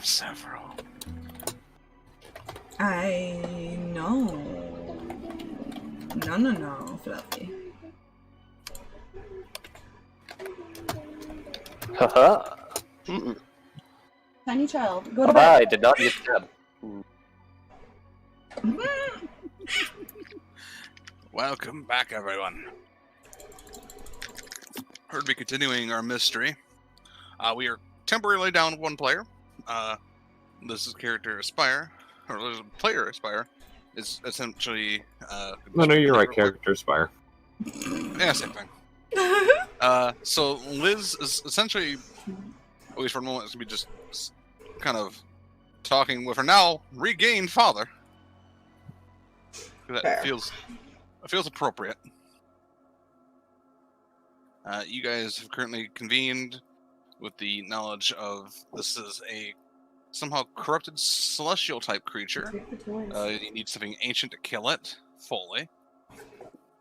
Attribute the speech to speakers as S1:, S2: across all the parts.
S1: several.
S2: I know. No, Fluffy.
S3: Haha.
S2: Tiny child, go to
S3: I
S2: bed.
S3: did not get stabbed.
S1: Welcome back, everyone. We're be continuing our mystery. We are temporarily down one player. This is character Aspire, or this is player Aspire, is essentially.
S4: No, you're right. Character Aspire.
S1: Yeah, same thing. So Liz is essentially, at least for a moment, it's gonna be just kind of talking with her now regained father. That
S2: Fair.
S1: feels appropriate. You guys have currently convened with the knowledge of this is a somehow corrupted celestial type creature. You need something ancient to kill it fully.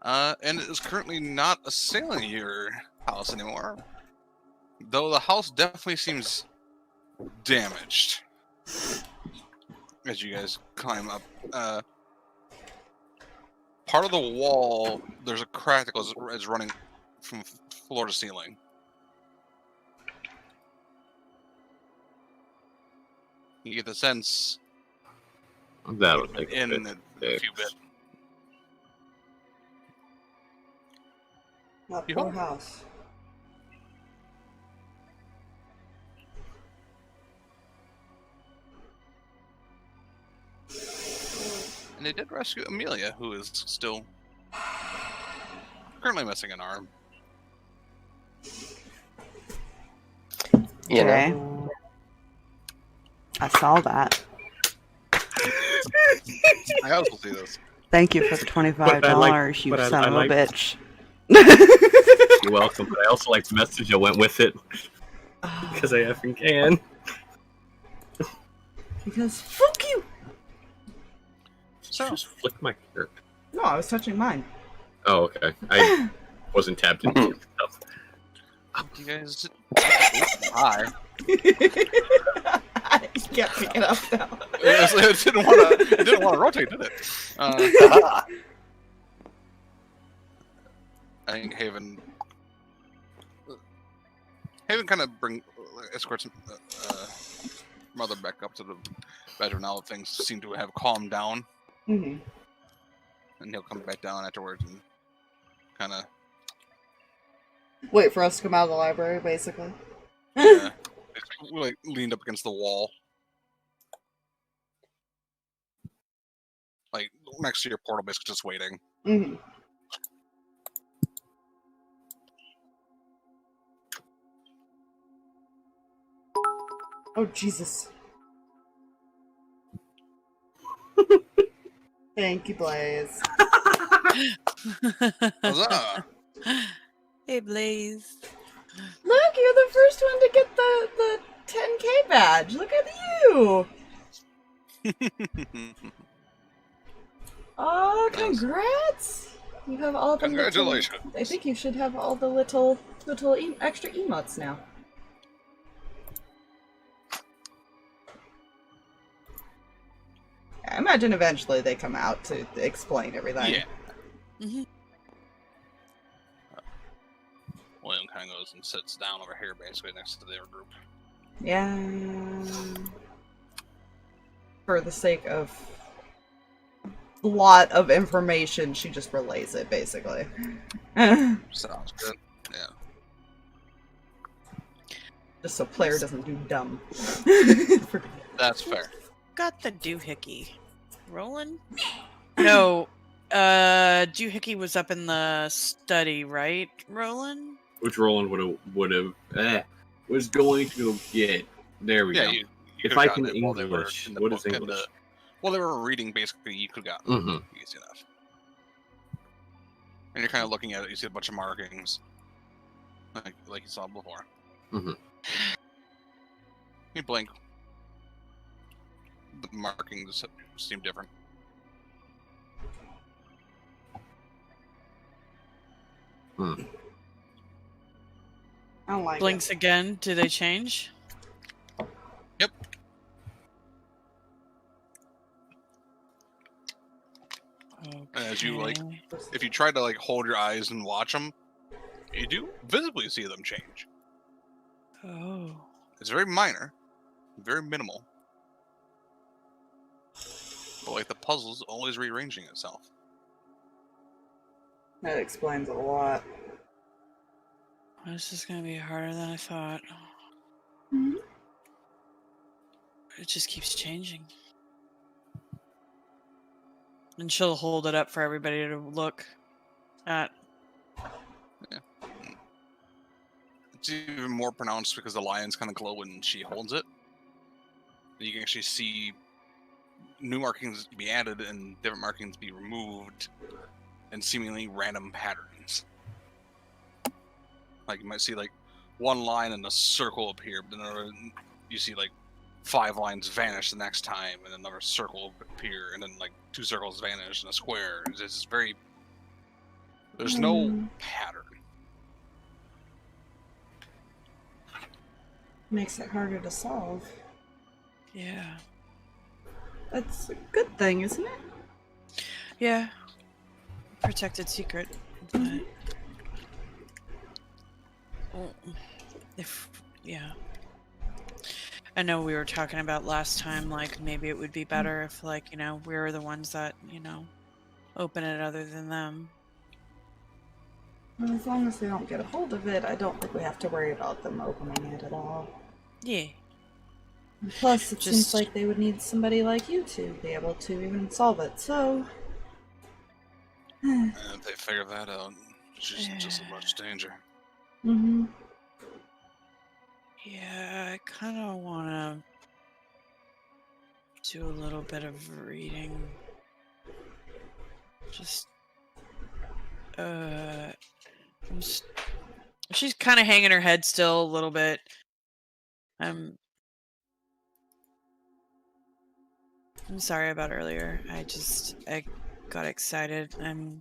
S1: And it is currently not assailing your house anymore. Though the house definitely seems damaged. As you guys climb up. Part of the wall, there's a crack that is running from floor to ceiling. You get the sense
S4: That'll take
S1: in
S4: a bit.
S1: a few bit.
S2: That
S1: You
S2: poor
S1: hope.
S2: house.
S1: And they did rescue Amelia, who is still currently missing an arm.
S3: You
S5: Okay.
S3: know?
S5: I saw that.
S1: I also see this.
S5: Thank you for the $25, you
S4: but I
S5: son of a
S4: like-
S5: bitch.
S4: You're welcome. But I also like the message that went with it because I effing can.
S2: Because fuck you!
S1: So,
S4: Just flick my shirt.
S2: No, I was touching mine.
S4: Oh, okay. I wasn't tapped into stuff.
S1: you guys. Hi.
S2: I can't pick it up now.
S1: It didn't want to rotate, did it? I think Haven kind of escorts mother back up to the bedroom now that things seem to have calmed down,
S2: Mm-hmm.
S1: and he'll come back down afterwards and kind of
S2: Wait for us to come out of the library, basically.
S1: like leaned up against the wall, like next to your portal, basically just waiting.
S2: Mm-hmm. Oh, Jesus. Thank you, Blaze.
S1: Huzzah!
S6: Hey, Blaze.
S2: Look, you're the first one to get the 10K badge. Look at you. Oh, congrats. You have all the
S1: Congratulations.
S2: Little, I think you should have all the little extra emotes now. I imagine eventually they come out to explain everything.
S1: Yeah.
S6: Mm-hmm.
S1: William kind of goes and sits down over here, basically next to their group.
S2: Yeah. For the sake of a lot of information, she just relays it, basically.
S1: Sounds good. Yeah.
S2: Just so player doesn't do dumb.
S1: That's fair.
S6: Got the doohickey. Rolland? No. Doohickey was up in the study, right, Rolland?
S4: Which Roland was going to go get. There we
S1: Yeah,
S4: go.
S1: you
S4: If
S1: could've
S4: I
S1: gotten
S4: can
S1: it while they were
S4: English,
S1: in the
S4: what
S1: book,
S4: is
S1: in
S4: English?
S1: While they were reading, basically, you could have gotten it easy enough. And you're kind of looking at it, you see a bunch of markings, like you saw before.
S4: Mm-hmm.
S1: You blink. The markings seem different.
S4: Hmm.
S2: I don't like
S6: Blinks again. Do they change?
S1: Yep. As you like,
S6: Okay.
S1: if you try to like hold your eyes and watch them, you do visibly see them change.
S6: Oh.
S1: It's very minor, very minimal. But like the puzzle's always rearranging itself.
S2: That explains a lot.
S6: This is gonna be harder than I thought.
S2: Mhm.
S6: It just keeps changing. And she'll hold it up for everybody to look at.
S1: It's even more pronounced because the lines kind of glow when she holds it. You can actually see new markings be added and different markings be removed in seemingly random patterns. Like you might see like one line and a circle appear, but then you see like 5 lines vanish the next time, and another circle appear, and then like 2 circles vanish and a square. It's just very. There's no pattern.
S2: Makes it harder to solve.
S6: Yeah.
S2: That's a good thing, isn't it?
S6: Yeah. Protected secret. But... Well, yeah. I know we were talking about last time, like, maybe it would be better if, like, you know, we were the ones that, you know, open it other than them.
S2: Well, as long as they don't get a hold of it, I don't think we have to worry about them opening it at all.
S6: Yeah.
S2: And plus, it seems
S6: Just-
S2: like they would need somebody like you to be able to even solve it, so...
S1: And if they figure that out, she's just as much danger.
S2: Mm-hmm.
S6: Yeah, I kind of want to do a little bit of reading. Just, she's kind of hanging her head still a little bit. I'm sorry about earlier. I got excited. I'm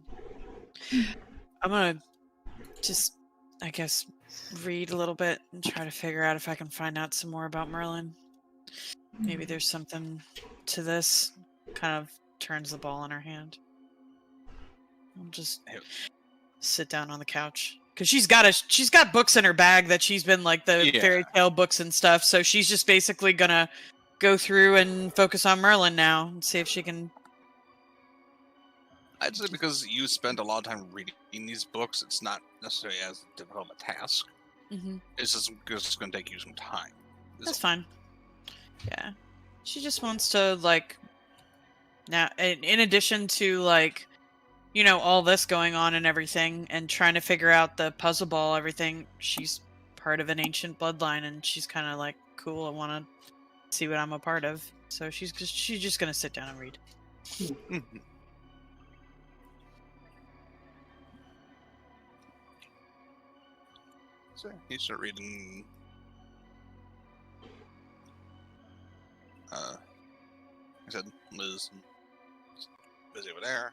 S6: gonna just, I guess, read a little bit and try to figure out if I can find out some more about Merlin. Maybe there's something to this. Kind of turns the ball in her hand. I'll just sit down on the couch because she's got books in her bag that she's been like the fairy tale books and stuff. So she's just basically gonna go through and focus on Merlin now and see if she can.
S1: I'd say because you spend a lot of time reading these books, it's not necessarily as difficult a task.
S6: Mm-hmm.
S1: It's just going to take you some time.
S6: That's fine. Yeah, she just wants to like. Now, in addition to like, you know, all this going on and everything, and trying to figure out the puzzle ball, everything. She's part of an ancient bloodline, and she's kind of like, cool. I want to see what I'm a part of. So she's just gonna sit down and read.
S1: Mm-hmm. So you start reading. I said Liz is busy over there.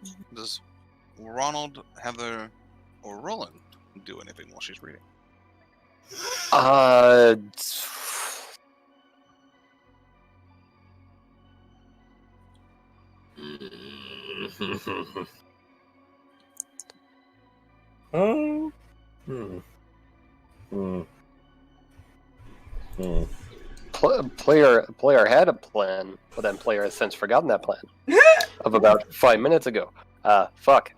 S6: Mhm.
S1: Does Ronald, Heather, or Rolland do anything while she's reading?
S4: Oh.
S3: Player had a plan, but then player has since forgotten that plan of about 5 minutes ago. Fuck.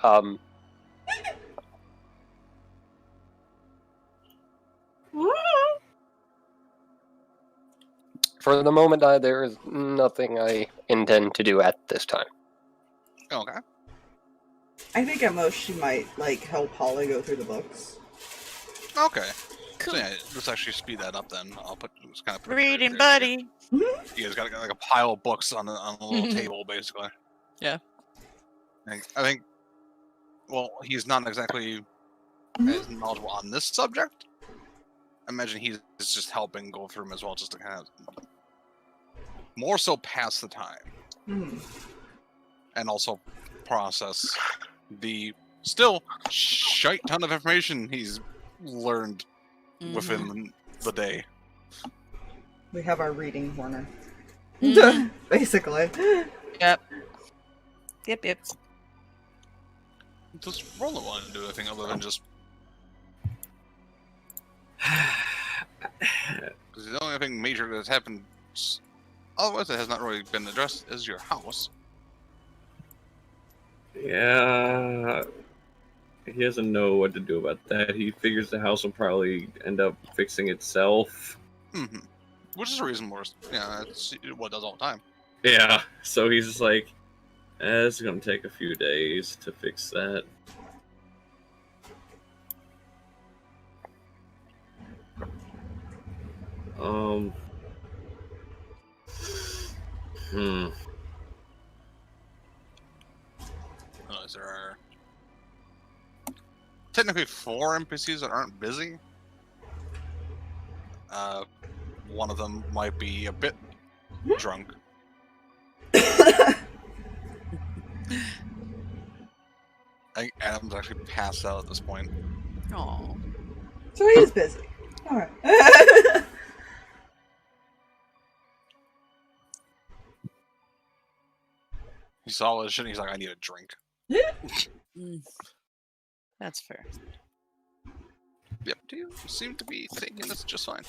S3: For the moment, there is nothing I intend to do at this time.
S1: Okay.
S2: I think at most she might, like, help Holly go through the books.
S1: Okay.
S6: Cool.
S1: So yeah, let's actually speed that up then. I'll put just kind of
S6: Reading, buddy.
S1: You guys got like a pile of books on a little table, basically.
S6: Yeah.
S1: I think. Well, he's not exactly as knowledgeable on this subject. I imagine he's just helping go through them as well, just to kind of more so pass the time, and also process the still shite ton of information he's learned within the day.
S2: We have our reading corner.
S6: Mhm.
S2: Basically.
S6: Yep. Yep.
S1: Does Rolland want to do anything other than just? Because the only thing major that's happened, otherwise it has not really been addressed, is your house.
S4: Yeah, he doesn't know what to do about that. He figures the house will probably end up fixing itself.
S1: Mm-hmm. Which is a reasonable. Yeah, it's what it does all the time.
S4: Yeah, so he's just like, it's gonna take a few days to fix that.
S1: There are technically 4 NPCs that aren't busy. One of them might be a bit drunk. I think Adam's actually passed out at this point.
S6: Oh.
S2: So he is busy. Alright.
S1: He saw this shit and he's like, I need a drink.
S6: That's fair.
S1: Yep, you seem to be taking this just fine.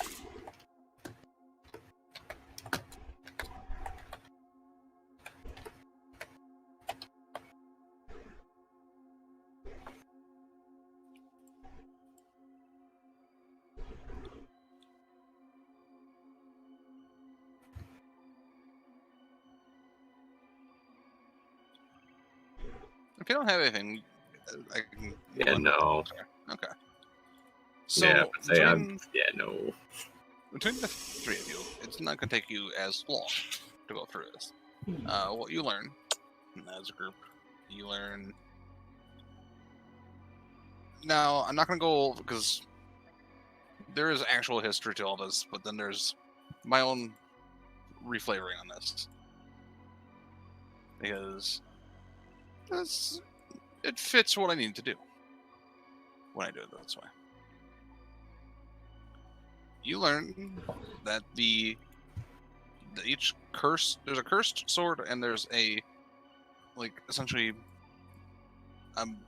S1: If you don't have anything, I can...
S4: Yeah, no.
S1: Okay. So,
S4: yeah, no.
S1: between the 3 of you, it's not going to take you as long to go through this. What you learn as a group, you learn... Now, I'm not going to go, because there is actual history to all this, but then there's my own reflavoring on this. Because it fits what I need to do when I do it this way. You learn that each curse, there's a cursed sword and there's a, like, essentially,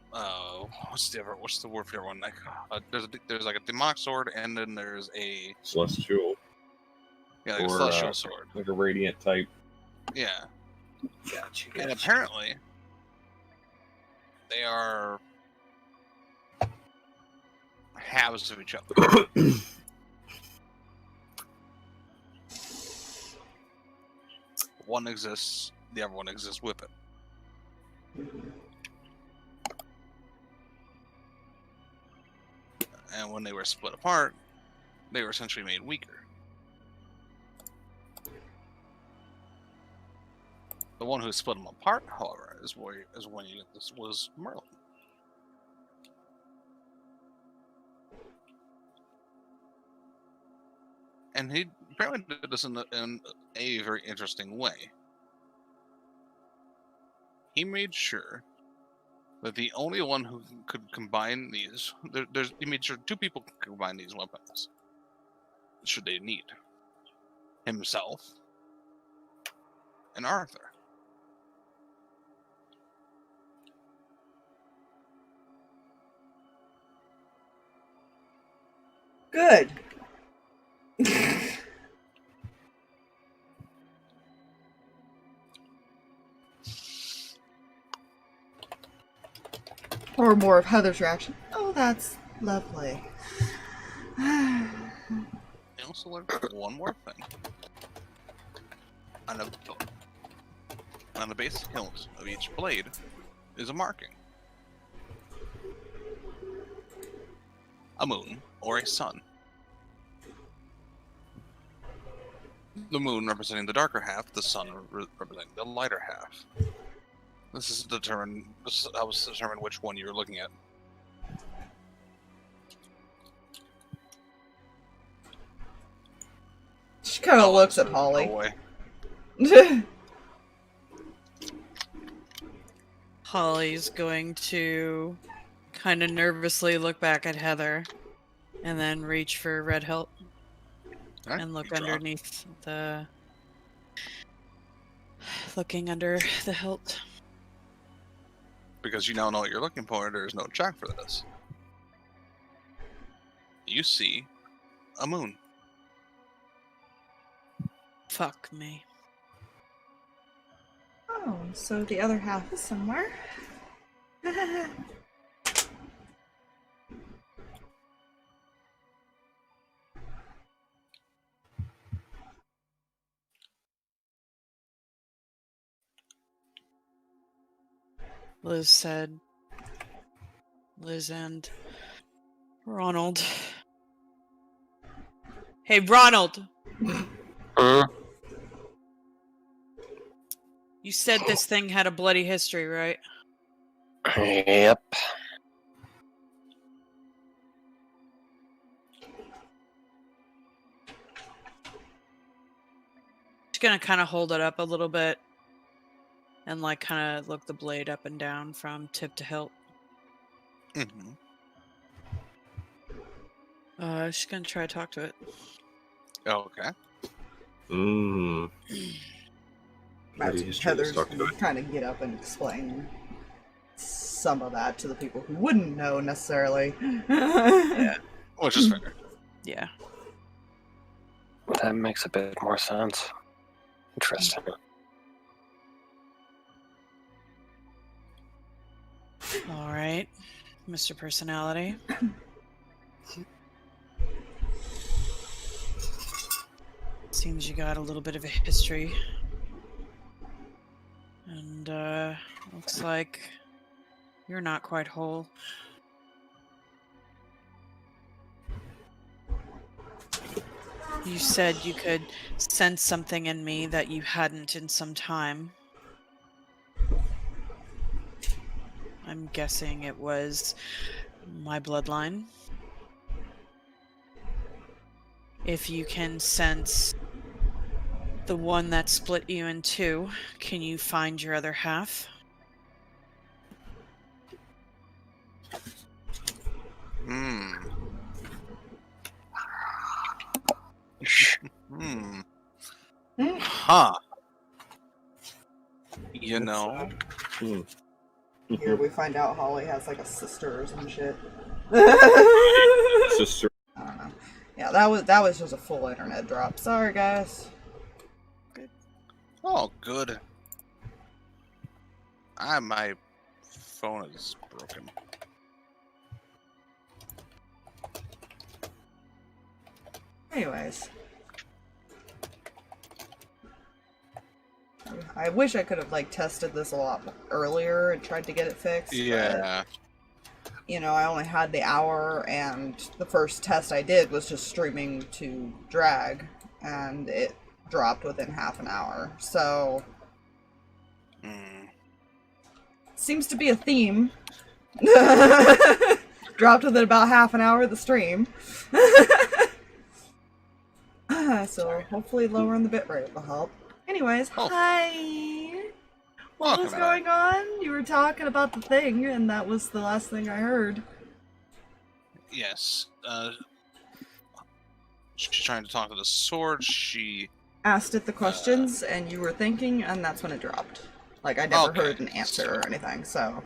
S1: what's the word for the other one? Like, there's like a demonic sword and then there's a
S4: Celestial.
S1: Yeah, like a
S4: Or,
S1: celestial sword.
S4: Like a radiant type.
S1: Yeah.
S4: Gotcha.
S1: And apparently, they are halves of each other. One exists, the other one exists with it. And when they were split apart, they were essentially made weaker. The one who split them apart, however, is when you get this was Merlin. And he apparently did this in a very interesting way. He made sure that the only one who could combine these, he made sure 2 people could combine these weapons, should they need. Himself and Arthur.
S2: Good. Or more of Heather's reaction. Oh, that's lovely.
S1: I also learned one more thing. On the base hilt of each blade is a marking. A moon or a sun. The moon representing the darker half, the sun representing the lighter half. This is how was determined which one you're looking at.
S2: She kind of looks at Holly.
S1: Go away.
S6: Holly's going to kind of nervously look back at Heather and then reach for Red Hilt
S1: Right,
S6: and look
S1: you draw.
S6: underneath the... looking under the hilt.
S1: because you now know what you're looking for, there's no check for this. You see a moon.
S6: Fuck me.
S2: Oh, so the other half is somewhere.
S6: Liz and Ronald. Hey, Ronald! You said this thing had a bloody history, right?
S3: Yep.
S6: Just gonna kind of hold it up a little bit and like kind of look the blade up and down from tip to hilt.
S1: Mm-hmm.
S6: She's gonna try to talk to it.
S1: Okay.
S4: Mmm.
S2: Heather's kind of get up and explain some of that to the people who wouldn't know necessarily.
S6: Yeah.
S1: Which is fair.
S6: Yeah.
S3: That makes a bit more sense. Interesting.
S6: All right, Mr. Personality. Seems you got a little bit of a history. And, looks like you're not quite whole. You said you could sense something in me that you hadn't in some time. I'm guessing it was my bloodline. If you can sense the one that split you in two, can you find your other half?
S1: Hmm. Hmm. Huh. You know.
S2: Here we find out Holly has like a sister or some shit.
S4: Sister.
S2: I don't know. Yeah, that was just a full internet drop. Sorry, guys.
S1: Oh, good. My phone is broken.
S2: Anyways. I wish I could have, like, tested this a lot earlier and tried to get it fixed.
S1: Yeah.
S2: But, you know, I only had the hour, and the first test I did was just streaming to drag, and it dropped within half an hour. So, seems to be a theme. Dropped within about half an hour of the stream. So hopefully lowering the bitrate will help. Anyways, hi! What was going on? You were talking about the thing, and that was the last thing I heard.
S1: Yes. She's trying to talk to the sword. She
S2: asked it the questions, and you were thinking, and that's when it dropped. Like, I never heard an answer or anything, so...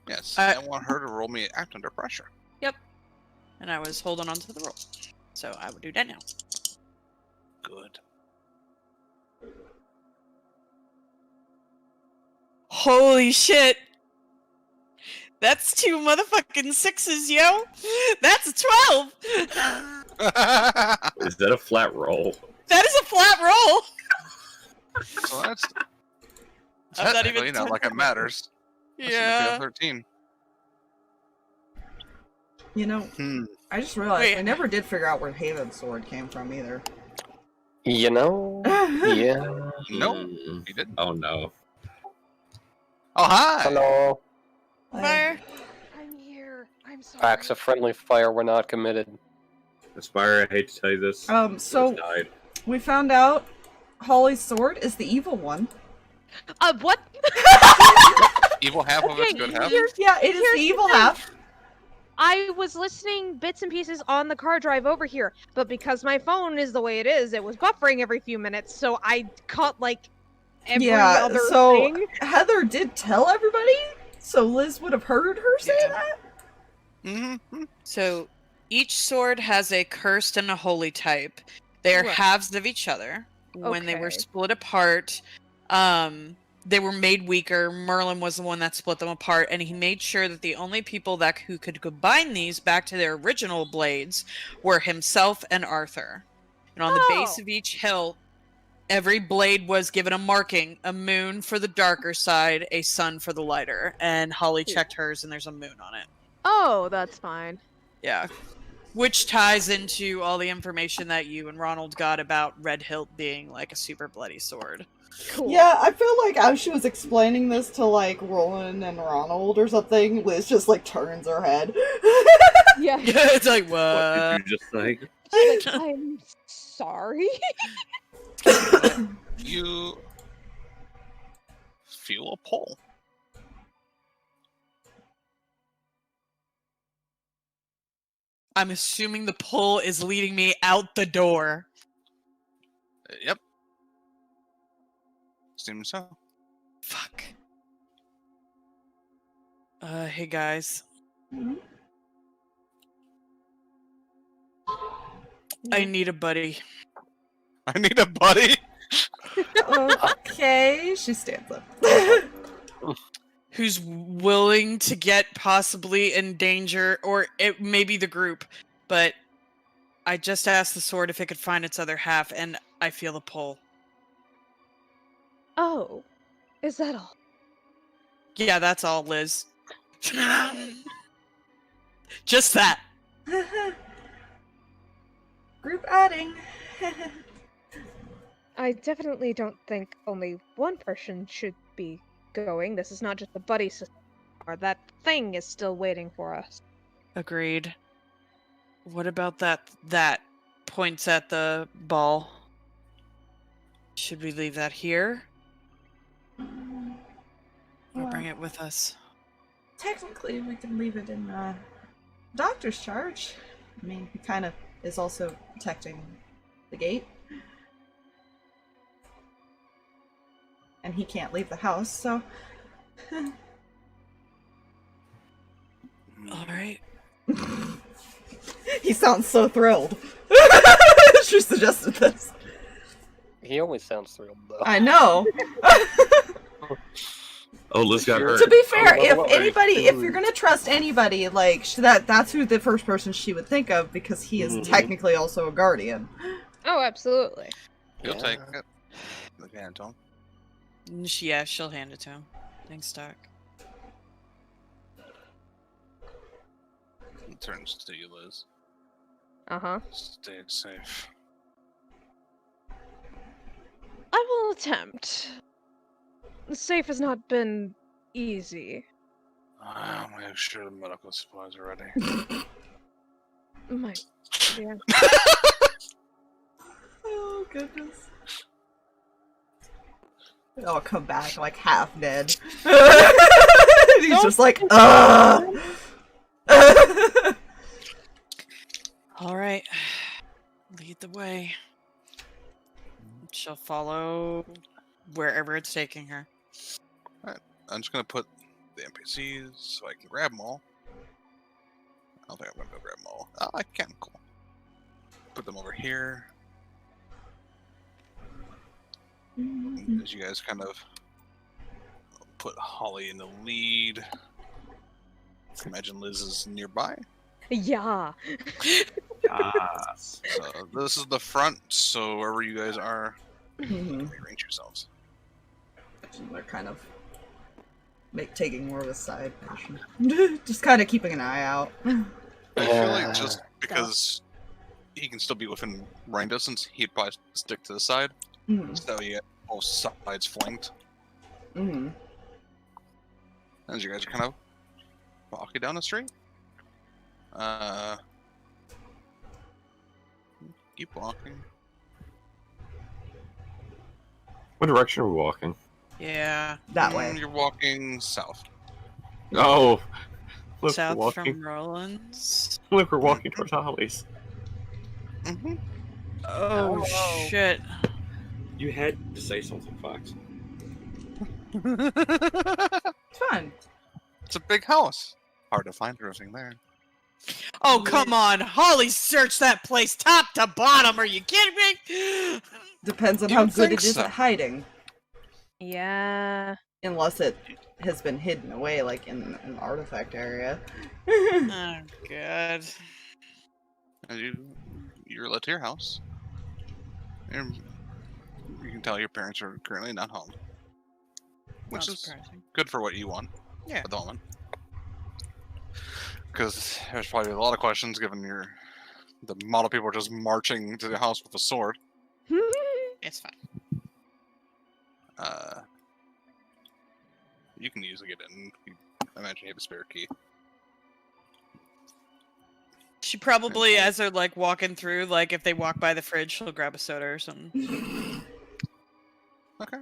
S1: Yes, I want her to roll me act under pressure.
S6: Yep. And I was holding on to the roll. So I would do that now.
S1: Good.
S6: Holy shit! That's 2 motherfucking 6s, yo! That's a 12!
S4: Is that a flat roll?
S6: That is a flat roll!
S1: So that's
S6: I'm not
S1: technically
S6: even
S1: not like it matters.
S6: Yeah.
S1: 13.
S2: You know, I just realized I never did figure out where Haven's sword came from either.
S3: You know? Yeah.
S1: Nope. You didn't.
S4: Oh no.
S1: Oh, hi!
S3: Hello.
S6: Fire!
S7: I'm here. I'm sorry.
S3: Acts of friendly fire were not committed.
S4: Aspire, I hate to tell you this.
S2: So
S4: died.
S2: we found out Holly's sword is the evil one.
S7: What?
S1: Evil half of it's good half?
S2: Yeah, it is the evil half.
S7: I was listening bits and pieces on the car drive over here, but because my phone is the way it is, it was buffering every few minutes, so I caught, like, every other thing.
S2: Heather did tell everybody So Liz would have heard her say that?
S1: Mm-hmm.
S6: So each sword has a cursed and a holy type. They are
S7: Right.
S6: halves of each other. When they were
S7: Okay.
S6: split apart, they were made weaker. Merlin was the one that split them apart, and he made sure that the only people who could combine these back to their original blades were himself and Arthur. And on the base of each hilt, every blade was given a marking: a moon for the darker side, a sun for the lighter. And Holly checked hers, and there's a moon on it.
S7: Oh, that's fine.
S6: Yeah. Which ties into all the information that you and Ronald got about Red Hilt being like a super bloody sword.
S7: Cool.
S2: Yeah, I feel like as she was explaining this to, like, Rolland and Ronald or something, Liz just, like, turns her head.
S7: Yeah.
S6: It's like,
S4: What did you just say?
S7: She's like, I'm sorry.
S1: You feel a pull.
S6: I'm assuming the pull is leading me out the door.
S1: Yep. Seems so.
S6: Fuck. Hey guys. I need a buddy.
S1: I need a buddy.
S2: Okay, she stands up.
S6: Who's willing to get possibly in danger, or it may be the group, but I just asked the sword if it could find its other half, and I feel the pull.
S7: Oh, is that all?
S6: Yeah, that's all, Liz. Just that.
S2: Group adding.
S7: I definitely don't think only one person should be going. This is not just a buddy system. Or that thing is still waiting for us.
S6: Agreed. What about that points at the ball? Should we leave that here? Or bring it with us?
S2: Technically, we can leave it in doctor's charge. I mean, he kind of is also protecting the gate. And he can't leave the house, so...
S6: Alright.
S2: He sounds so thrilled. She suggested this.
S3: He always sounds thrilled, though.
S2: I know.
S4: Oh, Liz got hurt.
S2: To be fair,
S3: Oh,
S2: if you're gonna trust anybody, like, that's who the first person she would think of, because he is technically also a guardian.
S7: Oh, absolutely.
S1: You'll take it. Look at Tom.
S6: Yeah, she'll hand it to him. Thanks, Doc.
S1: He turns to you, Liz.
S7: Uh-huh.
S1: Stay safe.
S7: I will attempt. Safe has not been easy.
S1: I'll make sure the medical supplies are ready.
S7: My dear.
S2: Oh, goodness. I'll come back, like, half dead. He's just like,
S6: Alright. Lead the way. She'll follow wherever it's taking her.
S1: Alright, I'm just gonna put the NPCs so I can grab them all. I don't think I'm gonna go grab them all. Oh, I can, cool. Put them over here. As you guys kind of put Holly in the lead. Imagine Liz is nearby.
S7: Yeah.
S4: Yes.
S1: So this is the front, so wherever you guys are,
S2: Mhm.
S1: rearrange yourselves.
S2: They're kind of taking more of a side position. Just kind of keeping an eye out.
S1: I feel like just because he can still be within rain distance, he'd probably stick to the side. So you get both sides flanked. As you guys are kind of walking down the street. Keep walking.
S4: What direction are we walking?
S6: Yeah.
S2: That way.
S1: You're walking south.
S4: Oh, look,
S6: South
S4: we're
S6: from
S4: walking.
S6: Roland's.
S4: Look, we're walking towards Holly's.
S1: Mm-hmm.
S6: Oh, shit.
S4: You had to say something, Fox.
S2: It's fine.
S1: It's a big house. Hard to find everything there.
S6: Oh, come on. Holly searched that place top to bottom. Are you kidding me?
S2: Depends on
S1: You
S2: how
S1: would
S2: good
S1: think
S2: it is
S1: so.
S2: at hiding.
S7: Yeah.
S2: Unless it has been hidden away, like in an artifact area.
S6: Oh, God.
S1: And you're led to your house. And you can tell your parents are currently not home. Which
S6: Not
S1: is
S6: surprising.
S1: good for what you want
S6: Yeah.
S1: at the moment. Because there's probably a lot of questions given the model people are just marching to the house with a sword.
S6: It's fine.
S1: You can easily get in. I imagine you have a spare key.
S6: She probably, as they're like walking through, like if they walk by the fridge, she'll grab a soda or something.
S1: Okay.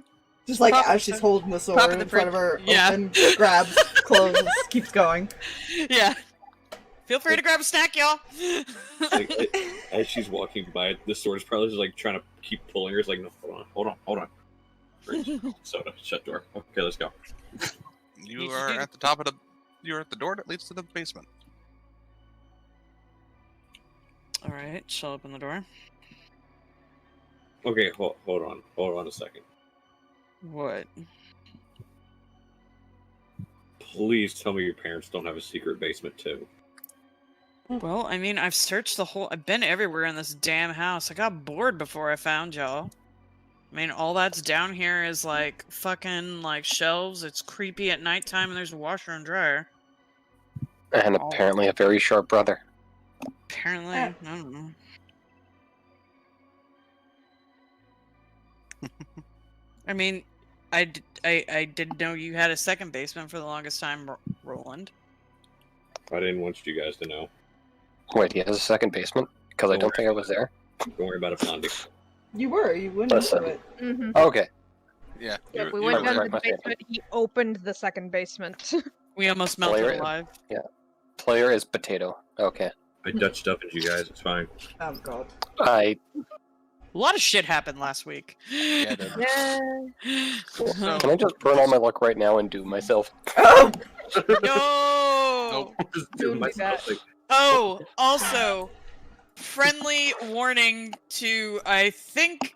S2: Just like
S6: Pop-
S2: as she's holding the sword
S6: pop in
S2: in
S6: the
S2: front of her,
S6: Yeah.
S2: open, grabs, closes, keeps going.
S6: Yeah. Feel free to grab a snack, y'all.
S4: Like, as she's walking by, the sword is probably just like trying to keep pulling her. It's like, no, hold on. Soda, shut door. Okay, let's go.
S1: You are at the top of you're at the door that leads to the basement.
S6: All right, she'll open the door.
S4: Okay, hold on a second.
S6: What?
S4: Please tell me your parents don't have a secret basement too.
S6: Well, I mean, I've been everywhere in this damn house. I got bored before I found y'all. I mean, all that's down here is like fucking like shelves. It's creepy at nighttime, and there's a washer and dryer.
S3: And apparently a very short brother.
S6: Apparently, I don't know. I mean, I didn't know you had a second basement for the longest time, Roland.
S4: I didn't want you guys to know.
S3: Wait, he has a second basement? Because I don't think I was there.
S4: Don't worry about it, Blondie.
S2: You went
S3: Listen.
S2: into it.
S7: Mm-hmm.
S3: Okay.
S1: Yeah.
S7: Yep, we
S1: you
S7: went
S1: were
S7: down
S1: there.
S7: to the basement. He opened the second basement.
S6: We almost melted
S3: Player-
S6: alive.
S3: Player is potato. Okay.
S4: I Dutched up into you guys. It's fine.
S2: Oh god.
S3: I
S6: A lot of shit happened last week.
S1: Yeah, dude.
S7: Yeah.
S1: So,
S3: can I just burn all my luck right now and do myself?
S2: Oh!
S6: No.
S4: Just
S7: Don't do
S4: myself,
S7: that.
S4: like,
S6: Oh, also, friendly warning to I think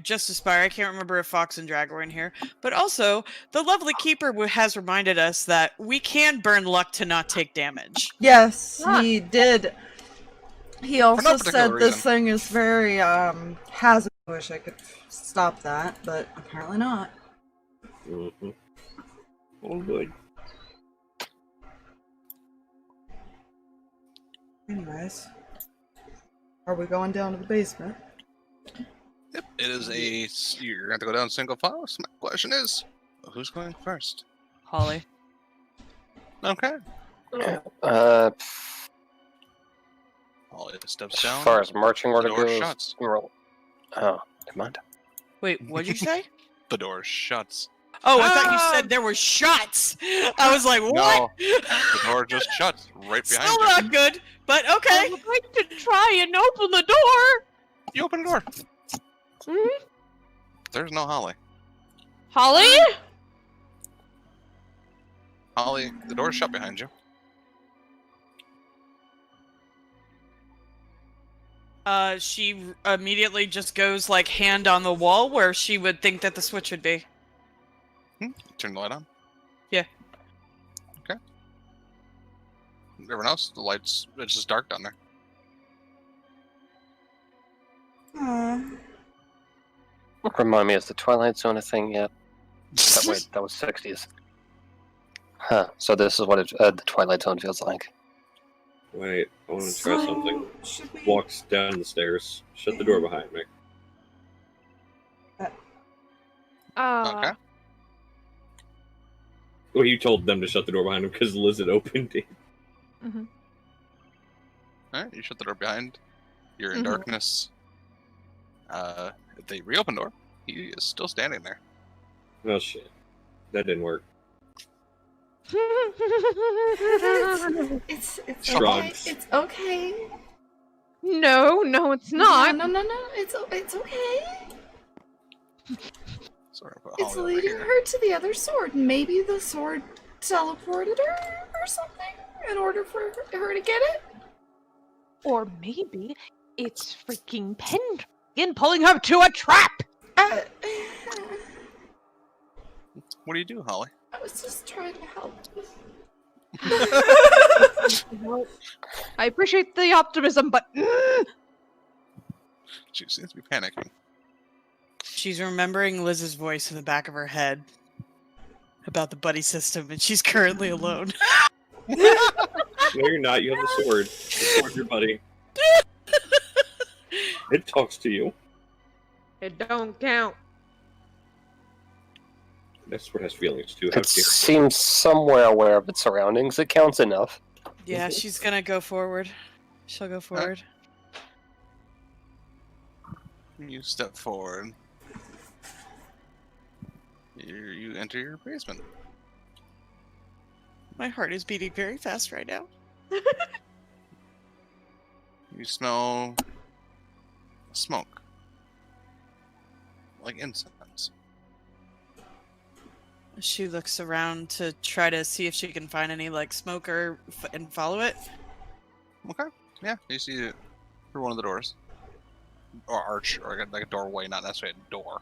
S6: Justice Spire. I can't remember if Fox and Drag were in here, but also the lovely keeper has reminded us that we can burn luck to not take damage.
S2: Yes,
S7: Ah.
S2: he did. He also
S1: no particular
S2: said this
S1: reason.
S2: thing is very hazardous. I wish I could stop that, but apparently not.
S4: mhm. Oh, good.
S2: Anyways, are we going down to the basement?
S1: yep, it is you're going to have to go down single file. So my question is, who's going first?
S6: Holly.
S1: Okay. All it steps
S3: As
S1: down.
S3: far as marching order
S1: the door
S3: goes,
S1: shuts.
S3: roll. Oh, never mind.
S6: Wait, what'd you say?
S1: The door shuts.
S6: Oh, I thought you said there were shots. I was like, what?
S1: No, the door just shuts right behind
S6: Still
S1: you.
S6: not good, but okay.
S7: I would like to try and open the door.
S1: You open the door.
S7: Hmm?
S1: There's no Holly.
S7: Holly?
S1: Holly, the door's shut behind you.
S6: She immediately just goes like hand on the wall where she would think that the switch would be.
S1: Turn the light on.
S6: Yeah.
S1: Okay. Everyone else, it's just dark down there.
S3: Remind me, is the Twilight Zone a thing yet? Wait, that was 60s. Huh, so this is what the Twilight Zone feels like.
S4: Wait, I want to try something.
S2: Should we...
S4: Walks down the stairs. Shut the door behind me.
S1: Okay.
S4: Well, you told them to shut the door behind him because Liz had opened it.
S1: Alright, you shut the door behind. You're in
S7: Mhm.
S1: darkness. If they reopen the door, he is still standing there.
S4: Oh shit, that didn't work.
S2: It's
S4: Shrugs.
S2: okay. It's okay.
S7: No, it's not.
S2: No. It's okay.
S1: Sorry, I'll put
S2: It's
S1: Holly over
S2: leading
S1: here.
S2: her to the other sword. Maybe the sword teleported her or something in order for her to get it?
S7: Or maybe it's freaking Pendragon pulling her to a trap!
S2: Uh,
S1: What do you do, Holly?
S2: I was just trying to help.
S7: I appreciate the optimism, but
S1: She seems to be panicking.
S6: She's remembering Liz's voice in the back of her head about the buddy system, and she's currently alone.
S4: No, you're not. You have the sword. The sword's your buddy. It talks to you.
S7: it don't count.
S4: That sword has feelings too.
S3: It seems somewhere aware of its surroundings. It counts enough.
S6: Yeah, she's gonna go forward. She'll go forward.
S1: You step forward. You enter your basement.
S6: My heart is beating very fast right now.
S1: You smell smoke. Like incense.
S6: She looks around to try to see if she can find any, like, smoke or and follow it.
S1: Okay. Yeah, you see it through one of the doors. Or arch, or like a doorway, not necessarily a door.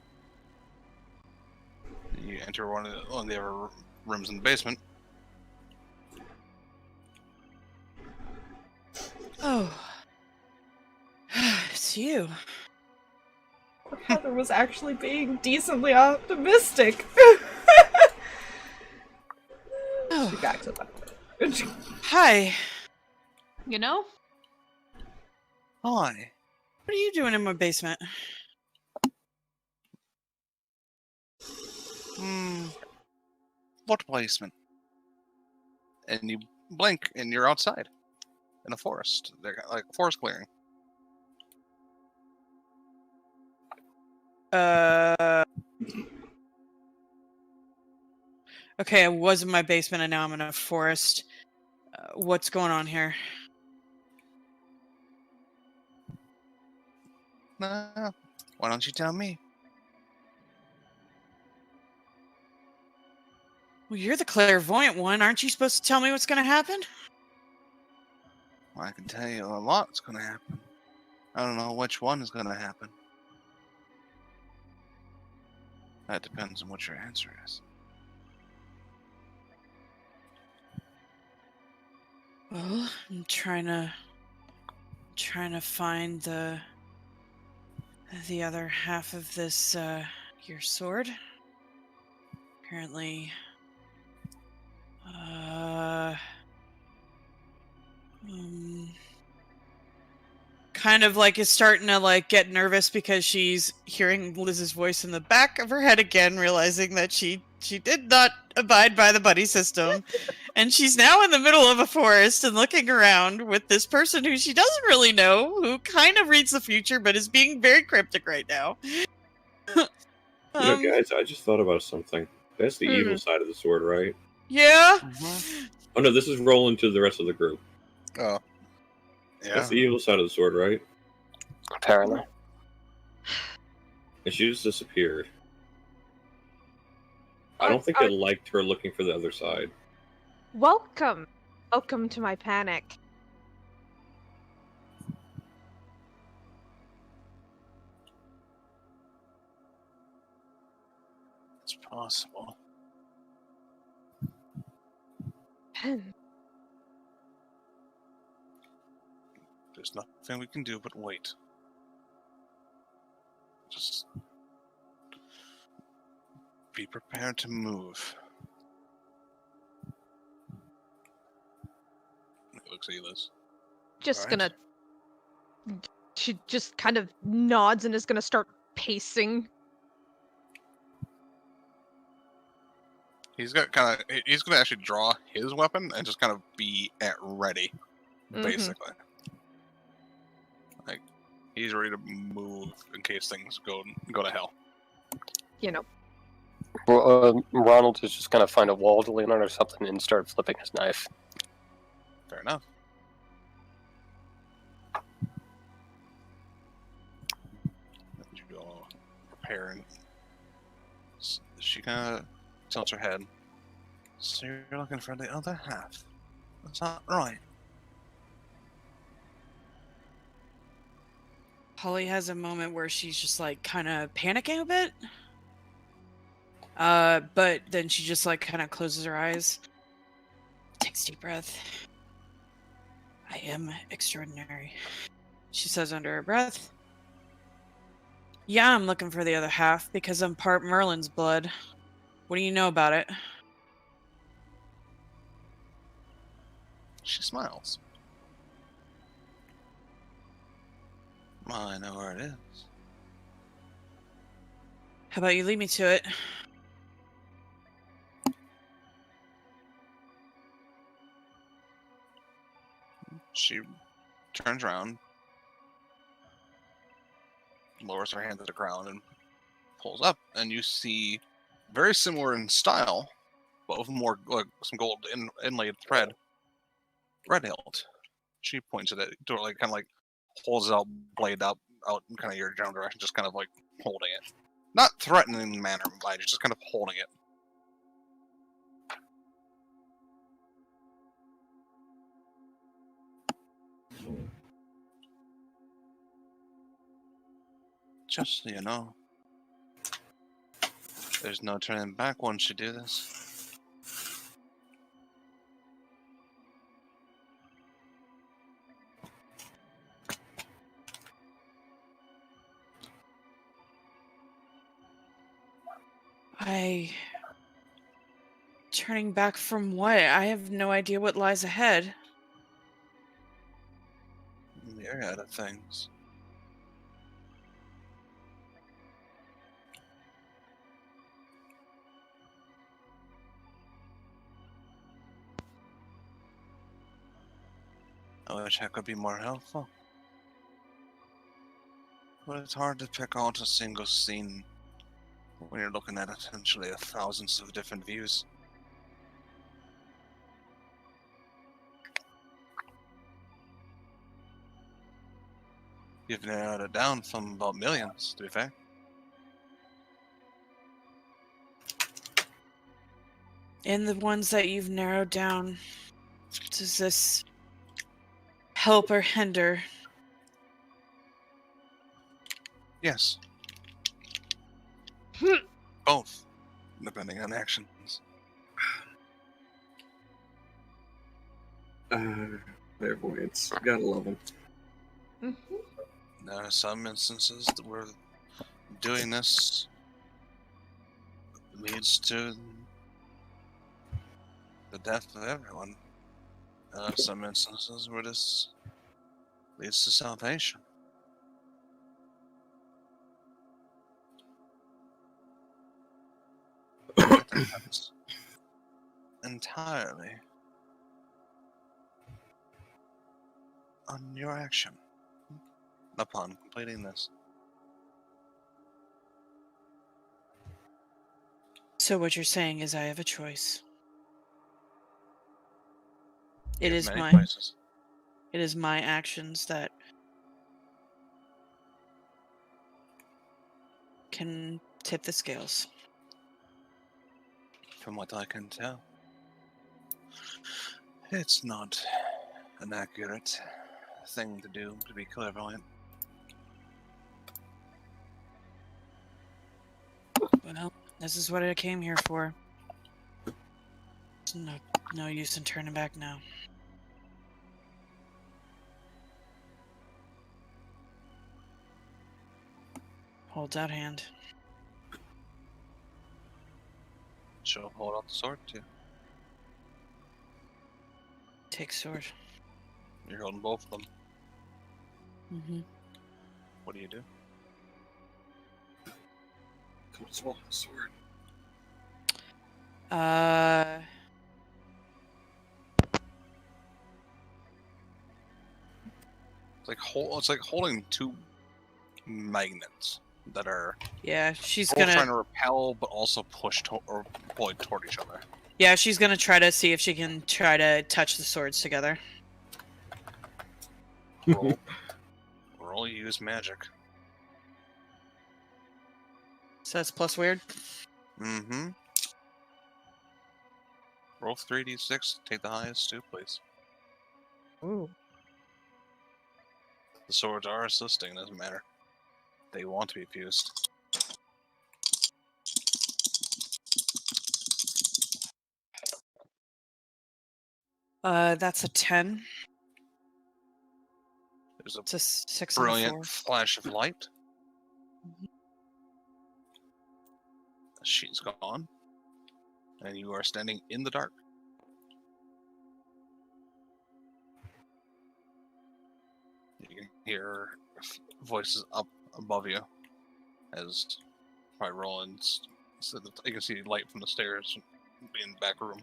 S1: You enter one of the other rooms in the basement.
S6: Oh. It's you.
S2: Heather was actually being decently optimistic.
S6: Oh.
S2: She backs up.
S6: Hi.
S7: You know?
S1: Hi.
S6: What are you doing in my basement?
S1: What basement? And you blink, and you're outside. In a forest. They're like forest clearing.
S6: Okay, I was in my basement and now I'm in a forest. What's going on here?
S1: Nah, why don't you tell me?
S6: Well, you're the clairvoyant one. Aren't you supposed to tell me what's going to happen?
S1: Well, I can tell you a lot's gonna happen. I don't know which one is gonna happen. That depends on what your answer is.
S6: Well, I'm trying to find the other half of this your sword. Apparently kind of like is starting to like get nervous because she's hearing Liz's voice in the back of her head again, realizing that she did not abide by the buddy system. And she's now in the middle of a forest and looking around with this person who she doesn't really know, who kind of reads the future but is being very cryptic right now.
S4: You know, guys, I just thought about something. That's the evil side of the sword, right?
S6: Yeah.
S4: Oh no, this is Rolland to the rest of the group.
S1: Oh. Yeah.
S4: That's the evil side of the sword, right?
S3: Apparently.
S4: And she just disappeared. I don't think they liked her looking for the other side.
S7: Welcome. Welcome to my panic.
S1: It's possible.
S7: Pen.
S1: There's nothing we can do but wait. Just be prepared to move. It looks at you, Liz.
S7: Just
S1: Alright.
S7: gonna... She just kind of nods and is gonna start pacing.
S1: He's got kind of. He's gonna actually draw his weapon and just kind of be at ready, basically. Like he's ready to move in case things go to hell.
S7: You know.
S3: Well, Ronald is just gonna find a wall to lean on or something and start flipping his knife.
S1: Fair enough. You go prepare and She kind of tilts her head. So you're looking for the other half. That's not right.
S6: Holly has a moment where she's just like kind of panicking a bit. But then she just like kind of closes her eyes. Takes a deep breath. I am extraordinary, she says under her breath. Yeah, I'm looking for the other half because I'm part Merlin's blood. What do you know about it?
S1: She smiles. I know where it is.
S6: How about you lead me to it?
S1: She turns around, lowers her hand to the ground, and pulls up, and you see, very similar in style, but with more like some gold inlaid thread, red hilt. She points at it, like kind of like holds it out, blade out in kind of your general direction, just kind of like holding it, not threatening manner, mind you, just kind of holding it. Just so you know, there's no turning back once you do this.
S6: Turning back from what? I have no idea what lies ahead.
S1: You're out of things. I wish I could be more helpful. But it's hard to pick out a single scene when you're looking at essentially thousands of different views. You've narrowed it down from about millions, to be fair.
S6: In the ones that you've narrowed down, does this help or hinder?
S1: Yes. Both, depending on actions.
S4: Clairvoyance. Gotta love them.
S1: There are some instances where doing this leads to the death of everyone. There are some instances where this leads to salvation. It depends entirely on your action upon completing this.
S6: So what you're saying is I have a choice.
S1: You
S6: It
S1: have
S6: is
S1: many
S6: my
S1: choices.
S6: It is my actions that can tip the scales.
S1: From what I can tell, it's not an accurate thing to do to be clairvoyant.
S6: Well, this is what I came here for. There's no use in turning back now. Holds out hand.
S1: She'll hold out the sword too.
S6: Take sword.
S1: You're holding both of them.
S6: Mm-hmm.
S1: What do you do?
S4: Come swallow the sword.
S1: It's like holding two magnets that are
S6: Yeah, she's
S1: both
S6: gonna
S1: trying to repel, but also push or pull toward each other.
S6: Yeah, she's gonna try to see if she can try to touch the swords together.
S1: Roll use magic.
S6: So that's plus weird.
S1: Mm-hmm. Roll 3d6. Take the highest two, please.
S7: Ooh.
S1: The swords are assisting. Doesn't matter. They want to be fused.
S6: That's a 10.
S1: There's a
S6: It's a 6 and a
S1: brilliant
S6: 4.
S1: flash of light. She's gone. And you are standing in the dark. You can hear voices up above you as probably Rolland's. So that you can see light from the stairs in the back room.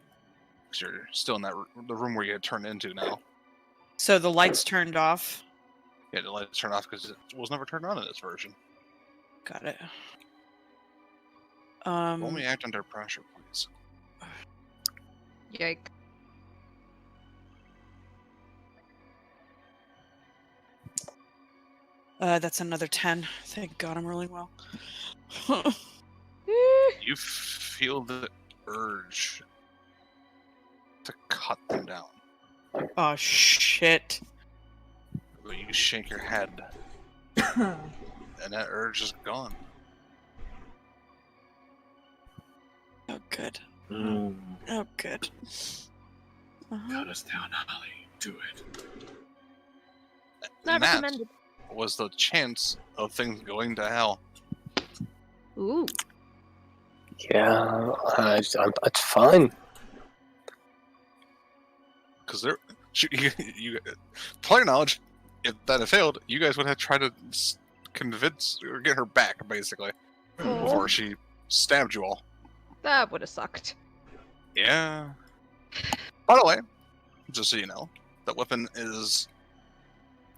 S1: Because you're still in the room where you had turned into now.
S6: So the lights turned off.
S1: Yeah, the lights turned off because it was never turned on in this version.
S6: Got it.
S1: Roll me act under pressure, please.
S7: Yike.
S6: That's another 10. Thank God I'm rolling well.
S1: You feel the urge to cut them down.
S6: Oh, shit.
S1: But you shake your head, and that urge is gone.
S6: Oh, good.
S4: Mm.
S6: Oh, good.
S4: Cut us down, Holly. Do it.
S7: Not
S1: And that
S7: recommended.
S1: was the chance of things going to hell.
S7: Ooh.
S3: Yeah, it's fine.
S1: Because you, to your knowledge, if that had failed, you guys would have tried to convince or get her back, basically, before she stabbed you all.
S7: That would have sucked.
S1: Yeah. By the way, just so you know, that weapon is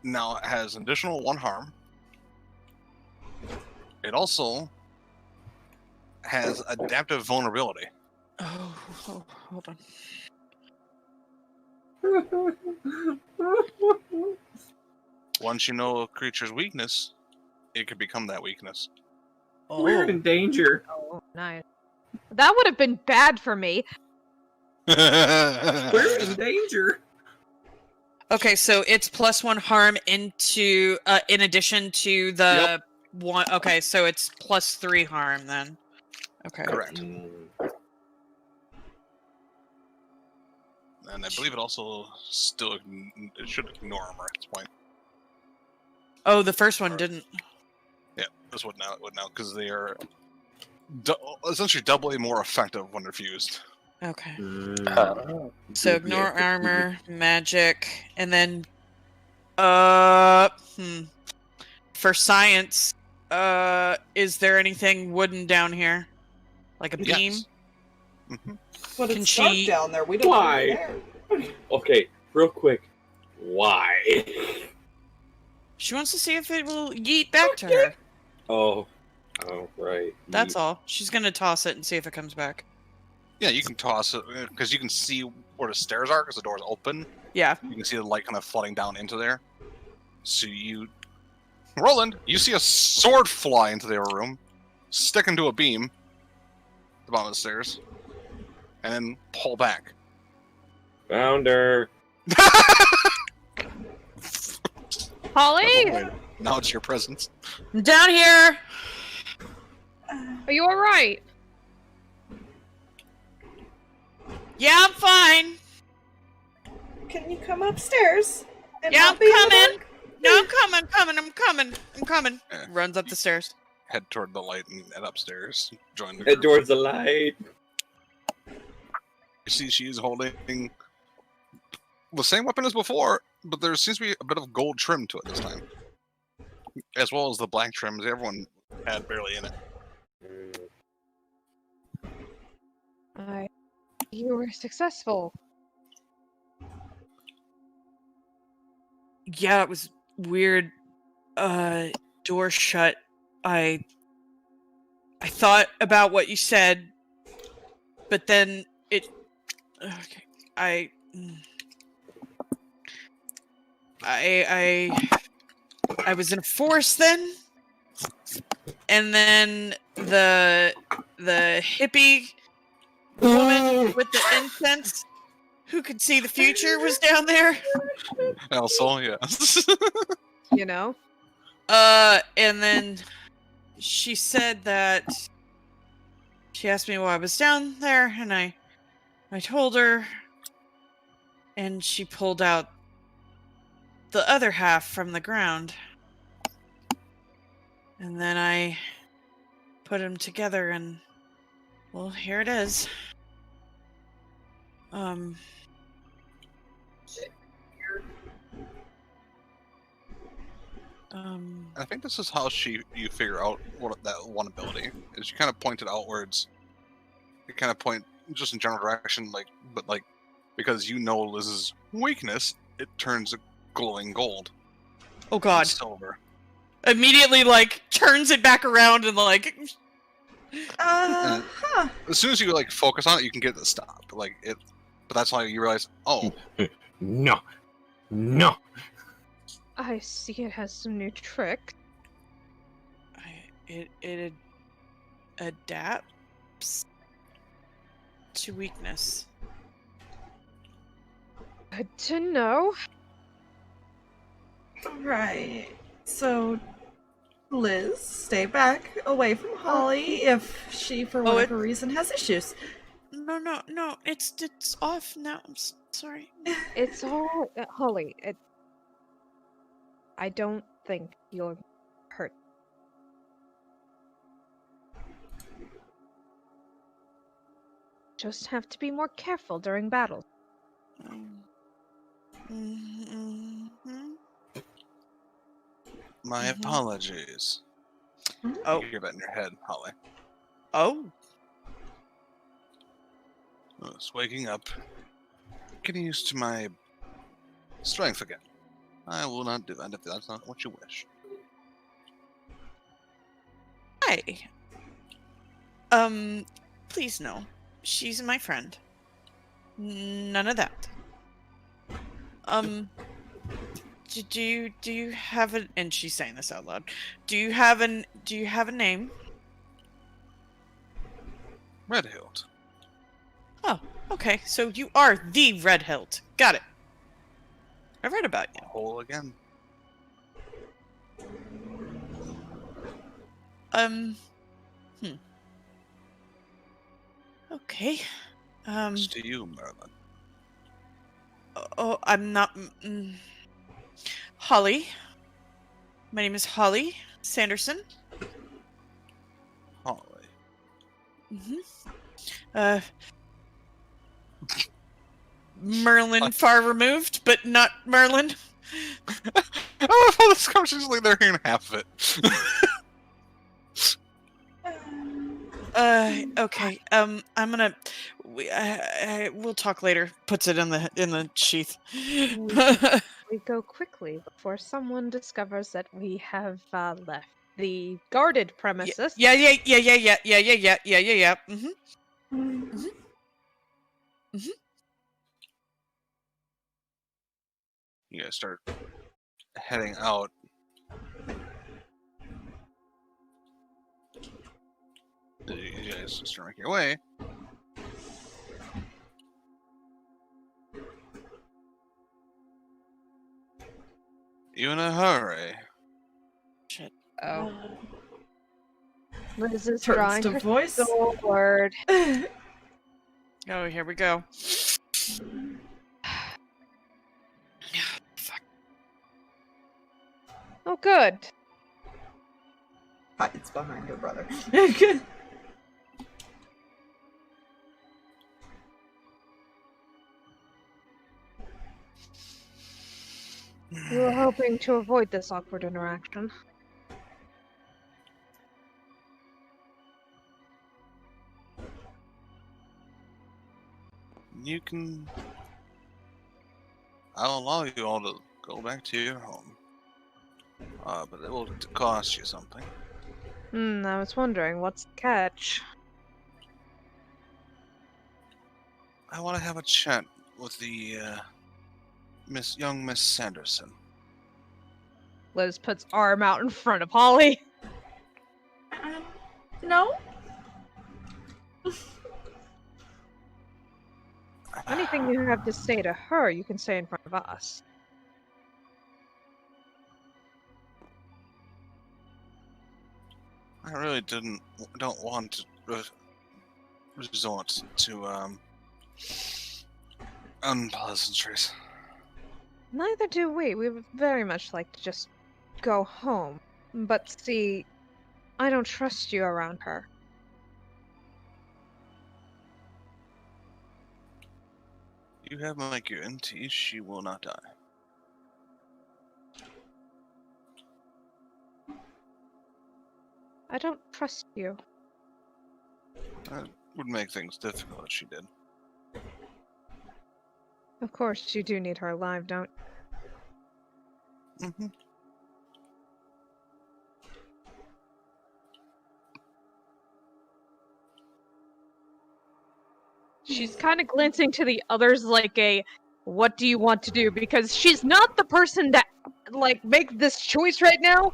S1: now has an additional 1 harm. It also has adaptive vulnerability.
S6: Oh, hold on.
S1: Once you know a creature's weakness, it could become that weakness.
S4: We're in danger.
S7: Oh, nice. That would have been bad for me.
S4: We're in danger.
S6: Okay, so it's +1 harm into in addition to the one. Okay, so it's +3 harm then. Okay.
S1: Correct.
S4: Mm.
S1: And I believe it also still it should ignore armor at this point.
S6: Oh, the first one didn't.
S1: Yeah, this would now because they are essentially doubly more effective when they're fused.
S6: Okay.
S3: Oh.
S6: So
S4: Yeah,
S6: ignore
S4: but-
S6: armor, magic, and then for science, is there anything wooden down here? Like a beam?
S1: Yes. Mm-hmm.
S2: But
S6: Can
S2: it's
S6: she-
S2: dark down there. We don't
S4: Why?
S2: know there.
S4: Okay, real quick. Why?
S6: She wants to see if it will yeet back to her.
S4: Oh, right.
S6: That's all. She's gonna toss it and see if it comes back.
S1: Yeah, you can toss it because you can see where the stairs are because the door's open.
S6: Yeah.
S1: You can see the light kind of flooding down into there. So Rolland, you see a sword fly into their room, stick into a beam at the bottom of the stairs, and then pull back.
S4: Found her.
S7: Holly,
S1: Now it's your presence.
S6: I'm down here!
S7: are you alright?
S6: Yeah, I'm fine.
S2: Can you come upstairs? And
S6: Yeah,
S2: not
S6: I'm
S2: be in the
S6: coming.
S2: dark?
S6: No, I'm coming.
S1: Eh.
S6: Runs up the stairs.
S1: Head toward the light and head upstairs. Join the
S4: Head
S1: group.
S4: towards the light.
S1: You see she's holding the same weapon as before, but there seems to be a bit of gold trim to it this time. As well as the black trims everyone had barely in it.
S7: You were successful.
S6: Yeah, it was weird. Door shut. I thought about what you said, but then it. Okay, I was in a forest then, and then the hippie woman with the incense who could see the future was down there.
S1: Also, yes.
S7: You know?
S6: And then she said that she asked me why I was down there, and I told her, and she pulled out the other half from the ground. And then I put them together, and well, here it is.
S1: I think this is how you figure out what that one ability is. You kind of point it outwards. You kind of point just in general direction, but because you know Liz's weakness, it turns a glowing gold.
S6: Oh God!
S1: Silver.
S6: Immediately, turns it back around and
S1: As soon as you focus on it, you can get it to stop. But that's how you realize. Oh,
S4: no.
S7: I see it has some new tricks.
S6: It adapts to weakness.
S7: Good to know.
S2: Right. So, Liz, stay back away from Holly if she, for whatever reason, has issues.
S6: No. It's off now. I'm sorry.
S7: It's all Holly. I don't think you're hurt. Just have to be more careful during battle.
S1: my apologies.
S6: Oh.
S1: You hear that in your head, Holly.
S6: Oh.
S1: Just waking up, getting used to my strength again. I will not do that if that's not what you wish.
S6: Hi. Please no. She's my friend. None of that. Do you have a, and she's saying this out loud. Do you have a name?
S1: Red Hilt.
S6: Oh, okay. So you are the Red Hilt. Got it. I've read about you.
S1: Whole again.
S6: Okay.
S1: It's to you, Merlin.
S6: Oh, I'm not. Holly. My name is Holly Sanderson.
S1: Holly.
S6: Merlin far removed, but not Merlin.
S1: Oh, all this conversation's like they're hearing half of it.
S6: Okay. I'm gonna. We'll talk later. Puts it in the sheath.
S7: We go quickly before someone discovers that we have left the guarded premises.
S6: Yeah.
S1: You guys start heading out. You guys start making your way. You in a hurry?
S6: Shit.
S7: Oh. Liz is
S2: Turns
S7: drawing
S2: to
S7: her
S2: voice.
S7: sword.
S6: Oh, here we go. Fuck.
S7: Oh, good.
S2: Hides behind her brother.
S7: We were hoping to avoid this awkward interaction.
S1: You can... I'll allow you all to go back to your home. But it will cost you something.
S7: I was wondering, what's the catch?
S1: I want to have a chat with the, young Miss Sanderson.
S7: Liz puts arm out in front of Holly.
S2: No?
S7: Anything you have to say to her, you can say in front of us.
S1: I really don't want to resort to unpleasantries.
S7: Neither do we. We would very much like to just go home. But see, I don't trust you around her.
S1: You have my guarantee she will not die.
S7: I don't trust you.
S1: That would make things difficult if she did.
S7: Of course, you do need her alive, don't you?
S1: Mm-hmm.
S7: She's kind of glancing to the others like a, what do you want to do? Because she's not the person to, like, make this choice right now.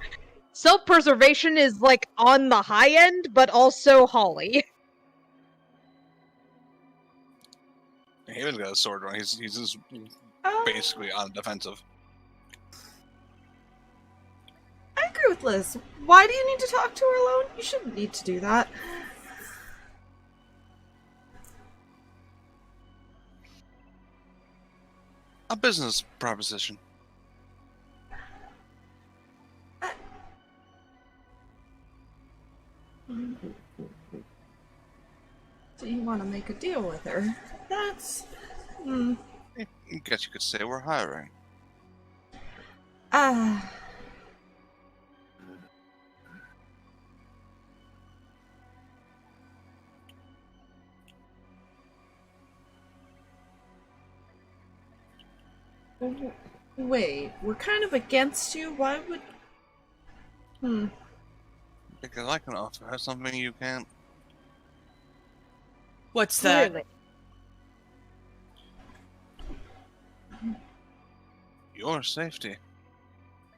S7: Self-preservation is, like, on the high end, but also Holly.
S1: He even got a sword on. He's just basically on defensive.
S2: I agree with Liz. Why do you need to talk to her alone? You shouldn't need to do that.
S1: A business proposition.
S2: So you want to make a deal with her? That's...
S1: I guess you could say we're hiring.
S2: Wait, we're kind of against you? Why would...
S1: Because I can offer her something you can't.
S6: What's that?
S7: Clearly.
S1: Your safety.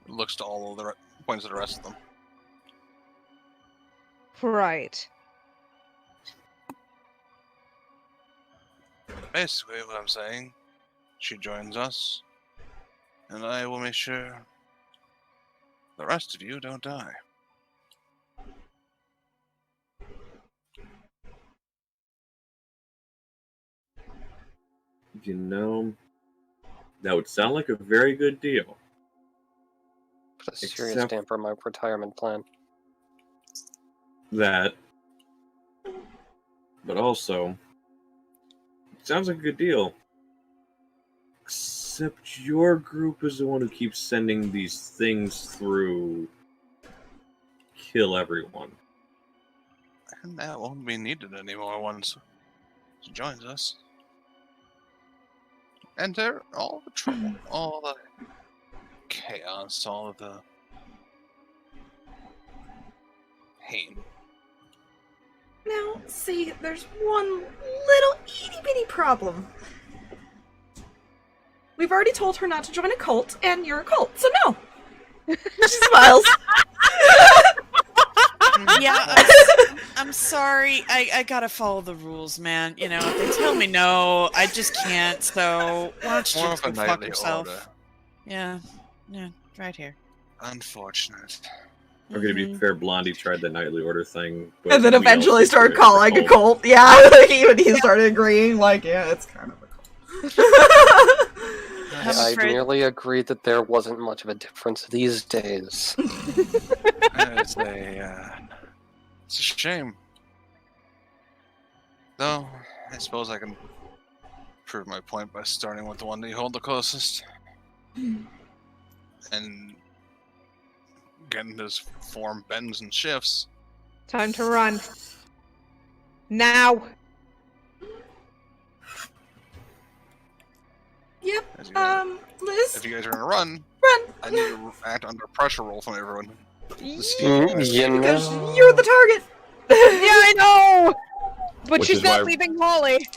S1: Looks to all of the points to the rest of them.
S7: Right.
S1: Basically, what I'm saying, she joins us, and I will make sure the rest of you don't die.
S4: You know, that would sound like a very good deal.
S3: Put a serious
S4: Except-
S3: stamp on my retirement plan.
S4: That, but also, it sounds like a good deal. Except your group is the one who keeps sending these things through. Kill everyone.
S1: And that won't be needed anymore once she joins us. Enter all the trouble, all the chaos, all of the pain.
S2: Now, see, there's one little itty-bitty problem. We've already told her not to join a cult, and you're a cult, so no! She smiles.
S6: Yeah, I'm sorry. I gotta follow the rules, man. You know, if they tell me no, I just can't. So why don't you
S1: More
S6: just
S1: of
S6: go
S1: a
S6: fuck
S1: nightly
S6: yourself?
S1: order.
S6: Yeah, right here.
S1: Unfortunate.
S4: I'm gonna be fair, Blondie tried the nightly order thing. but
S2: And then
S4: we also
S2: eventually started
S4: considered it
S2: calling a cult. Yeah, like even he started agreeing, like, yeah, it's kind of a cult.
S6: I'm
S3: I
S6: afraid-
S3: merely agreed that there wasn't much of a difference these days.
S1: It's it's a shame. Though, I suppose I can prove my point by starting with the one that you hold the closest. And getting his form bends and shifts.
S7: Time to run. Now!
S2: Yep,
S1: As you guys-
S2: Liz,
S1: if you guys are gonna run,
S2: run!
S1: I need to act under pressure roll from everyone.
S3: You
S2: Because
S3: know...
S2: you're the target!
S7: Yeah, I know! But
S4: Which
S7: she's
S4: is
S7: not
S4: why-
S7: leaving Holly.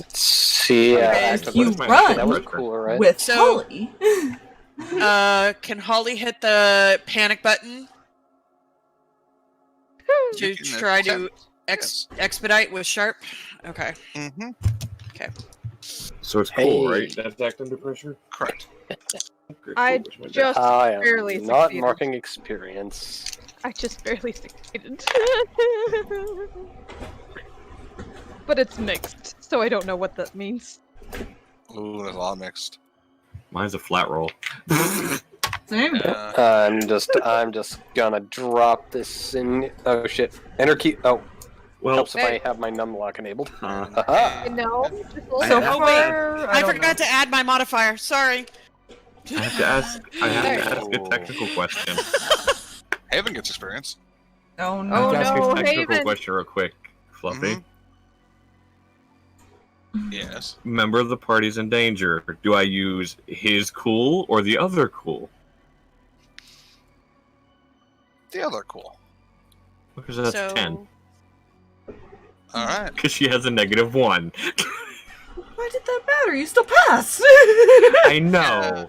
S3: See,
S2: If you
S4: my-
S2: run
S3: that was cooler, right?
S2: with
S6: So-
S2: Holly.
S6: Can Holly hit the panic button? To try to expedite with sharp? Okay.
S1: Mm-hmm.
S6: Okay.
S4: So it's cool, right? That's act under pressure?
S1: Correct.
S7: I just
S3: I am
S7: barely
S3: not
S7: succeeded.
S3: marking experience.
S7: I just barely succeeded. But it's mixed, so I don't know what that means.
S1: Ooh, there's a lot mixed.
S4: Mine's a flat roll.
S2: Same.
S3: I'm just gonna drop this in. Oh shit! Enter key. Oh,
S4: Well,
S3: helps if I have my num lock enabled.
S4: uh,
S3: Haha.
S7: No.
S2: So
S6: Oh, wait.
S2: far,
S6: I
S2: don't
S6: forgot to add my modifier. Sorry.
S4: I have to ask a technical question.
S1: Haven gets experience.
S2: know. Oh
S4: I
S2: no.
S7: Oh,
S4: have to ask
S7: no,
S4: a technical
S7: Haven.
S4: question real quick, Fluffy.
S1: Yes.
S4: Member of the party's in danger. Do I use his cool or the other cool?
S1: The other cool.
S4: Because that's
S6: so
S4: 10.
S1: All right.
S4: Because she has a -1.
S2: Why did that matter? You still passed.
S4: I know,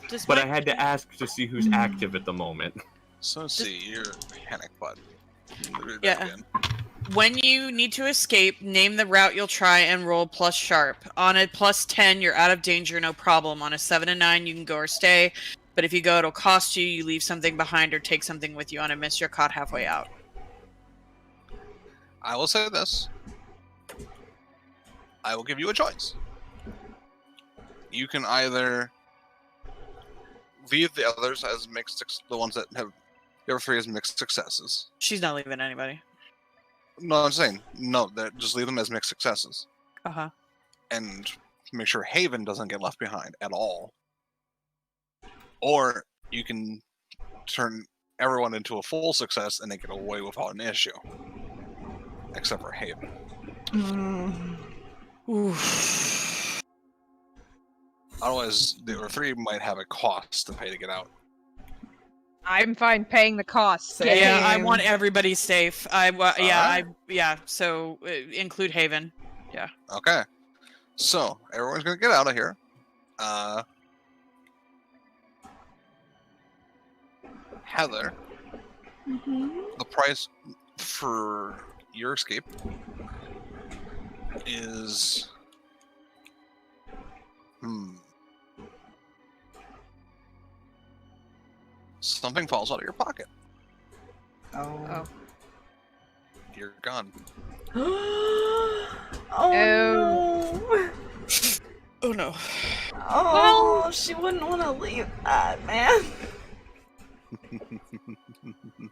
S6: just
S4: but
S6: my-
S4: I had to ask to see who's active at the moment.
S1: So let's see. You're a panic bud. Read that
S6: Yeah.
S1: again.
S6: When you need to escape, name the route you'll try and roll plus sharp. On a plus 10, you're out of danger, no problem. On a 7 and 9, you can go or stay. But if you go, it'll cost you. You leave something behind or take something with you. On a miss, you're caught halfway out.
S1: I will say this. I will give you a choice. You can either leave the others as mixed, the ones that have the other three as mixed successes.
S6: She's not leaving anybody.
S1: No, I'm saying no. That just leave them as mixed successes,
S6: Uh-huh.
S1: and make sure Haven doesn't get left behind at all. Or you can turn everyone into a full success and they get away without an issue, except for Haven.
S6: Oof.
S1: Otherwise, the other three might have a cost to pay to get out.
S7: I'm fine paying the cost.
S2: Same.
S6: Yeah, I want everybody safe.
S1: Alright.
S6: So include Haven.
S1: Okay, so everyone's gonna get out of here. Heather, the price for your escape is something falls out of your pocket.
S2: Oh.
S1: You're gone.
S2: Oh no.
S6: Oh no.
S2: Oh, she wouldn't want to leave that, man.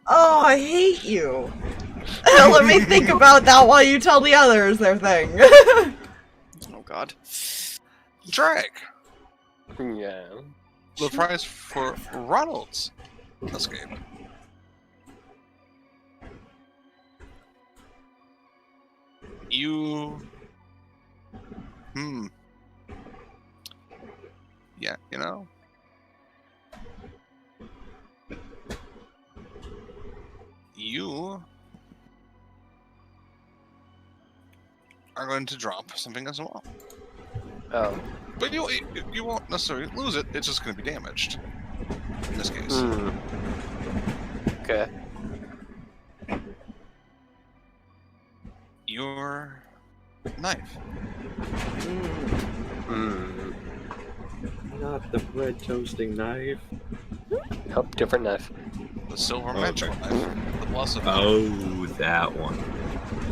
S2: Oh, I hate you. Let me think about that while you tell the others their thing.
S6: Oh god.
S1: Drag.
S3: Yeah.
S1: The price for Ronald's escape. You... Yeah, you know? You... are going to drop something as well.
S3: Oh.
S1: But you won't necessarily lose it, it's just going to be damaged. In this case.
S3: Okay.
S1: Your knife.
S4: Not the bread toasting knife.
S3: Oh, different knife.
S1: The silver
S4: Okay.
S1: magical knife. The blessed knife.
S4: Oh, that one.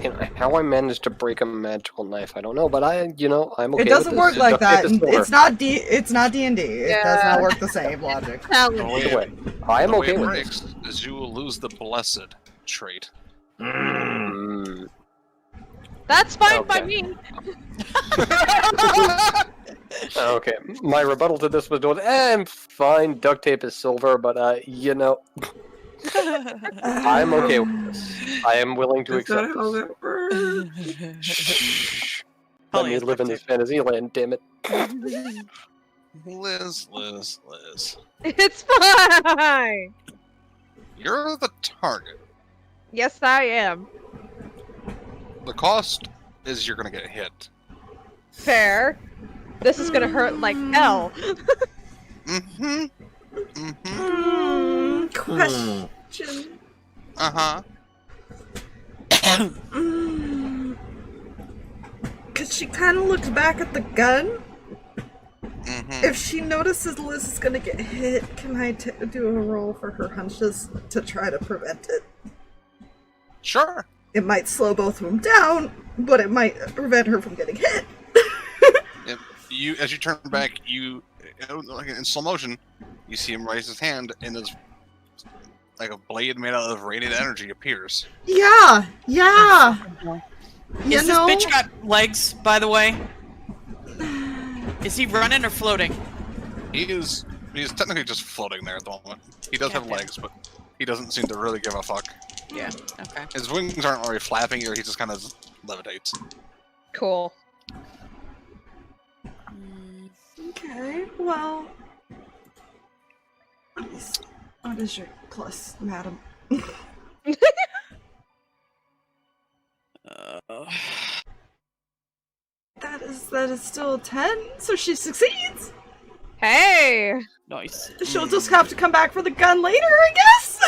S3: You know, how I managed to break a magical knife, I don't know, but I'm okay.
S2: It doesn't
S3: with
S2: work
S3: this.
S2: like that.
S3: Duct tape is silver.
S2: It's not D&D. It does
S7: Yeah.
S2: not work the same logic.
S3: Either way, I am
S1: The way
S3: okay
S1: it
S3: with
S1: breaks
S3: this.
S1: is you will lose the blessed trait.
S7: That's fine by
S3: Okay.
S7: me.
S3: Okay, my rebuttal to this was doing, I'm fine, duct tape is silver, but, I'm okay with this. I am willing to accept this. Shh. Let
S6: Holly
S3: me
S6: is
S3: live in
S6: duct
S3: this fantasy land, damn it.
S1: Liz.
S7: It's fine.
S1: You're the target.
S7: Yes, I am.
S1: The cost is you're gonna get hit.
S7: Fair. This is gonna hurt like hell.
S2: Question.
S1: Uh-huh.
S2: Because she kind of looks back at the gun.
S1: Mm-hmm.
S2: If she notices Liz is gonna get hit, can I do a roll for her hunches to try to prevent it?
S1: Sure.
S2: It might slow both of them down, but it might prevent her from getting hit.
S1: As you turn back, like in slow motion, you see him raise his hand, and this like a blade made out of radiant energy appears.
S2: Yeah.
S6: Is this bitch got legs, by the way? Is he running or floating?
S1: He's technically just floating there at the moment. He does have legs, but he doesn't seem to really give a fuck.
S6: Yeah, okay.
S1: His wings aren't really flapping, or he just kind of levitates.
S7: Cool.
S2: Okay, well... What is your plus, madam? That is still a 10, so she succeeds!
S7: Hey!
S6: Nice.
S2: She'll just have to come back for the gun later, I guess?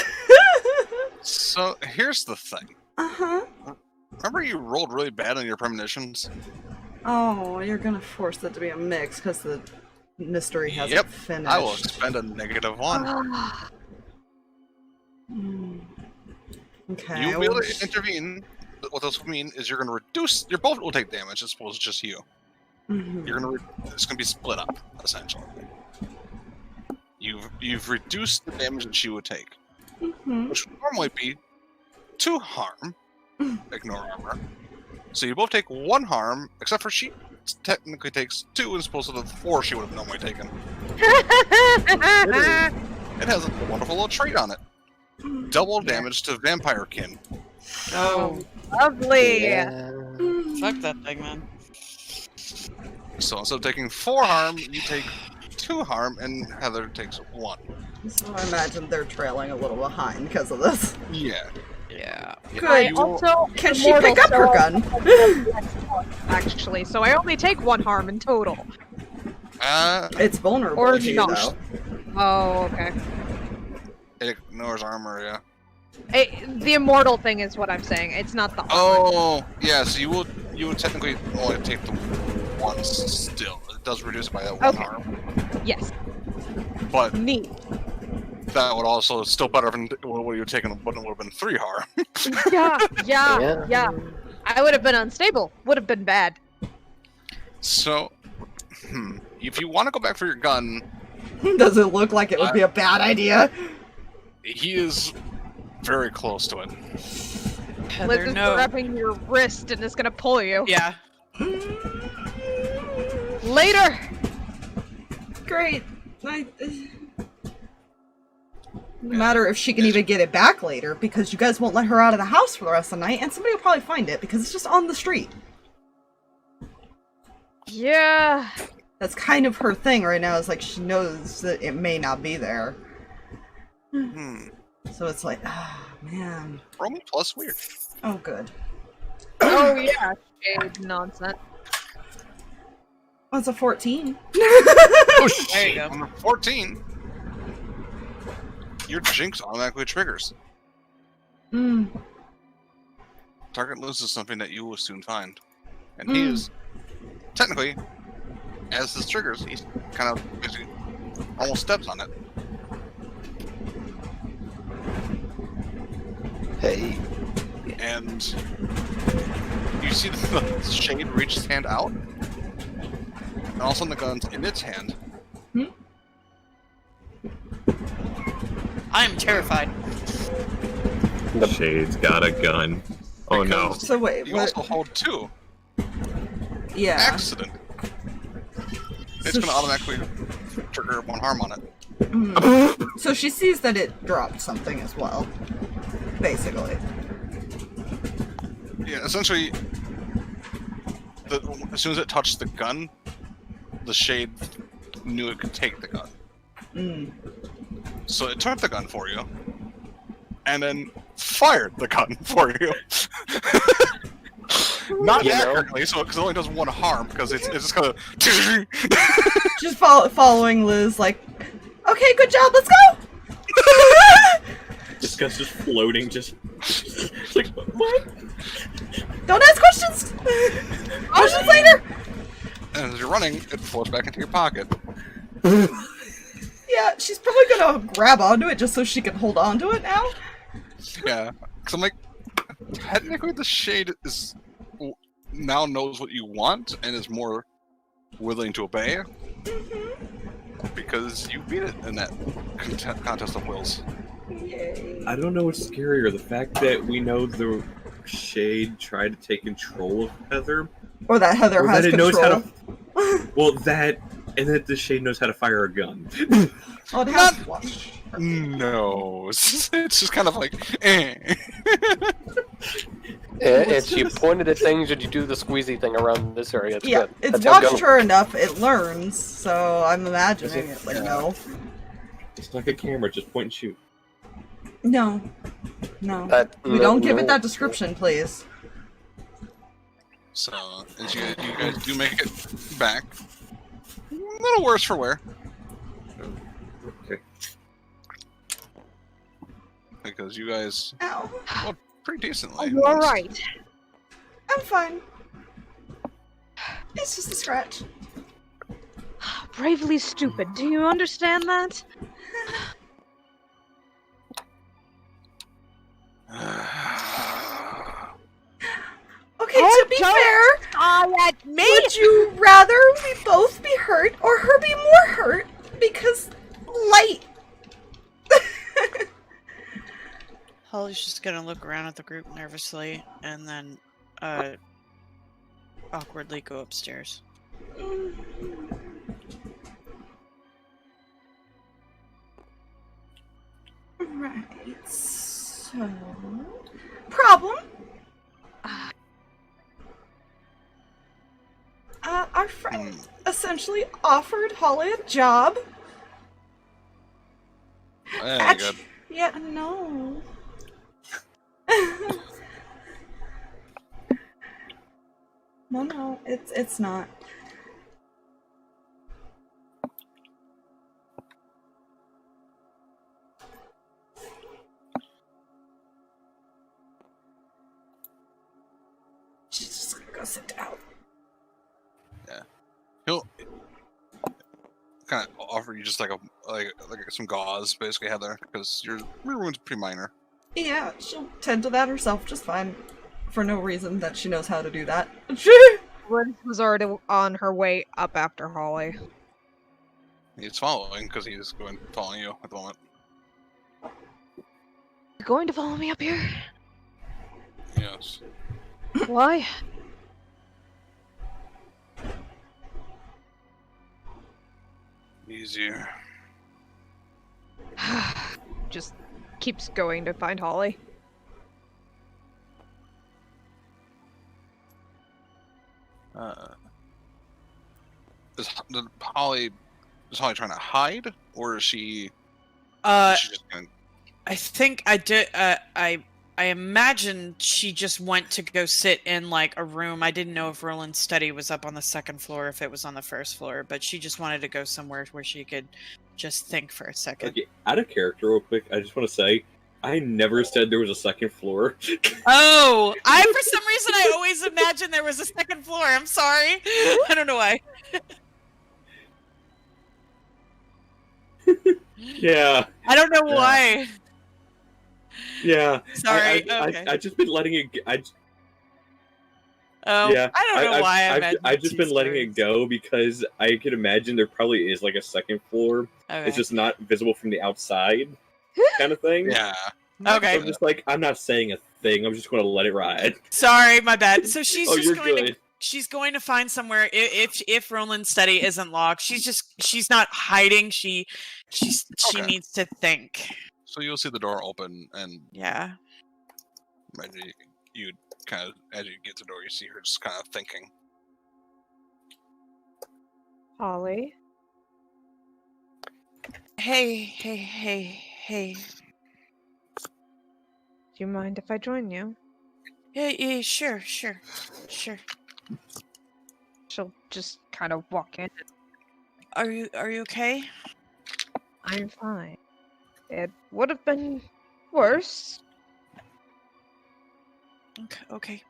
S1: So, here's the thing.
S2: Uh-huh.
S1: Remember you rolled really bad on your premonitions?
S2: Oh, you're gonna force it to be a mix, because the mystery hasn't finished.
S1: I will expend a -1.
S2: Okay.
S1: You'll be able to intervene. What this will mean is you're going to reduce. Your boat will take damage as opposed to just you. You're going to. It's going to be split up essentially. You've reduced the damage that she would take, which would normally be 2 harm. Ignore armor. So you both take 1 harm, except for she technically takes 2 as opposed to the 4 she would have normally taken. It has a wonderful little trait on it. Double damage to vampire kin.
S6: Oh,
S7: lovely!
S3: Yeah.
S6: Fuck that thing, man.
S1: So instead of taking 4 harm, you take 2 harm, and Heather takes 1.
S2: So I imagine they're trailing a little behind because of this.
S1: Yeah.
S6: Yeah.
S2: Good.
S7: I also
S2: Can she pick up her gun?
S7: Actually, so I only take 1 harm in total.
S2: It's vulnerable
S7: Or
S2: to you,
S7: not.
S2: though.
S7: Oh, okay.
S1: It ignores armor, yeah.
S7: The immortal thing is what I'm saying. It's not the armor.
S1: Oh, yeah. So you would technically only take the 1 still. It does reduce by that 1 harm.
S7: Yes.
S1: But
S7: Neat.
S1: that would also still better than what you taken. But it would have been 3 harm.
S7: Yeah. I would have been unstable. Would have been bad.
S1: So, if you want to go back for your gun,
S2: Does it look like it would be a bad idea?
S1: he is very close to it.
S6: Heather,
S7: Liz is
S6: no.
S7: grabbing your wrist and is gonna pull you.
S6: Yeah.
S7: Later!
S2: Great. No matter if she can even get it back later, because you guys won't let her out of the house for the rest of the night, and somebody will probably find it, because it's just on the street.
S7: Yeah.
S2: That's kind of her thing right now, is like she knows that it may not be there. So it's like, man.
S1: Roll me plus weird.
S2: Oh, good.
S7: Oh, yeah. Shade nonsense.
S2: Oh, it's a 14.
S1: Oh, shit.
S6: There you go.
S1: On the 14, your jinx automatically triggers. Target loses something that you will soon find. And he is, technically, as this triggers, he's kind of basically almost steps on it.
S3: Hey.
S1: And you see the shade reach his hand out, and all of a sudden the gun's in its hand.
S6: I am terrified.
S4: The Shade's got a gun. Oh no.
S2: So wait,
S1: You
S2: what?
S1: also hold 2.
S2: Yeah.
S1: Accident. It's
S2: So
S1: going to automatically trigger 1 harm on it.
S2: So she sees that it dropped something as well. Basically.
S1: Yeah, essentially, as soon as it touched the gun, the shade knew it could take the gun. So it took the gun for you, and then fired the gun for you. Not accurately, so because it only does 1 harm, because it's just kind of
S2: Just following Liz, like, okay, good job, let's go!
S4: This guy's just floating, just Like, what?
S2: Don't ask questions! Questions later!
S1: And as you're running, it floats back into your pocket.
S2: Yeah, she's probably gonna grab onto it just so she can hold on to it now.
S1: Yeah, because I'm like, technically the shade is now knows what you want and is more willing to obey because you beat it in that contest of wills.
S2: Yay.
S4: I don't know what's scarier, the fact that we know the shade tried to take control of Heather,
S2: Or that Heather
S4: or
S2: has
S4: that it
S2: control.
S4: knows how to. Well, that and that the shade knows how to fire a gun.
S2: Oh, it has flush.
S1: No, it's just kind of like, eh.
S3: If you pointed at things, and you do the squeezy thing around this area, it's
S2: Yeah,
S3: good.
S2: it's
S3: That's how
S2: watched
S3: gun-
S2: her enough, it learns, so I'm imagining it would know.
S4: It's like a camera, just point and shoot.
S2: No. No. We
S3: no,
S2: don't give
S3: no.
S2: it that description, please.
S1: So, as you guys do make it back, a little worse for wear.
S4: Okay.
S1: Because you guys
S2: Ow.
S1: well, pretty decently.
S7: Are you alright?
S2: I'm fine. It's just a scratch.
S7: Bravely stupid. Do you understand that?
S2: Okay, to be fair,
S7: At me?
S2: would you rather we both be hurt or her be more hurt? Because light.
S6: Holly's just gonna look around at the group nervously and then awkwardly go upstairs.
S2: Right, so... Problem? Our friend essentially offered Holly a job.
S1: Yeah, good.
S2: Yeah, no. No, it's not. She's just gonna go sit down.
S1: He'll kind of offer you just like some gauze, basically, Heather, because your wound's pretty minor.
S2: Yeah, she'll tend to that herself just fine. For no reason that she knows how to do that.
S7: Liz was already on her way up after Holly.
S1: He's following because he's following you at the moment.
S7: You going to follow me up here?
S1: Yes.
S7: Why?
S1: Easier.
S7: Just keeps going to find Holly.
S1: Is Holly trying to hide, or is she?
S6: She
S1: just going?
S6: I think I did. I imagine she just went to go sit in like a room. I didn't know if Roland's study was up on the second floor, if it was on the first floor, but she just wanted to go somewhere where she could just think for a second.
S4: Okay, out of character, real quick, I just want to say, I never said there was a second floor.
S6: Oh, for some reason I always imagined there was a second floor. I'm sorry. I don't know why.
S4: Yeah.
S6: I don't know why.
S4: Yeah.
S6: Sorry. Okay.
S4: I just been letting it.
S6: Oh,
S4: Yeah.
S6: I don't know why I imagined
S4: I've just been letting it go because I could imagine there probably is like a second floor.
S6: Okay.
S4: It's just not visible from the outside, kind of thing.
S1: Yeah.
S6: Okay.
S4: So I'm just like, I'm not saying a thing. I'm just going to let it ride.
S6: Sorry, my bad. So she's
S4: Oh,
S6: just
S4: you're
S6: going
S4: good.
S6: to she's going to find somewhere if Roland's study isn't locked. She's not hiding. She
S1: Okay.
S6: needs to think.
S1: So you'll see the door open, and
S6: Yeah.
S1: maybe you kind of, as you get to the door, you see her just kind of thinking.
S7: Holly?
S6: Hey.
S7: Do you mind if I join you?
S6: Yeah, sure.
S7: She'll just kind of walk in.
S6: Are you okay?
S7: I'm fine. It would have been worse.
S6: Okay.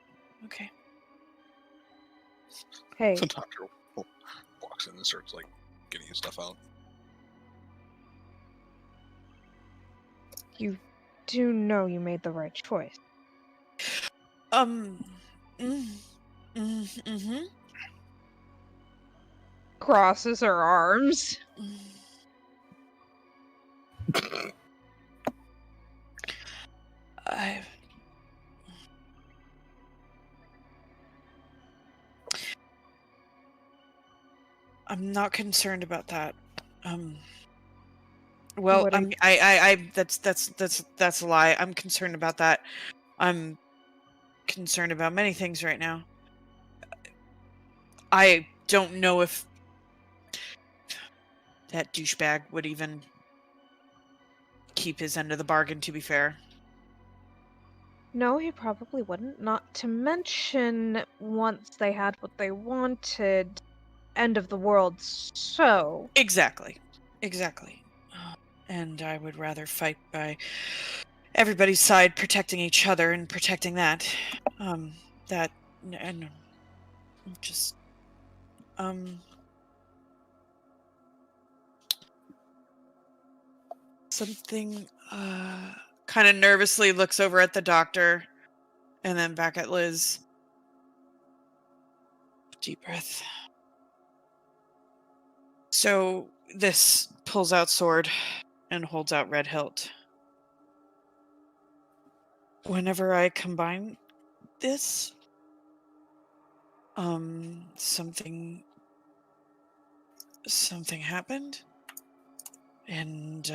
S7: Hey,
S1: The doctor walks in and starts like getting his stuff out.
S7: you do know you made the right choice.
S6: Mm-hmm.
S7: Crosses her arms.
S6: I'm not concerned about that. Well,
S7: What are you-
S6: that's a lie. I'm concerned about that. I'm concerned about many things right now. I don't know if that douchebag would even keep his end of the bargain, to be fair.
S7: No, he probably wouldn't. Not to mention, once they had what they wanted, end of the world, so...
S6: Exactly. And I would rather fight by everybody's side, protecting each other and protecting that. And just, something, kind of nervously looks over at the doctor and then back at Liz. Deep breath. So this pulls out sword and holds out red hilt. Whenever I combine this, something happened, and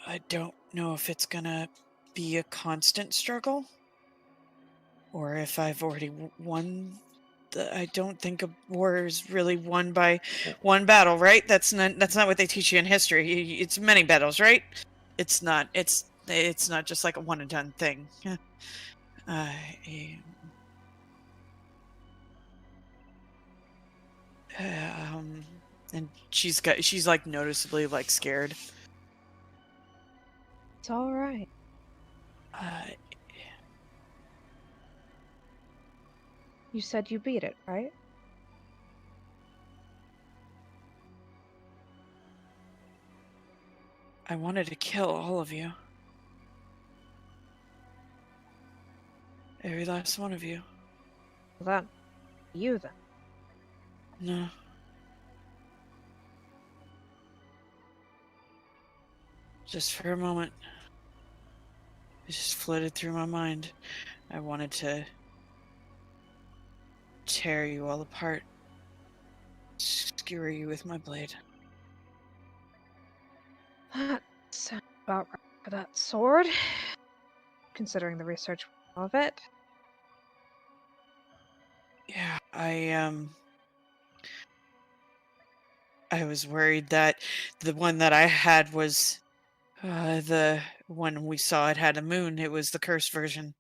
S6: I don't know if it's gonna be a constant struggle or if I've already won. I don't think a war is really won by one battle, right? That's not what they teach you in history. It's many battles, right? It's not just like a one and done thing. And she's like noticeably like scared.
S7: It's alright. You said you beat it, right?
S6: I wanted to kill all of you. Every last one of you.
S7: Well, that... you then.
S6: No. Just for a moment. It just floated through my mind. I wanted to tear you all apart. Skewer you with my blade.
S7: That sounds about right for that sword. Considering the research of it.
S6: Yeah, I was worried that the one that I had was the one we saw. It had a moon. It was the cursed version.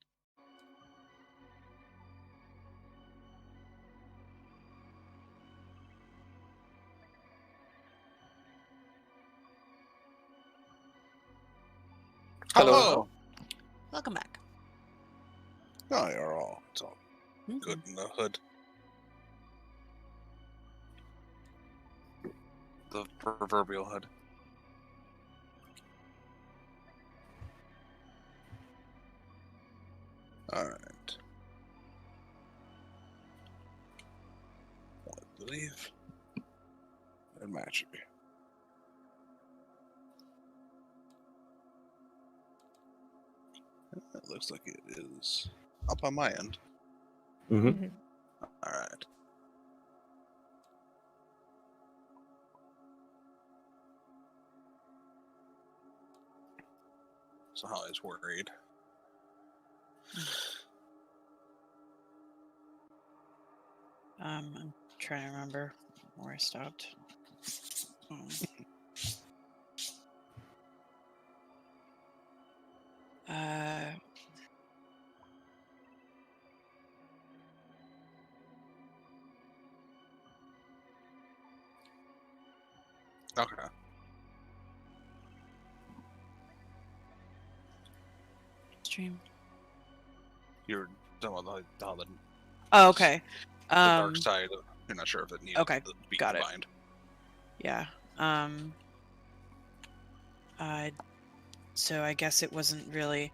S1: Hello.
S6: Welcome back.
S1: Oh, you're all. It's all good in the hood. The proverbial hood. Alright. I believe. And magic. It looks like it is up on my end.
S4: Mm-hmm.
S1: Alright. So Holly's worried.
S6: I'm trying to remember where I stopped.
S1: Okay.
S6: Stream.
S1: You're talking about the
S6: Oh, okay.
S1: dark side. You're not sure if it needs
S6: Okay,
S1: to be
S6: got it.
S1: combined.
S6: Yeah. So I guess it wasn't really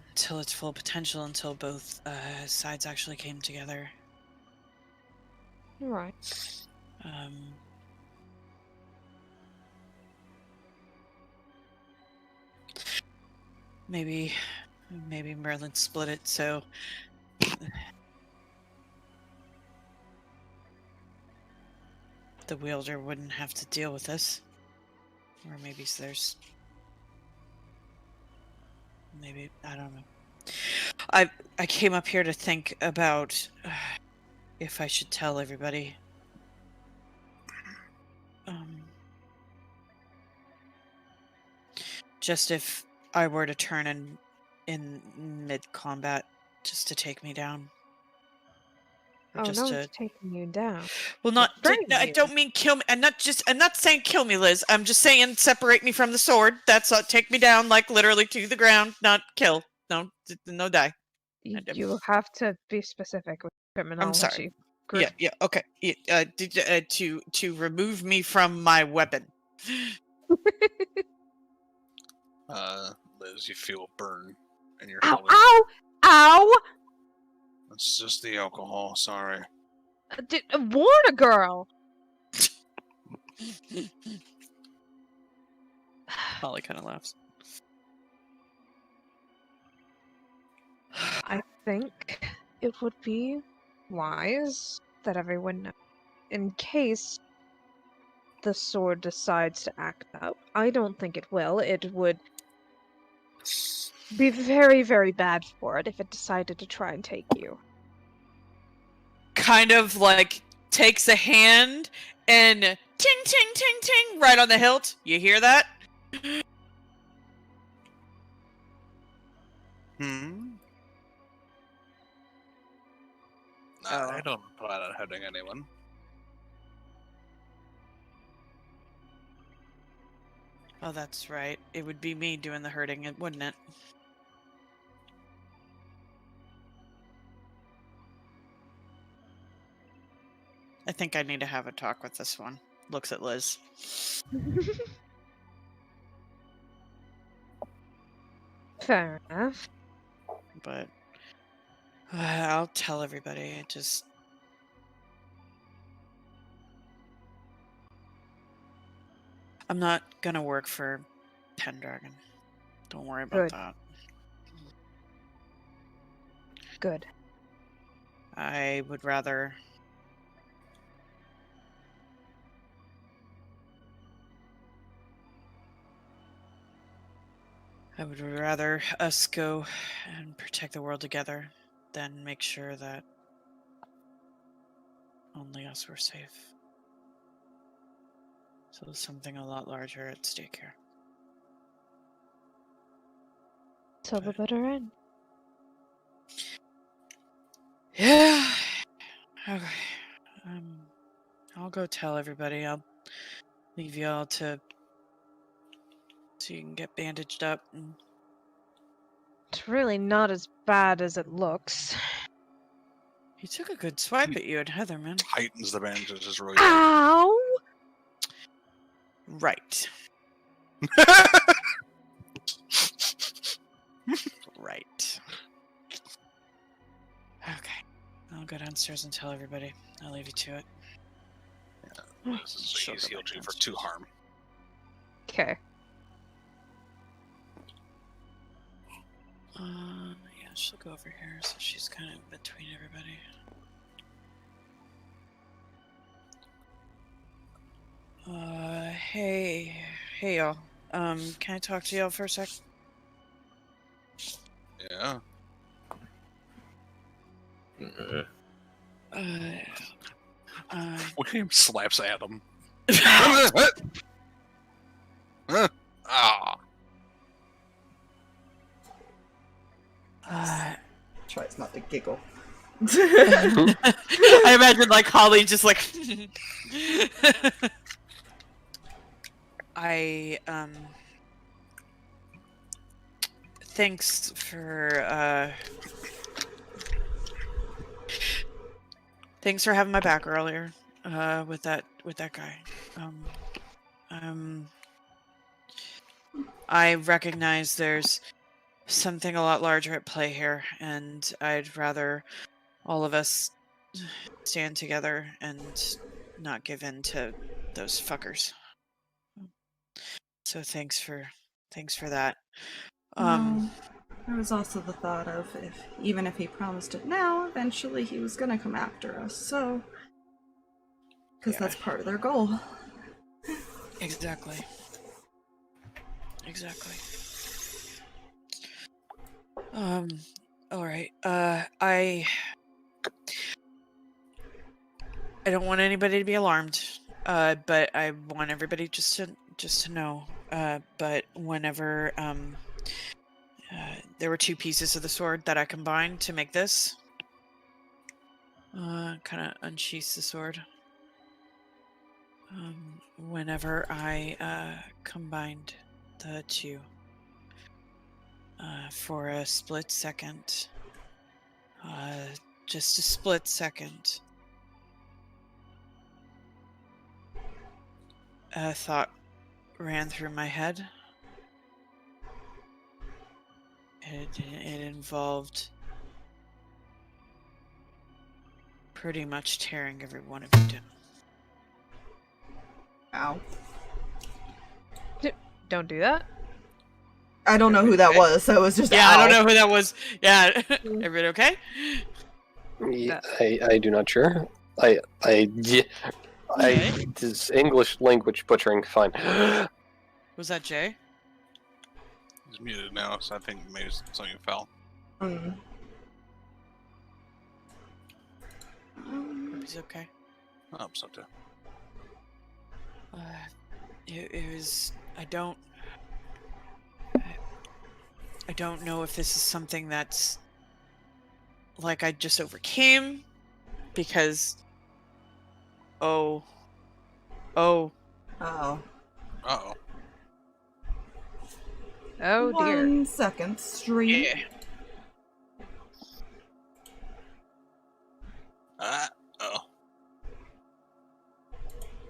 S6: until its full potential until both sides actually came together.
S7: Right.
S6: Maybe Merlin split it so the wielder wouldn't have to deal with this. Or maybe there's... Maybe, I don't know. I came up here to think about if I should tell everybody. Just if I were to turn in mid-combat just to take me down. Or
S7: Oh,
S6: just
S7: no
S6: to...
S7: one's taking you down.
S6: Well, not.
S7: burning
S6: I
S7: you.
S6: don't mean kill me. I'm not saying kill me, Liz. I'm just saying separate me from the sword. That's take me down, like literally to the ground, not kill. No die.
S7: You have to be specific with terminology.
S6: I'm sorry.
S7: Group.
S6: Yeah. Okay. To remove me from my weapon.
S1: Liz, you feel a burn in your
S7: Ow!
S1: shoulder.
S7: Ow! Ow!
S1: It's just the alcohol. Sorry.
S7: Warn a girl.
S6: Molly kind of laughs.
S7: I think it would be wise that everyone know, in case the sword decides to act up. I don't think it will. It would be very, very bad for it if it decided to try and take you.
S6: Kind of like takes a hand and ting ting ting ting right on the hilt. You hear that?
S1: I don't plan on hurting anyone.
S6: Oh, that's right. It would be me doing the hurting, wouldn't it? I think I need to have a talk with this one. Looks at Liz.
S7: Fair enough.
S6: But I'll tell everybody. I'm not gonna work for Pendragon. Don't worry about
S7: Good.
S6: that.
S7: Good.
S6: I would rather... us go and protect the world together than make sure that only us were safe. So there's something a lot larger at stake here.
S7: Till the bitter end.
S6: Yeah. Okay. I'll go tell everybody. I'll leave y'all so you can get bandaged up. And...
S7: It's really not as bad as it looks.
S6: He took a good swipe at you and Heather, man.
S1: Tightens the bandages really good.
S7: Ow!
S6: Right. Right. Okay. I'll go downstairs and tell everybody. I'll leave you to it.
S1: This is
S6: She'll
S1: he's
S6: go
S1: healed
S6: back
S1: you for 2 harm.
S7: Okay.
S6: Yeah, she'll go over here, so she's kind of between everybody. Hey y'all. Can I talk to y'all for a sec?
S1: Yeah. William slaps Adam.
S2: Tries not to giggle.
S6: I imagine like Holly just like thanks for having my back earlier with that guy. I recognize there's something a lot larger at play here, and I'd rather all of us stand together and not give in to those fuckers. So thanks for that.
S2: There was also the thought of even if he promised it now, eventually he was gonna come after us. So, because that's part of their goal.
S6: Exactly. All right. I don't want anybody to be alarmed. But I want everybody just to know. But whenever there were 2 pieces of the sword that I combined to make this. Kind of unsheaths the sword. Whenever I combined the 2 for a split second, just a split second, a thought ran through my head. It involved pretty much tearing every one of you down.
S2: Ow.
S7: Don't do that.
S2: I don't know who that was, so it was just
S6: Yeah,
S2: ow.
S6: I don't know who that was. Yeah, everybody okay?
S3: Yeah, I do not sure. This English language butchering, fine.
S6: Was that Jay?
S1: He's muted now, so I think maybe something fell.
S6: He's okay.
S1: I hope so too.
S6: It was. I don't know if this is something that's like I just overcame, because. Oh
S2: Oh.
S1: Uh-oh.
S7: Oh dear.
S2: 1 second, stream.
S6: yeah.
S1: Oh.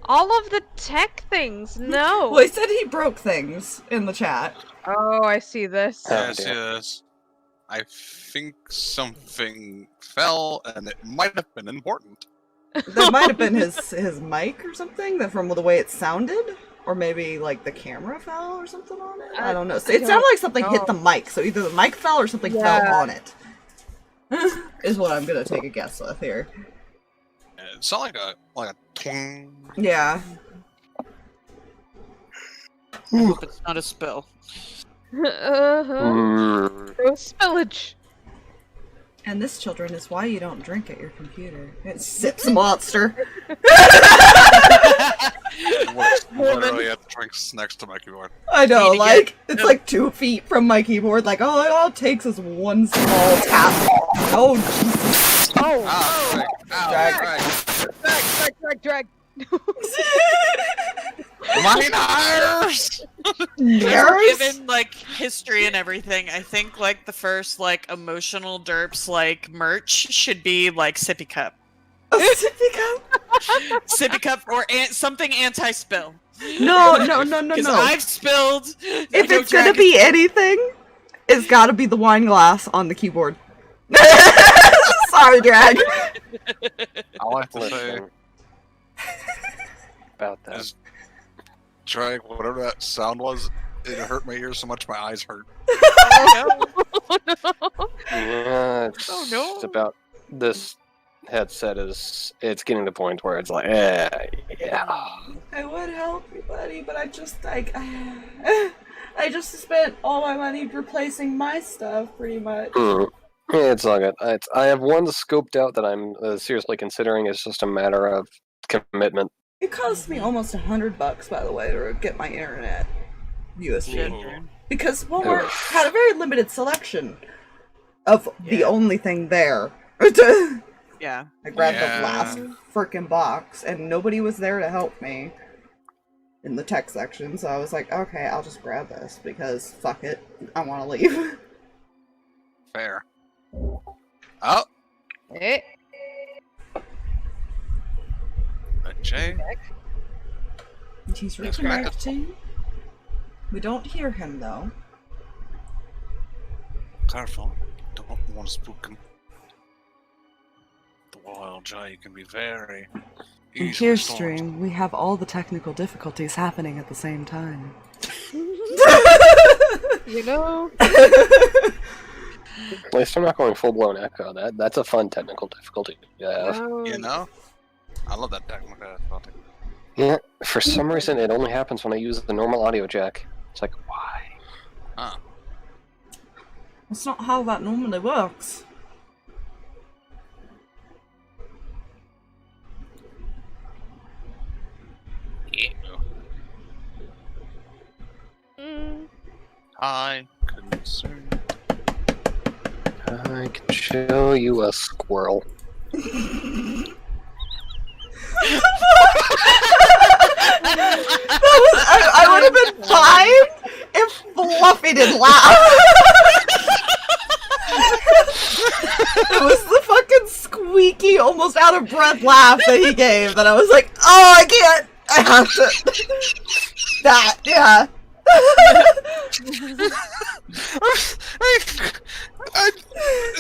S7: All of the tech things. No.
S2: Well, he said he broke things in the chat.
S7: Oh, I see this.
S3: Oh,
S1: Yes,
S3: dear.
S1: yes. I think something fell, and it might have been important.
S2: That might have been his mic or something, that from the way it sounded. Or maybe, like, the camera fell or something on it? I don't know. So it sounded like something hit the mic, so either the mic fell or something fell on it. Is what I'm gonna take a guess with here.
S1: It sounded like a twang.
S2: Yeah.
S6: I hope it's not a spill.
S7: No spillage.
S2: And this, children, is why you don't drink at your computer. It sips monster.
S1: Literally at the drinks next to my keyboard.
S2: I know, like, it's like 2 feet from my keyboard. Like, all it takes is one small tap. Oh, Jesus.
S7: Oh, drag.
S1: Miners!
S6: Given like history and everything, I think like the first like emotional derps like merch should be like sippy cup.
S2: A sippy cup?
S6: Sippy cup or something anti-spill.
S2: No.
S6: Because I've spilled.
S2: If it's gonna be anything, it's gotta be the wine glass on the keyboard. Sorry, Drag.
S1: All I have to say
S3: About that.
S1: is, Drag, whatever that sound was, it hurt my ears so much my eyes hurt.
S6: Oh, no.
S3: Yeah, it's
S6: Oh, no.
S3: it's about this headset it's getting to the point where it's like, yeah.
S2: I would help you, buddy, but I just spent all my money replacing my stuff, pretty much.
S3: It's all good. I have one scoped out that I'm seriously considering. It's just a matter of commitment.
S2: It cost me almost $100, by the way, to get my internet USB. Because Walmart had a very limited selection of the only thing there.
S6: Yeah.
S2: I grabbed the last frickin' box, and nobody was there to help me in the tech section, so I was like, okay, I'll just grab this, because fuck it, I want to leave.
S1: Fair. Oh,
S7: Eh,
S1: Jay.
S2: He's
S1: Disconnected.
S2: reconnecting. We don't hear him though.
S1: Careful. Don't want to spook him. The wild Jay can be very
S5: In
S1: easily
S5: here
S1: stormed.
S5: stream, we have all the technical difficulties happening at the same time.
S7: you know.
S3: At least I'm not going full-blown echo. That's a fun technical difficulty to have.
S1: You know? I love that technical difficulty.
S3: Yeah, for some reason it only happens when I use the normal audio jack. It's like, why?
S1: Huh.
S2: That's not how that normally works.
S1: Yeah.
S7: Mm.
S1: High concern.
S3: I can show you a squirrel.
S2: I would have been fine if Fluffy didn't laugh. It was the fucking squeaky, almost out of breath laugh that he gave that I was like, oh, I can't. I have to. That, yeah.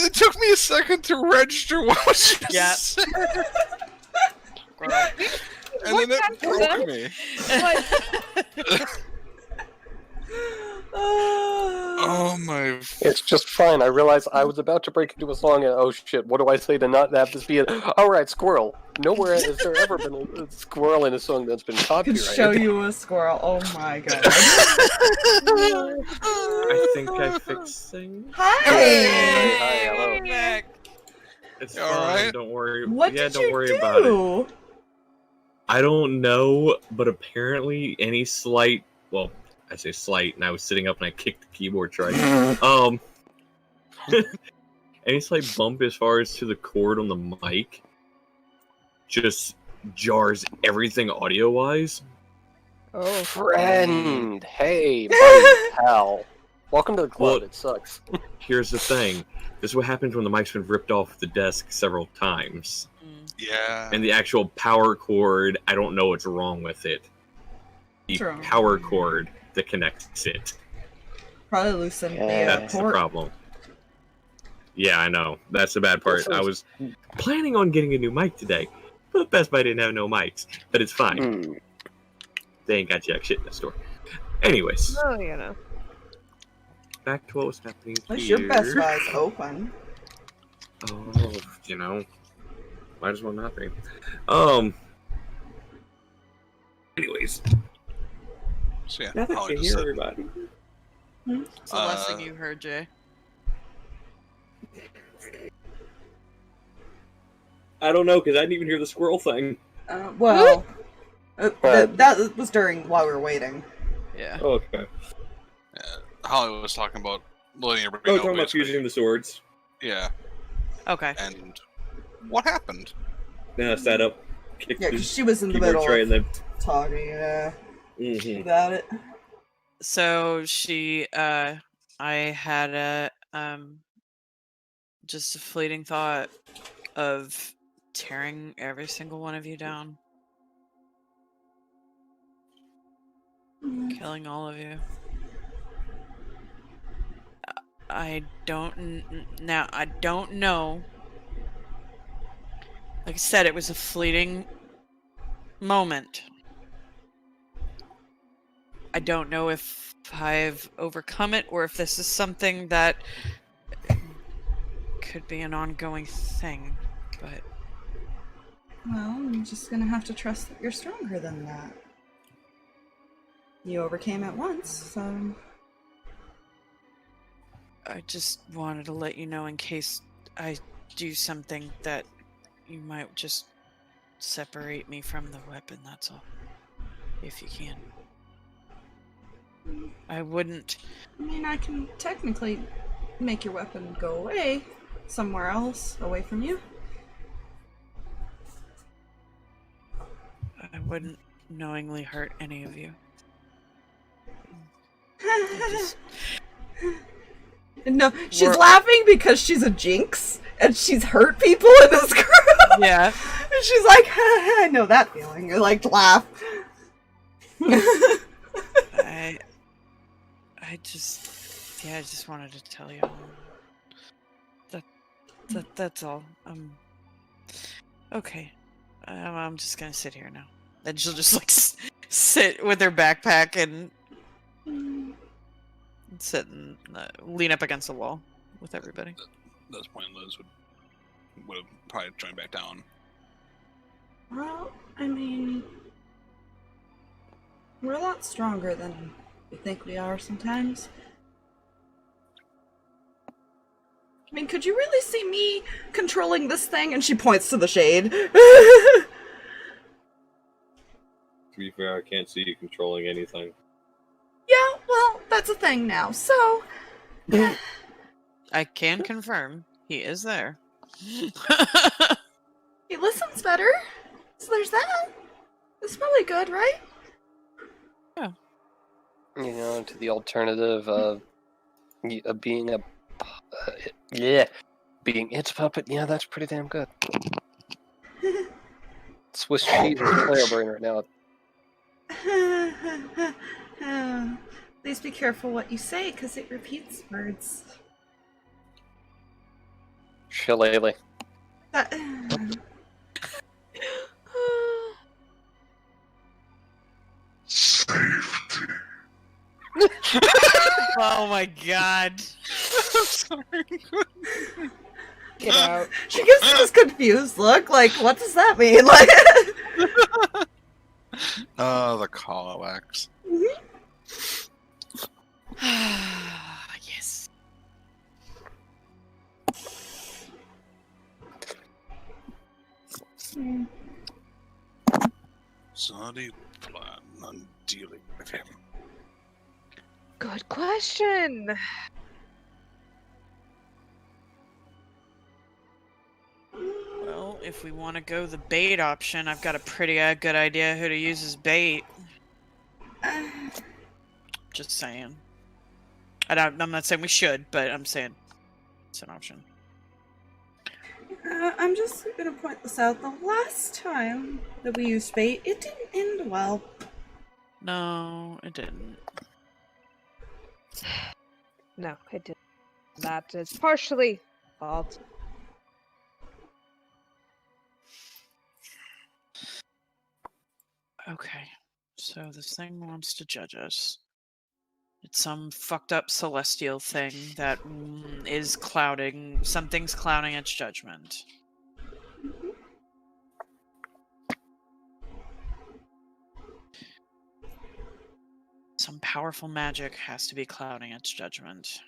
S1: It took me a second to register what was you
S6: Yeah.
S1: said. And
S7: What
S1: then
S7: kind
S1: it
S7: of
S1: broke me. Oh my.
S3: It's just fine. I realized I was about to break into a song and oh shit, what do I say to not have this be a alright, squirrel. Nowhere has there ever been a squirrel in a song that's been
S2: I can
S3: copyrighted.
S2: show you a squirrel. Oh my god.
S4: I think I fixed things.
S2: Hi.
S3: Hi, hello.
S6: Back.
S4: It's
S1: You
S4: fine.
S1: alright?
S4: Don't worry.
S2: What
S4: yeah,
S2: did
S4: don't
S2: you
S4: worry
S2: do?
S4: about it. I don't know, but apparently any slight, well, I say slight, and I was sitting up and I kicked the keyboard twice. Any slight bump as far as to the cord on the mic just jars everything audio-wise.
S7: Oh.
S3: Friend! Hey, buddy, pal. Welcome to the club,
S4: Well-
S3: it sucks.
S4: Here's the thing. This is what happens when the mic's been ripped off the desk several times.
S1: Yeah.
S4: And the actual power cord, I don't know what's wrong with it. The
S2: True.
S4: power cord that connects it.
S2: Probably loosened the
S4: That's the
S2: port.
S4: problem. Yeah, I know. That's the bad part. I was planning on getting a new mic today, but Best Buy didn't have no mics. But it's fine.
S3: Hmm.
S4: They ain't got jack shit in the store. Anyways,
S7: Oh, you know.
S4: back to what was happening
S2: At least
S4: here.
S2: your Best Buy's open.
S4: Oh, you know. Might as well not be. Anyways.
S1: So yeah,
S4: Nothing
S1: Holly
S4: to
S1: just
S4: hear,
S1: said,
S4: everybody.
S6: It's the last thing you heard, Jay.
S4: I don't know, because I didn't even hear the squirrel thing.
S2: Well, that was while we were waiting.
S6: Yeah.
S4: Oh, okay.
S1: Holly was talking about letting everybody
S4: Oh,
S1: know.
S4: talking about
S1: basically.
S4: fusing the swords.
S1: Yeah,
S6: Okay.
S1: and what happened?
S4: Then I sat up, kicked
S2: Yeah,
S4: the
S2: because she was in the
S4: keyboard
S2: middle
S4: tray,
S2: of
S4: and then...
S2: talking about it.
S6: So she, I had a, just a fleeting thought of tearing every single one of you down. Killing all of you. I don't know. Like I said, it was a fleeting moment. I don't know if I've overcome it or if this is something that could be an ongoing thing, but
S2: Well, I'm just gonna have to trust that you're stronger than that. You overcame it once, so...
S6: I just wanted to let you know in case I do something that you might just separate me from the weapon, that's all. If you can. I wouldn't.
S2: I mean, I can technically make your weapon go away somewhere else, away from you.
S6: I wouldn't knowingly hurt any of you.
S2: It No, she's
S6: We're-
S2: laughing because she's a jinx and she's hurt people in this group.
S6: Yeah.
S2: And she's like, I know that feeling. I like to laugh.
S6: I just wanted to tell you that's all. Okay. I'm just gonna sit here now. Then she'll just like sit with her backpack and sit and lean up against the wall with everybody.
S1: At this point, Liz would have probably joined back down.
S2: Well, I mean, we're a lot stronger than we think we are sometimes. I mean, could you really see me controlling this thing? And she points to the shade.
S4: To be fair, I can't see you controlling anything.
S2: Yeah, well, that's a thing now, so...
S6: I can confirm he is there.
S2: He listens better, so there's that. That's probably good, right?
S3: You know, to the alternative of being being its puppet. Yeah, that's pretty damn good. Swiss cheese is player brain right now.
S2: Please be careful what you say, because it repeats words.
S3: Shillelagh.
S2: That...
S6: Oh my god.
S1: I'm sorry.
S7: Get out.
S2: She gives me this confused look, like, what does that mean? Like,
S1: The call-wax.
S6: Yes.
S1: So how do you plan on dealing with him?
S7: Good question.
S6: Well, if we want to go the bait option, I've got a pretty good idea who to use as bait. Just saying. I'm not saying we should, but I'm saying it's an option.
S2: I'm just gonna point this out. The last time that we used bait, it didn't end well.
S6: No, it didn't.
S7: No, it didn't. That is partially fault.
S6: Okay, so this thing wants to judge us. It's some fucked up celestial thing that is clouding. Something's clouding its judgment. Some powerful magic has to be clouding its judgment.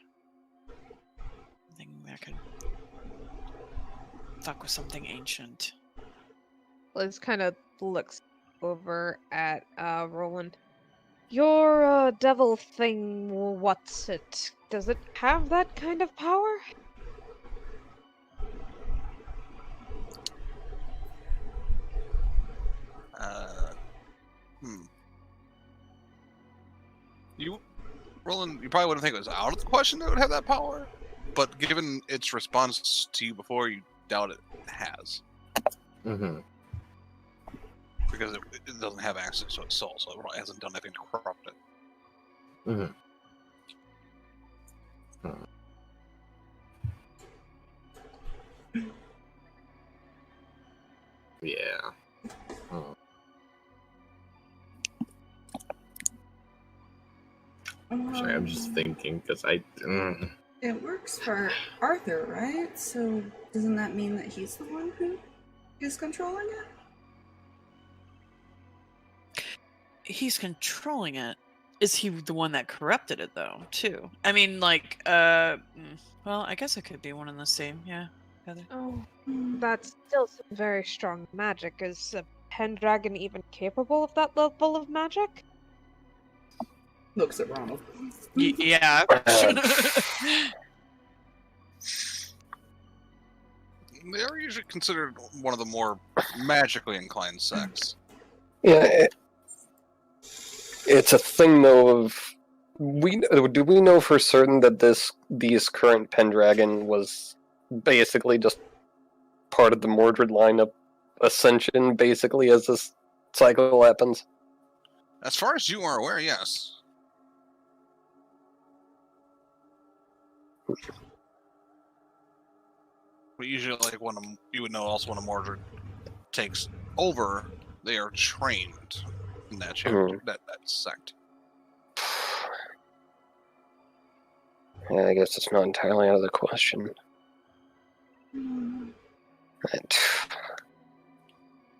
S6: Something that could fuck with something ancient.
S7: Liz kind of looks over at Rolland. Your devil thing, what's it? Does it have that kind of power?
S1: Rolland, you probably wouldn't think it was out of the question that it would have that power, but given its response to you before, you doubt it has.
S3: Mm-hmm.
S1: Because it doesn't have access to its soul, so it probably hasn't done anything to corrupt it.
S3: Mm-hmm.
S4: Yeah. Sorry, I'm just thinking because
S2: It works for Arthur, right? So doesn't that mean that he's the one who is controlling it?
S6: He's controlling it. Is he the one that corrupted it, though, too? I mean, like, well, I guess it could be one and the same, yeah. Heather?
S7: Oh, that's still some very strong magic. Is a Pendragon even capable of that level of magic?
S2: Looks at Ronald.
S6: Yeah.
S1: They are usually considered one of the more magically inclined sects.
S3: Yeah, it's a thing though of do we know for certain that these current Pendragon was basically just part of the Mordred lineup ascension, basically, as this cycle happens?
S1: As far as you are aware, yes. But usually, like you would know also when a Mordred takes over, they are trained in that chapter, that sect.
S3: Yeah, I guess it's not entirely out of the question.
S2: I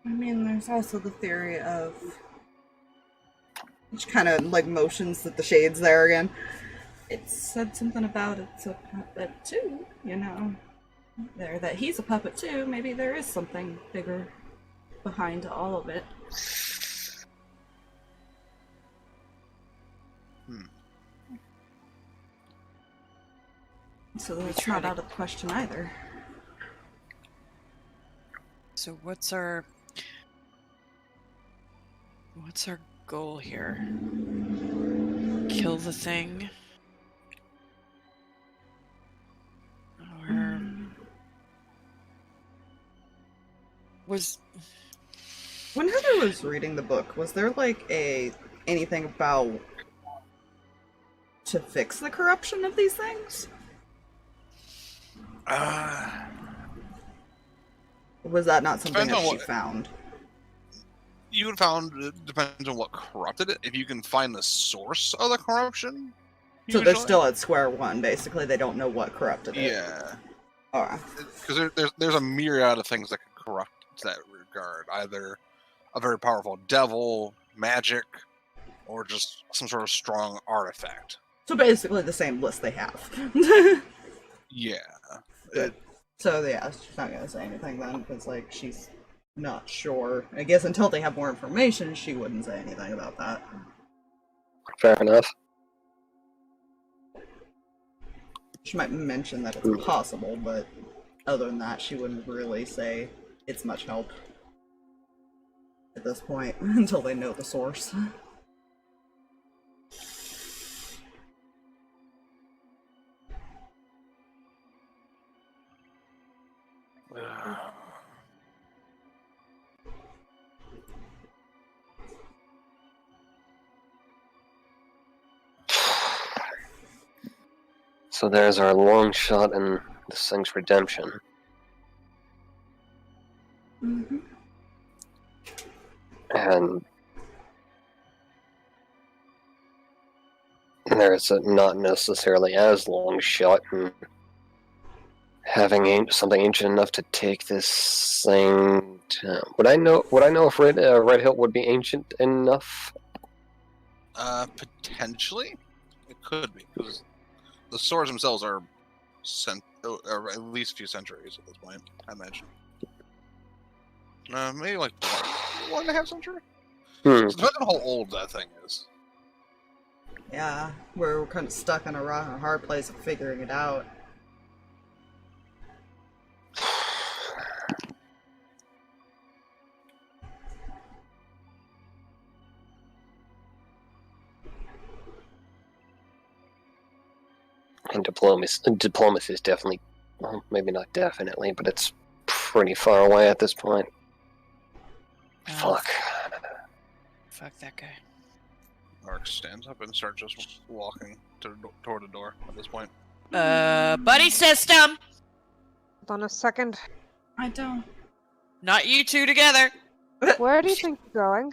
S2: mean, there's also the theory of, which kind of like motions that the shades there again. It said something about it's a puppet too, you know. There, that he's a puppet too. Maybe there is something bigger behind all of it. So that's not out of the question either.
S6: So what's our goal here? Kill the thing? Or
S2: when Heather was reading the book, was there like anything about to fix the corruption of these things? Was that not something that she found?
S1: You would found it depends on what corrupted it. If you can find the source of the corruption,
S2: so they're still at square one. Basically, they don't know what corrupted it.
S1: Yeah.
S2: Alright.
S1: Because there's a myriad of things that could corrupt that regard. Either a very powerful devil, magic, or just some sort of strong artifact.
S2: So basically, the same list they have.
S1: Yeah.
S2: So yeah, she's not gonna say anything then, because like she's not sure. I guess until they have more information, she wouldn't say anything about that.
S3: Fair enough.
S2: She might mention that it's possible, but other than that, she wouldn't really say it's much help at this point until they know the source.
S3: So there's our long shot in this thing's redemption.
S2: Mm-hmm.
S3: And there's a not necessarily as long shot in having something ancient enough to take this thing to... Would I know if Red Hill would be ancient enough?
S1: Potentially. It could be, because the swords themselves are at least a few centuries at this point, I imagine. Maybe like 1.5 centuries? So depending on how old that thing is.
S2: Yeah, we're kind of stuck in a rock and a hard place of figuring it out.
S3: And diplomacy is definitely, well, maybe not definitely, but it's pretty far away at this point. Fuck.
S6: Fuck that guy.
S1: Mark stands up and starts just walking toward the door at this point.
S6: Buddy system!
S7: Hold on a second.
S2: I don't.
S6: Not you two together!
S7: Where do you think you're going?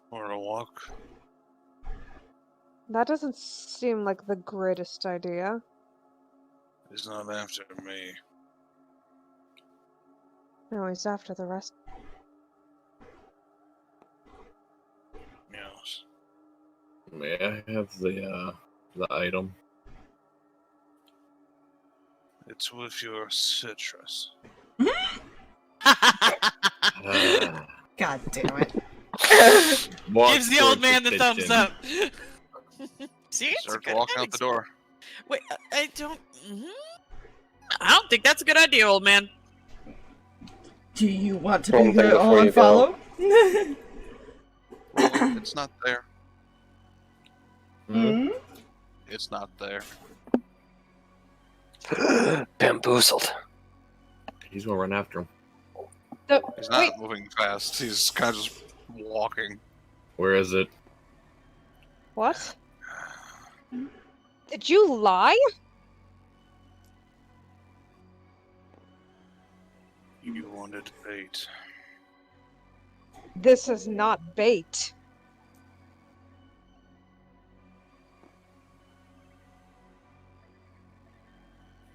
S1: For a walk.
S7: That doesn't seem like the greatest idea.
S1: He's not after me.
S7: No, he's after the rest.
S1: Yes.
S4: May I have the item?
S1: It's with your citrus.
S2: God damn it.
S6: Gives the old man the thumbs up. See, it's
S1: Start
S6: a good
S1: walking out the door.
S6: Wait, I don't think that's a good idea, old man.
S2: Do you want to
S3: One
S2: be
S3: thing
S2: the all
S3: before you
S2: unfollow?
S1: Roland, it's not there.
S3: Hmm?
S1: It's not there.
S3: Bamboozled.
S4: He's gonna run after him.
S1: He's not
S7: Wait,
S1: moving fast. He's kind of just walking.
S4: Where is it?
S7: what? Did you lie?
S1: You wanted bait.
S7: This is not bait.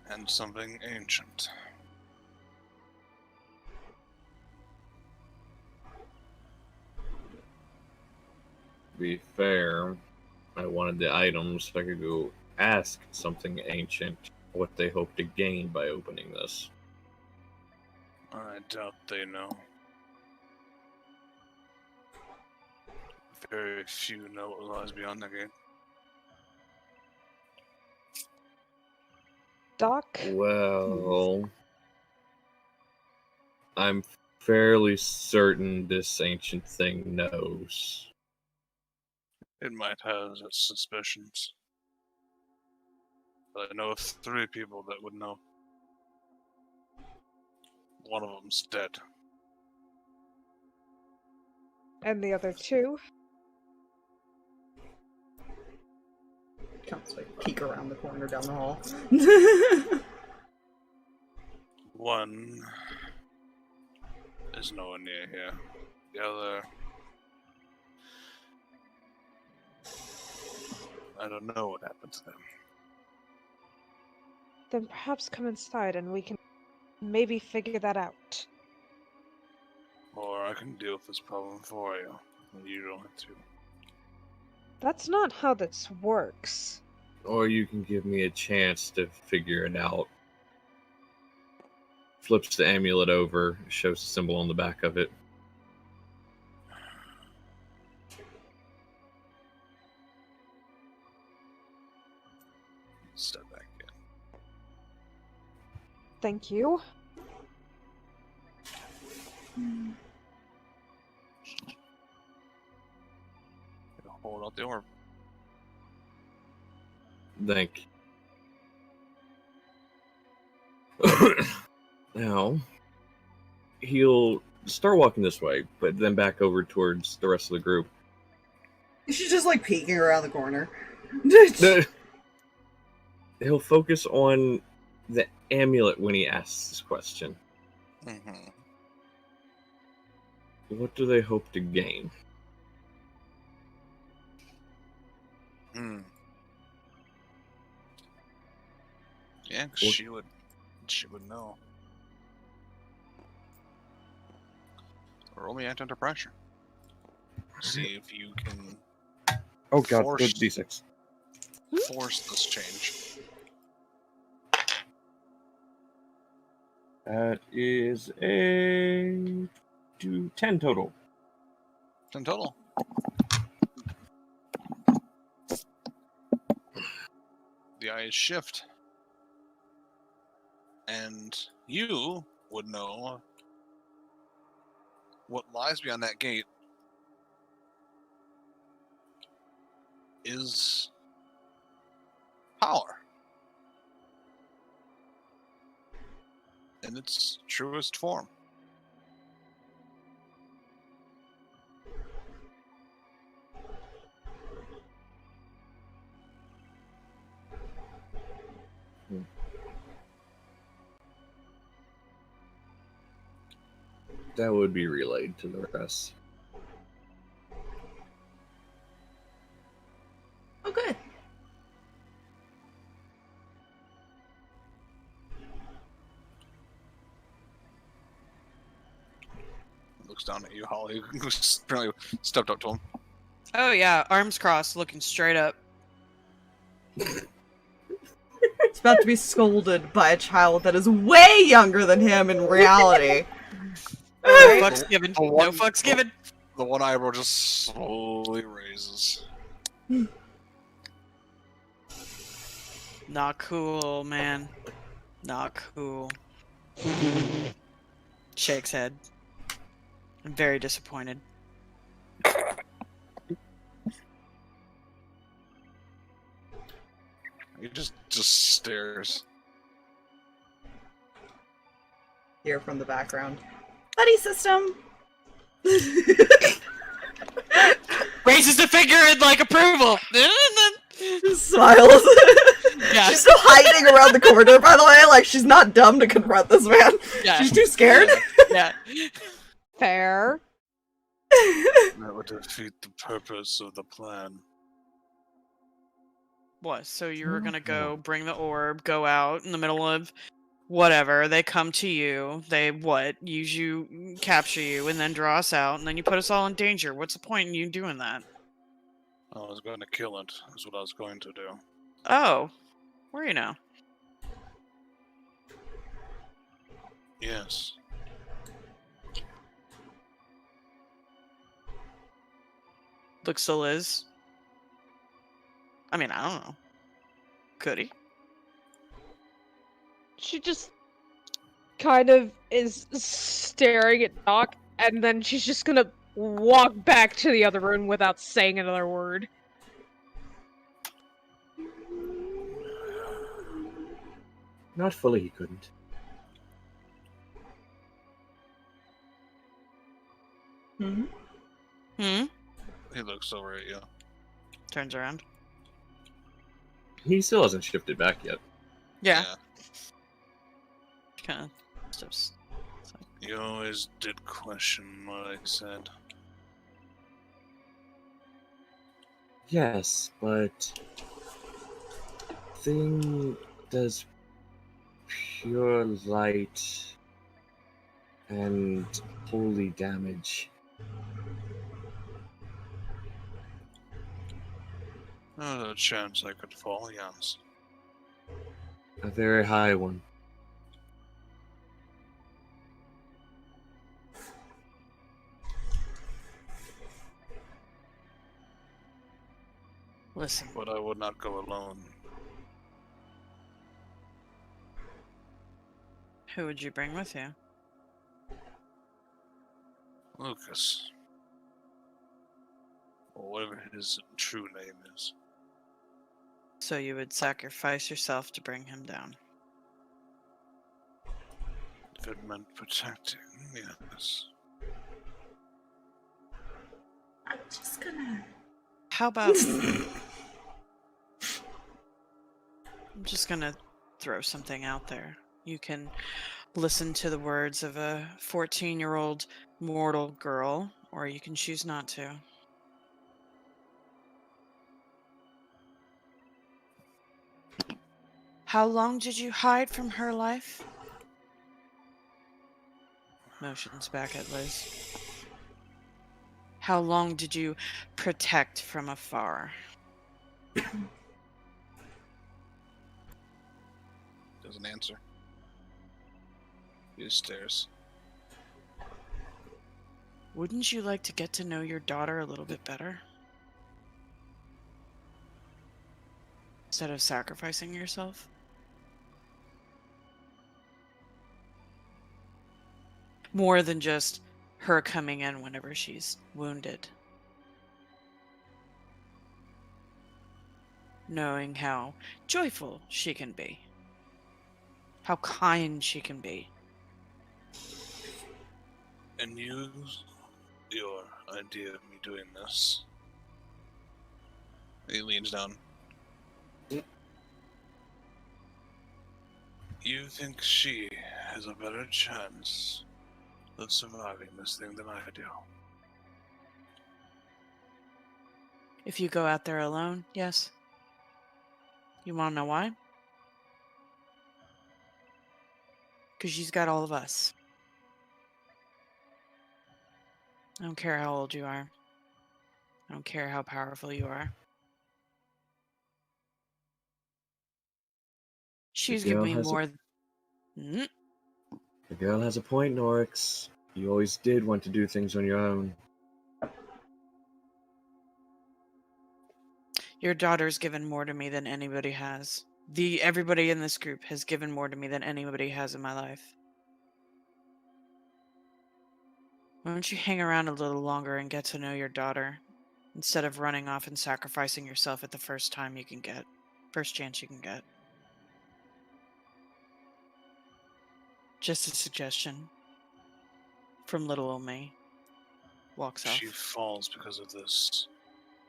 S1: And something ancient.
S4: To be fair, I wanted the items so I could go ask something ancient what they hope to gain by opening this.
S1: I doubt they know. Very few know what lies beyond the gate.
S7: Doc?
S4: Well, I'm fairly certain this ancient thing knows.
S1: It might have its suspicions. But I know of 3 people that would know. One of them's dead.
S7: And the other 2?
S2: Counts like peek around the corner down the hall.
S1: One is nowhere near here. The other, I don't know what happened to them.
S7: Then perhaps come inside and we can maybe figure that out.
S1: Or I can deal with this problem for you. And you don't have to.
S7: That's not how this works.
S4: Or you can give me a chance to figure it out. Flips the amulet over, shows the symbol on the back of it.
S1: Step back in.
S7: Thank you.
S1: Hold out the orb.
S4: Thank you. Now, he'll start walking this way, but then back over towards the rest of the group.
S2: She's just like peeking around the corner.
S4: He'll focus on the amulet when he asks this question.
S1: Mm-hmm.
S4: What do they hope to gain?
S1: Yeah, 'cause she would know. Roll me act under pressure. See if you can
S4: Oh god,
S1: Force.
S4: good D6.
S1: force this change.
S4: That is a 10 total.
S1: 10 total. The eyes shift. And you would know what lies beyond that gate is power. In its truest form.
S4: That would be relayed to the rest.
S2: Oh, good.
S1: Looks down at you, Holly, who's apparently stepped up to him.
S6: Oh yeah, arms crossed, looking straight up.
S2: He's about to be scolded by a child that is way younger than him in reality.
S6: No fucks given.
S1: The
S6: No
S1: one-
S6: fucks given.
S1: The one eyebrow just slowly raises.
S6: Not cool, man. Not cool. Shakes head. I'm very disappointed.
S1: He just stares.
S2: Hear from the background. Buddy system!
S6: Raises the finger in like approval.
S2: Smiles.
S6: Yeah.
S2: She's still hiding around the corner, by the way. Like, she's not dumb to confront this man.
S6: Yeah.
S2: She's too scared.
S6: Yeah.
S7: Fair.
S1: That would defeat the purpose of the plan.
S6: What? So you were gonna go bring the orb, go out in the middle of whatever. They come to you. They what? Use you, capture you, and then draw us out, and then you put us all in danger. What's the point in you doing that?
S1: I was going to kill it. Is what I was going to do.
S6: Oh, where are you now?
S1: Yes.
S6: Looks to Liz. I mean, I don't know. Could he?
S7: She just kind of is staring at Doc, and then she's just gonna walk back to the other room without saying another word.
S4: Not fully, he couldn't.
S2: Hmm?
S6: Hmm?
S1: He looks over at you.
S6: Turns around.
S4: He still hasn't shifted back yet.
S6: Yeah. Kind of steps.
S1: You always did question what I said.
S4: Yes, but thing does pure light and holy damage.
S1: There's a chance I could fall, yes.
S4: A very high one.
S6: Listen.
S1: But I would not go alone.
S6: Who would you bring with you?
S1: Lucas. Or whatever his true name is.
S6: So you would sacrifice yourself to bring him down.
S1: If it meant protecting, yes.
S2: I'm just gonna...
S6: How about... I'm just gonna throw something out there. You can listen to the words of a 14-year-old mortal girl, or you can choose not to. How long did you hide from her life? Motions back at Liz. How long did you protect from afar?
S1: Doesn't answer. He just stares.
S6: Wouldn't you like to get to know your daughter a little bit better? Instead of sacrificing yourself? More than just her coming in whenever she's wounded. Knowing how joyful she can be. How kind she can be.
S1: And use your idea of me doing this. He leans down. You think she has a better chance of surviving this thing than I do?
S6: If you go out there alone, yes. You want to know why? Because she's got all of us. I don't care how old you are. I don't care how powerful you are. She's given me more...
S4: The girl has a point, Norix. You always did want to do things on your own.
S6: Your daughter's given more to me than anybody has. Everybody in this group has given more to me than anybody has in my life. Why don't you hang around a little longer and get to know your daughter, instead of running off and sacrificing yourself at the first time you can get? First chance you can get. Just a suggestion from little old me. Walks
S1: If
S6: off.
S1: she falls because of this,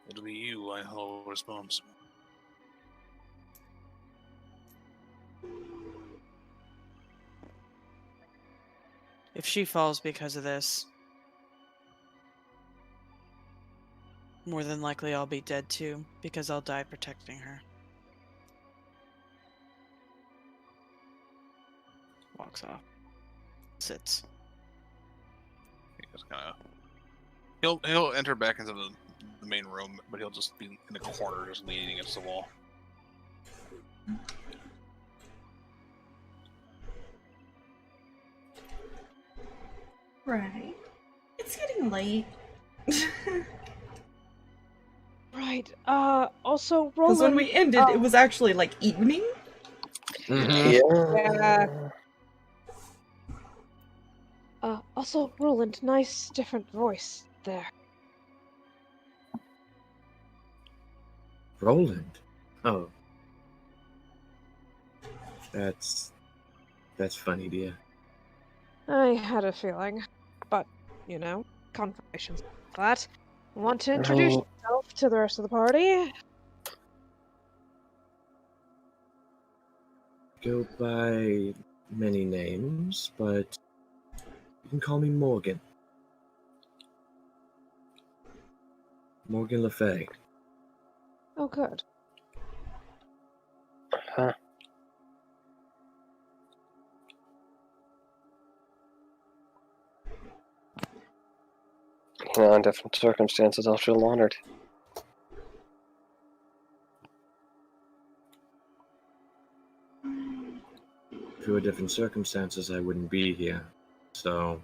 S1: it'll be you I hold responsible.
S6: If she falls because of this, more than likely I'll be dead too, because I'll die protecting her. Walks off. Sits.
S1: He just kind of he'll enter back into the main room, but he'll just be in the corner, just leaning against the wall.
S2: Right. It's getting late.
S7: Right. Also,
S2: Because
S7: Rolland.
S2: when we ended, it was actually like evening.
S7: Yeah. Also, Rolland, nice different voice there.
S8: Rolland? Oh. That's funny, dear.
S7: I had a feeling, but, you know, confirmations of that. Want to introduce yourself to the rest of the party?
S8: Go by many names, but you can call me Morgan. Morgan Le Fay.
S7: Oh, good.
S3: Huh. You know, in different circumstances, I'll feel honored.
S8: If it were different circumstances, I wouldn't be here. So,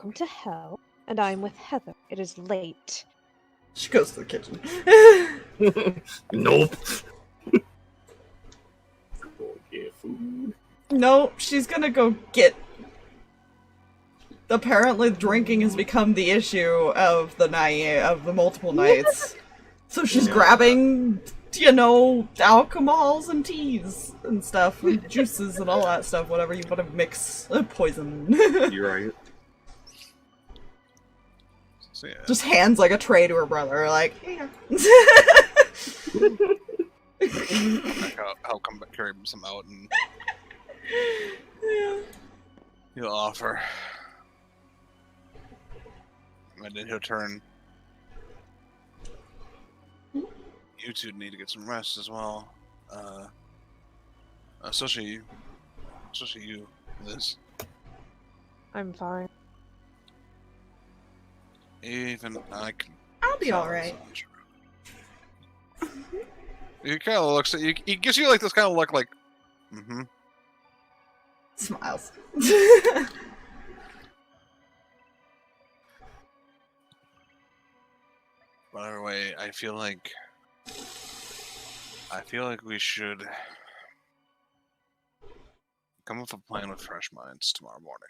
S7: Welcome to hell, and I'm with Heather. It is late.
S2: She goes to the kitchen.
S8: nope.
S4: Go get food.
S2: No, she's gonna go get. Apparently, drinking has become the issue of the night, of the multiple nights. So she's grabbing, you know, alcohols and teas and stuff, and juices and all that stuff, whatever you want to mix poison.
S4: You're right.
S1: So, yeah.
S2: Just hands like a tray to her brother, like, here.
S1: I'll come back, carry some out, and
S2: Yeah.
S1: he'll offer. And then he'll turn. You two need to get some rest as well. Especially you, Liz.
S7: I'm fine.
S1: Even I can.
S2: I'll be alright.
S1: He kind of looks at you. He gives you like this kind of look, like, mm-hmm.
S2: Smiles.
S1: But either way, I feel like we should come up with a plan with fresh minds tomorrow morning.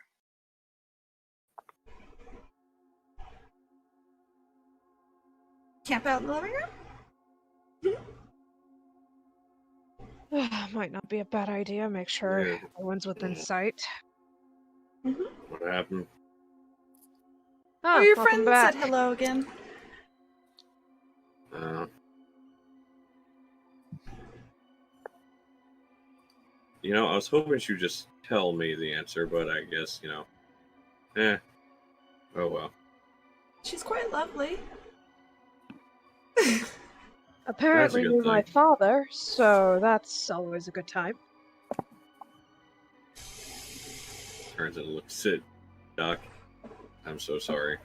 S2: Camp out in the living room?
S7: Might not be a bad idea. Make sure
S4: Yeah.
S7: everyone's within sight.
S4: What happened?
S2: Oh, your
S7: welcome
S2: friend
S7: back.
S2: said hello again.
S4: You know, I was hoping she would just tell me the answer, but I guess, you know. Oh well.
S2: She's quite lovely.
S7: Apparently
S4: good
S7: you're my
S4: thing.
S7: father, so that's always a good time.
S4: Turns out, look, sit, Doc. I'm so sorry.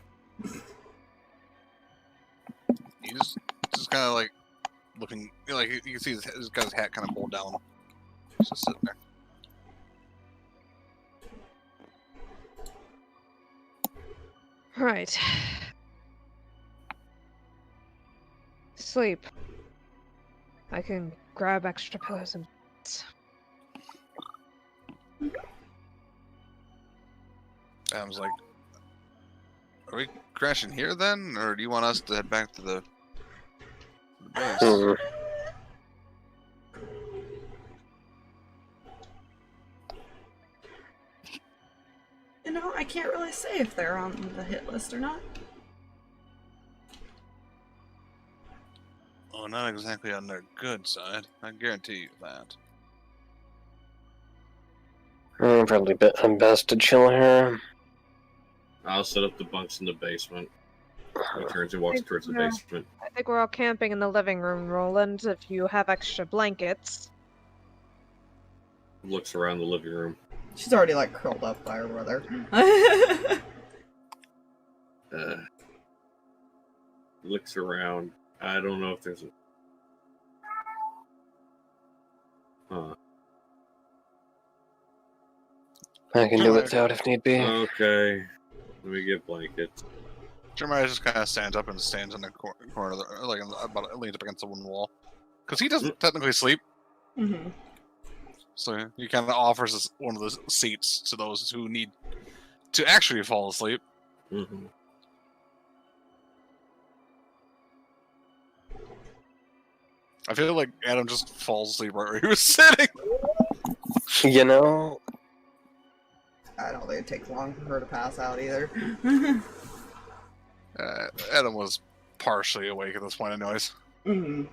S1: He's just kind of like looking, you know, like you can see he's got his hat kind of pulled down. He's just sitting there.
S7: Right. Sleep. I can grab extra pillows and
S1: Adam's like, Are we crashing here then, or do you want us to head back to the base?
S2: You know, I can't really say if they're on the hit list or not.
S1: Oh, not exactly on their good side. I guarantee you that.
S3: Probably I'm best to chill here.
S4: I'll set up the bunks in the basement. He turns and walks towards the basement.
S7: I think we're all camping in the living room, Roland, if you have extra blankets.
S4: Looks around the living room.
S2: She's already like curled up by her brother.
S4: Looks around. I don't know if there's a...
S3: I can do it out if need be.
S4: Okay. Let me get blankets.
S1: Jeremiah just kind of stands up and stands in the corner, of the, like leans up against the one wall, because he doesn't technically sleep.
S2: Mm-hmm.
S1: So he kind of offers us one of the seats to those who need to actually fall asleep.
S4: Mm-hmm.
S1: I feel like Adam just falls asleep right where he was sitting.
S3: You know,
S2: I don't think it takes long for her to pass out either.
S1: Adam was partially awake at this point, anyways.
S2: Mm-hmm.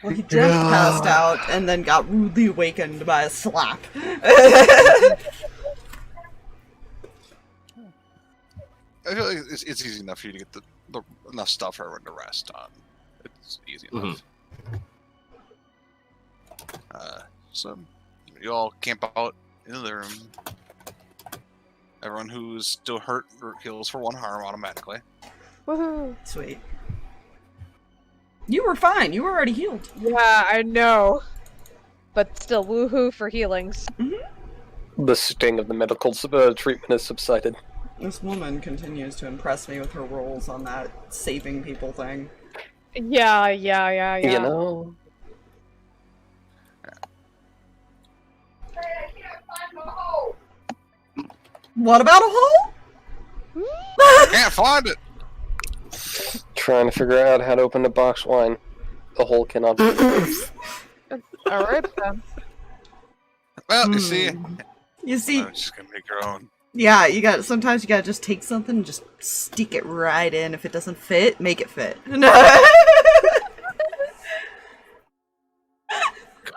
S2: Well, he just passed out and then got rudely awakened by a slap.
S1: I feel like it's easy enough for you to get the enough stuff for everyone to rest on. It's easy enough. So you all camp out in the room. Everyone who's still hurt heals for 1 harm automatically.
S7: Woohoo!
S2: Sweet. You were fine. You were already healed.
S7: Yeah, I know. But still, woohoo for healings.
S2: Mm-hmm.
S3: the sting of the medical treatment has subsided.
S2: This woman continues to impress me with her roles on that saving people thing.
S7: Yeah.
S3: You know?
S2: What about a hole?
S1: Can't find it!
S3: Trying to figure out how to open the box wine. The hole cannot be.
S7: Alright then.
S1: Well, you see...
S2: You see...
S1: I'm just gonna make your own.
S2: Yeah, sometimes you gotta just take something and just stick it right in. If it doesn't fit, make it fit.
S1: Got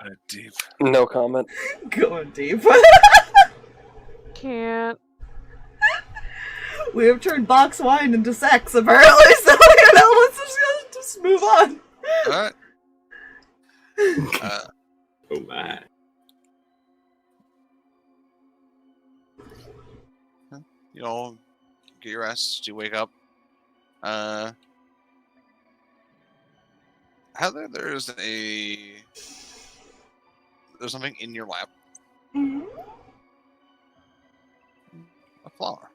S1: it deep.
S3: No comment.
S2: Going deep.
S7: Can't.
S2: We have turned box wine into sex, apparently, so, you know, let's just move on.
S1: Alright.
S4: Oh my.
S1: You all get your rest, you wake up. Heather, there's something in your lap.
S2: Mm-hmm.
S1: A flower.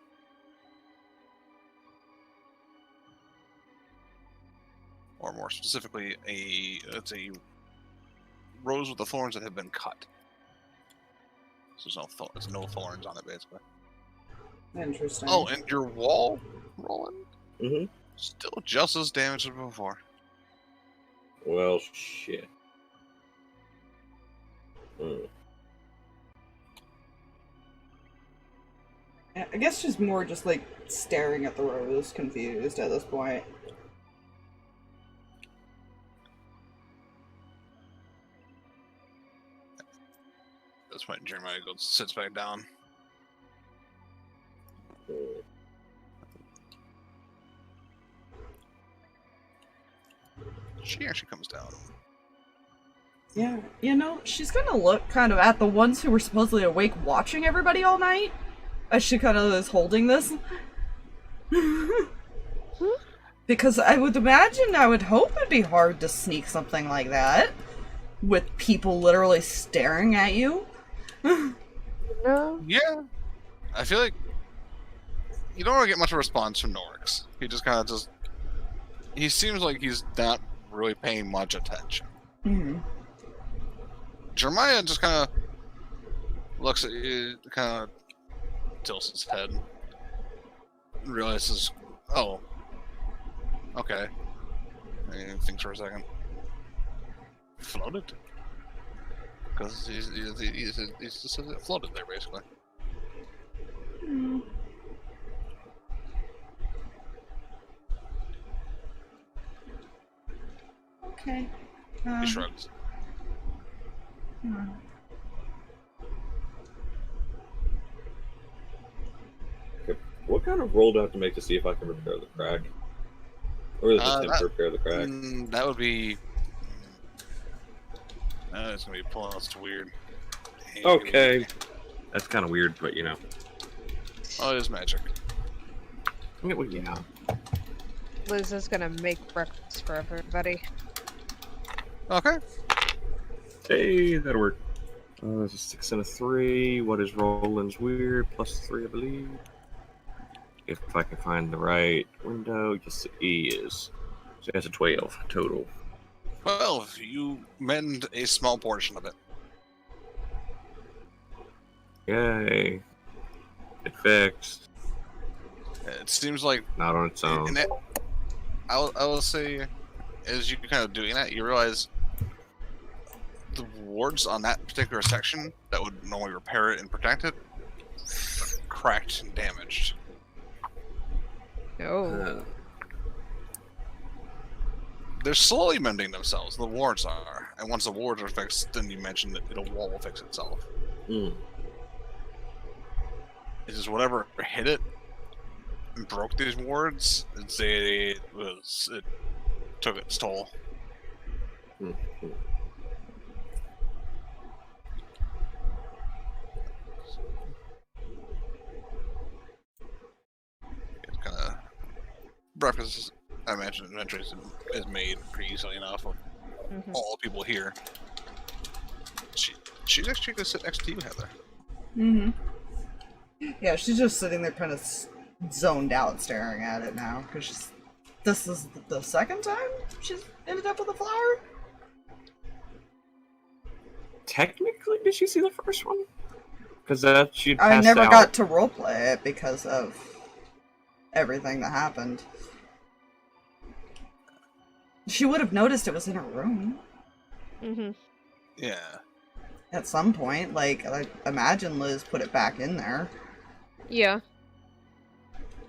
S1: Or more specifically, it's a rose with the thorns that have been cut. So there's no thorns on it, basically.
S2: Interesting.
S1: Oh, and your wall, Rolland?
S4: Mm-hmm.
S1: Still just as damaged as before.
S4: Well, shit.
S2: I guess she's more just like staring at the rose, confused at this point.
S1: At this point, Jeremiah sits back down. She actually comes down.
S2: Yeah, you know, she's gonna look kind of at the ones who were supposedly awake watching everybody all night, as she kind of is holding this. Because I would hope it'd be hard to sneak something like that, with people literally staring at you.
S7: No.
S1: Yeah. I feel like you don't really get much of a response from Norix. He just kind of he seems like he's not really paying much attention.
S2: Mm-hmm.
S1: Jeremiah just kind of looks at you, kind of tilts his head. Realizes, oh, okay. And he thinks for a second. Floated? Because he's just floated there, basically.
S2: Okay.
S1: He shrugs.
S4: What kind of roll do I have to make to see if I can repair the crack? Or is it attempt to repair the crack?
S1: That would be... it's gonna be pulling us weird.
S4: Okay. That's kind of weird, but you know.
S1: Oh, it is magic.
S4: Yeah, well, yeah.
S7: Liz is gonna make breakfast for everybody.
S1: Okay.
S4: Hey, that'll work. There's a 6 and a 3. What is Roland's weird? +3, I believe. If I can find the right window, yes, it is. So that's a 12 total.
S1: 12. You mend a small portion of it.
S4: Yay. It fixed.
S1: It seems like...
S4: Not on its own.
S1: I will say, as you're kind of doing that, you realize the wards on that particular section that would normally repair it and protect it are cracked and damaged.
S7: Oh.
S1: They're slowly mending themselves, the wards are. And once the wards are fixed, then you mentioned that the wall will fix itself.
S4: Mm.
S1: It's just whatever hit it and broke these wards, it took its toll.
S4: Mm.
S1: It's kind of... Breakfast, I imagine, eventually is made pretty easily enough of all the people here. She's actually going to sit next to you, Heather.
S2: Yeah, she's just sitting there kind of zoned out staring at it now, because this is the second time she's ended up with a flower?
S4: Technically, did she see the first one? Because she passed
S2: I never
S4: out.
S2: got to roleplay it because of everything that happened. She would have noticed it was in her room.
S1: Yeah.
S2: At some point, like, I imagine Liz put it back in there.
S7: Yeah.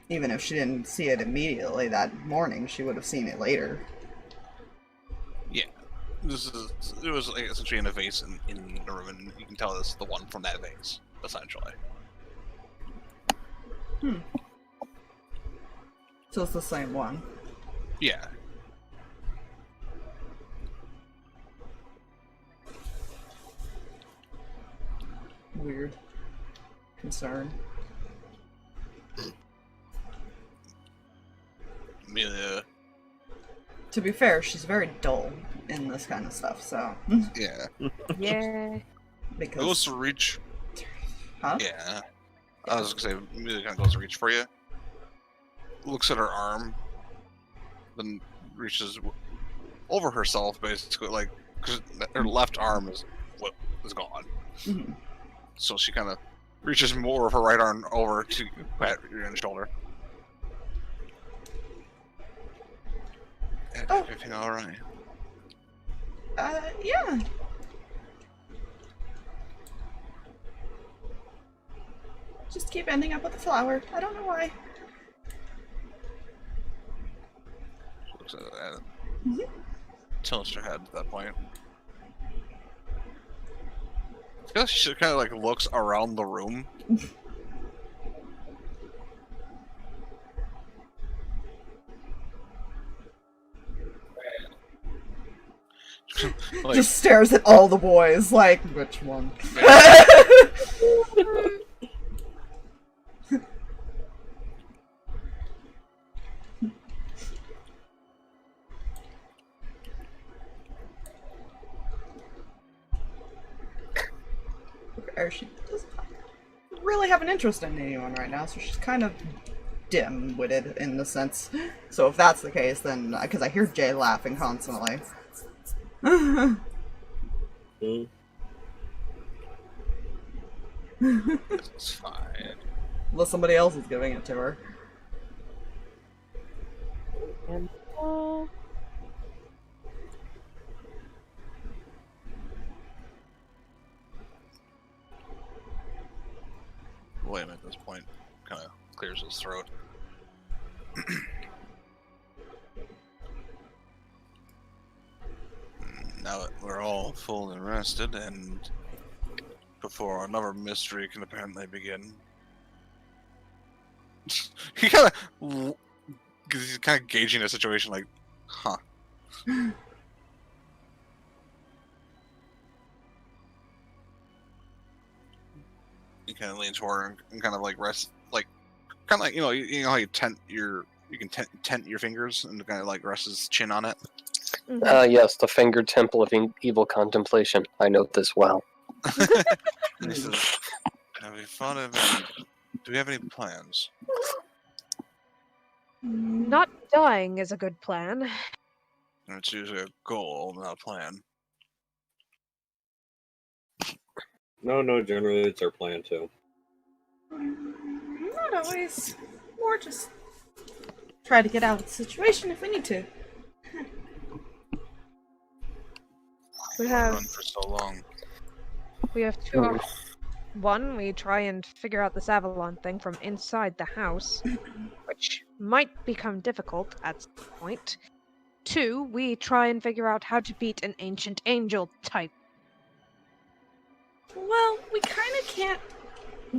S2: Even if she didn't see it immediately that morning, she would have seen it later.
S1: Yeah. It was like essentially in a vase in the room, and you can tell this is the one from that vase, essentially.
S2: So it's the same one.
S1: Yeah.
S2: Weird. Concern.
S1: Amelia.
S2: To be fair, she's very dull in this kind of stuff, so...
S1: Yeah.
S7: Yeah.
S2: Because...
S1: Goes to reach.
S2: Huh?
S1: Yeah. I was gonna say, Amelia kind of goes to reach for you. Looks at her arm. Then reaches over herself, basically, like, because her left arm is gone. So she kind of reaches more of her right arm over to pat you on the shoulder. Everything alright?
S2: Yeah. Just keep ending up with a flower. I don't know why.
S1: She looks at it. Tilts her head at that point. I feel like she kind of like looks around the room. Like,
S2: Just stares at all the boys, like, which one? She doesn't really have an interest in anyone right now, so she's kind of dim-witted in the sense. So if that's the case, then because I hear Jay laughing constantly.
S1: It's fine.
S2: Unless somebody else is giving it to her.
S7: And
S1: William at this point kind of clears his throat. Now that we're all full and rested, and before another mystery can apparently begin, he kind of, because he's kind of gauging the situation, like, huh. He kind of leans forward and kind of like rests, like, kind of like, you know how you can tent your fingers and kind of like rest his chin on it.
S3: Yes, the fingered temple of evil contemplation. I know this well.
S1: And he says, "Have we thought of any? Do we have any plans?"
S7: not dying is a good plan.
S1: It's usually a goal, not a plan.
S4: No, generally it's our plan too.
S2: Not always. More just try to get out of the situation if we need to.
S7: We
S1: Run
S7: have
S1: for so long.
S7: two options. One, we try and figure out this Avalon thing from inside the house, which might become difficult at some point. Two, we try and figure out how to beat an ancient angel type.
S2: Well, we kind of can't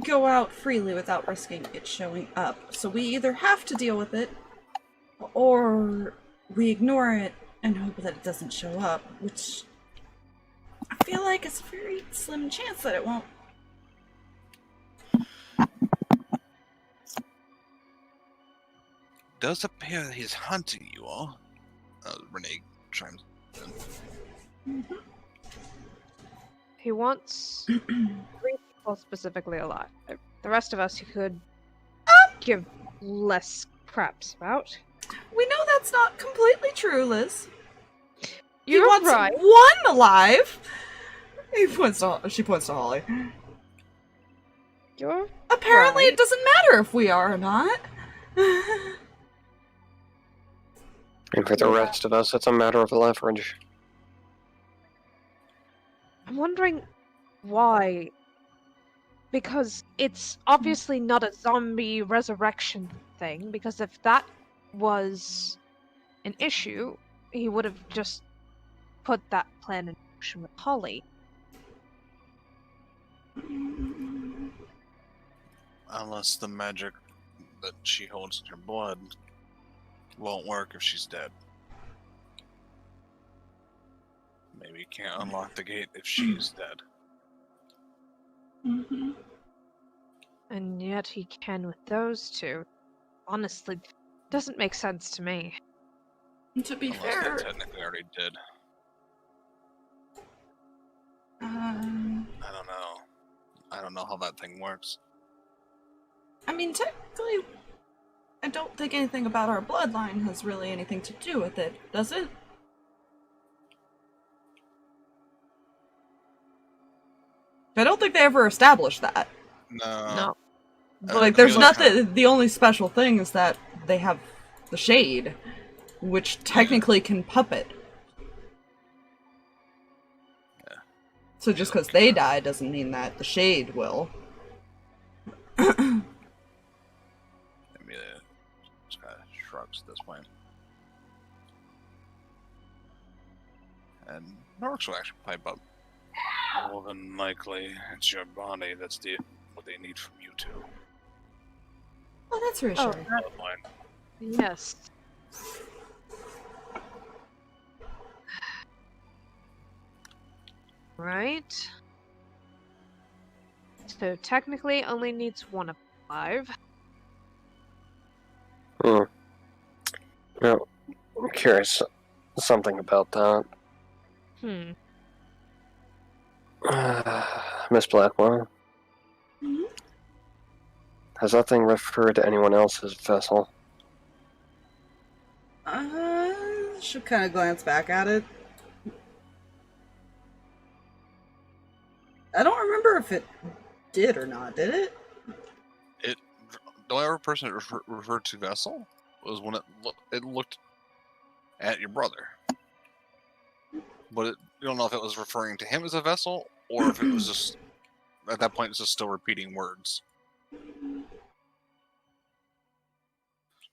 S2: go out freely without risking it showing up. So we either have to deal with it, or we ignore it and hope that it doesn't show up, which I feel like it's a very slim chance that it won't.
S1: Does appear that he's hunting you all. Renee chimes in.
S7: He wants 3 people specifically alive. The rest of us he could give less craps about.
S2: We know that's not completely true, Liz. He
S7: You're
S2: wants
S7: right.
S2: one alive. She points to Holly.
S7: You're
S2: Apparently,
S7: right.
S2: it doesn't matter if we are or not.
S3: And for the rest of us, it's a matter of leverage.
S7: I'm wondering why. Because it's obviously not a zombie resurrection thing, because if that was an issue, he would have just put that plan in motion with Holly.
S1: Unless the magic that she holds in her blood won't work if she's dead. Maybe you can't unlock the gate if she's dead.
S7: And yet he can with those two. Honestly, doesn't make sense to me.
S2: To be
S1: Unless
S2: fair,
S1: they technically already did. I don't know. I don't know how that thing works.
S2: I mean, technically, I don't think anything about our bloodline has really anything to do with it, does it? I don't think they ever established that.
S1: No.
S2: Like, there's nothing. The only special thing is that they have the shade, which technically can puppet.
S1: Yeah.
S2: So just because they die doesn't mean that the shade will.
S1: Amelia just kind of shrugs at this point. And Norks will actually pipe up. More than likely, it's your body that's what they need from you two.
S2: Oh, that's reassuring.
S1: Bloodline.
S7: Yes. Right. So technically only needs one alive.
S3: Now, I'm curious something about that. Miss Blackwell.
S2: Mhm.
S3: Has that thing referred to anyone else's vessel?
S2: Should kind of glance back at it. I don't remember if it did or not, did it?
S1: It the only other person it referred to vessel was when it looked at your brother. But you don't know if it was referring to him as a vessel or if it was just at that point it's just still repeating words.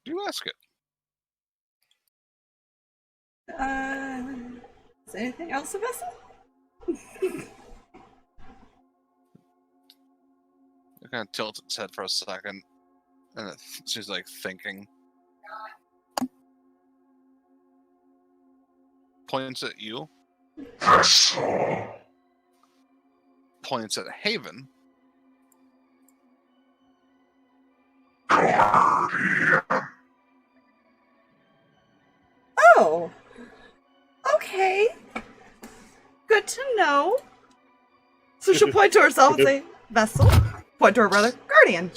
S1: Do ask it.
S2: Is anything else a vessel?
S1: It kind of tilts its head for a second, and she's like thinking. Points at you. Points at Haven.
S2: Oh. Okay. Good to know. So she'll point to herself and say, vessel. Point to her brother, guardian.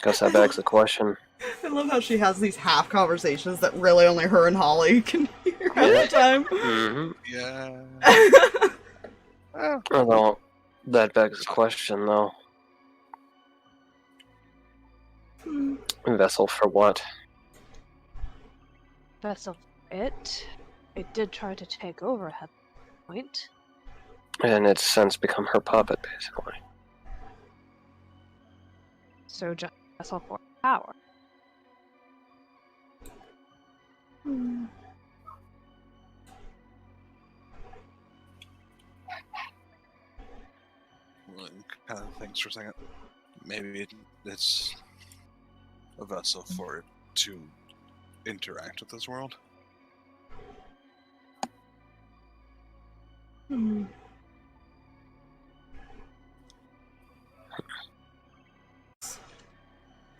S3: Guess that begs the question.
S2: I love how she has these half conversations that really only her and Holly can hear at the time.
S3: Mm-hmm.
S1: Yeah.
S3: Although, that begs the question, though. Vessel for what?
S7: Vessel it did try to take over at that point.
S3: And it's since become her puppet, basically.
S7: So just vessel for power.
S1: Kind of thinks for a second. Maybe it's a vessel for it to interact with this world.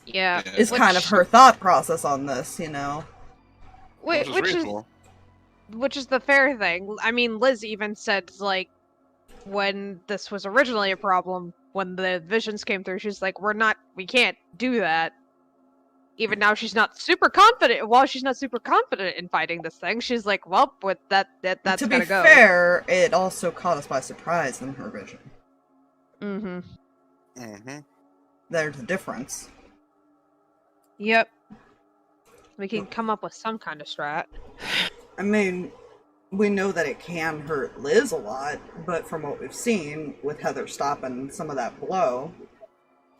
S7: Yeah,
S2: Is kind of her thought process on this, you know.
S7: Which is the fair thing. I mean, Liz even said, like, when this was originally a problem, when the visions came through, she's like, we can't do that. Even now she's not super confident. While she's not super confident in fighting this thing, she's like, well, with that's
S2: to
S7: gotta
S2: be
S7: go.
S2: fair, it also caught us by surprise in her vision. There's a difference.
S7: Yep. We can come up with some kind of strat.
S2: I mean, we know that it can hurt Liz a lot, but from what we've seen with Heather stopping some of that blow,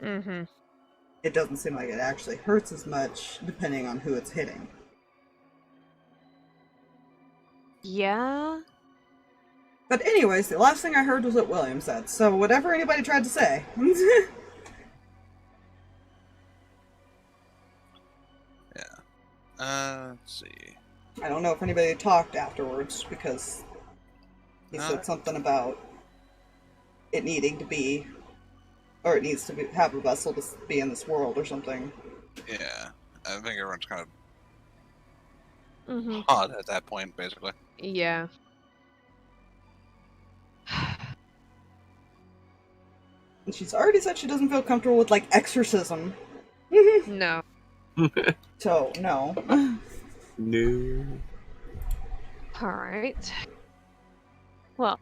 S2: it doesn't seem like it actually hurts as much, depending on who it's hitting.
S7: Yeah.
S2: But anyways, the last thing I heard was what William said, so whatever anybody tried to say.
S1: Let's see.
S2: I don't know if anybody talked afterwards, because he said something about it needing to be, or it needs to be, have a vessel to be in this world or something.
S1: Yeah, I think everyone's kind of odd at that point, basically.
S7: Yeah.
S2: And she's already said she doesn't feel comfortable with, like, exorcism.
S7: No.
S2: So, no.
S4: No.
S7: Alright. Well.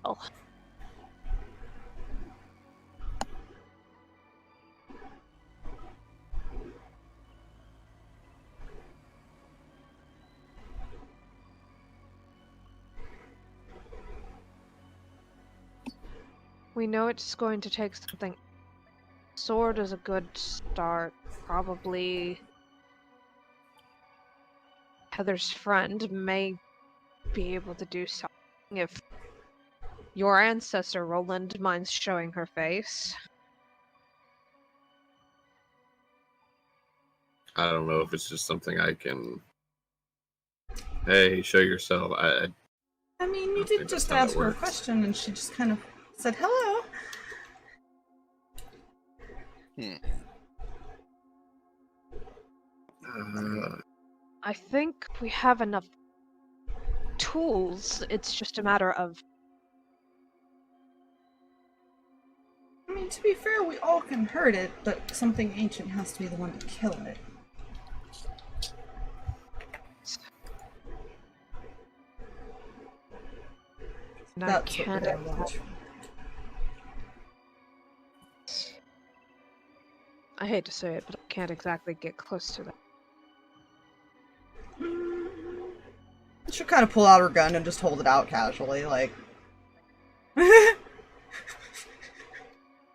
S7: We know it's going to take something. Sword is a good start. Probably Heather's friend may be able to do something if your ancestor, Rolland, minds showing her face.
S4: I don't know if it's just something I can... Hey, show yourself.
S2: I mean, you did just ask her a question and she just kind of said hello.
S7: I think we have enough tools. It's just a matter of...
S2: I mean, to be fair, we all can hurt it, but something ancient has to be the one to kill it.
S7: I
S2: That's what
S7: can't.
S2: they're watching.
S7: I hate to say it, but I can't exactly get close to that.
S2: She'll kind of pull out her gun and just hold it out casually, like...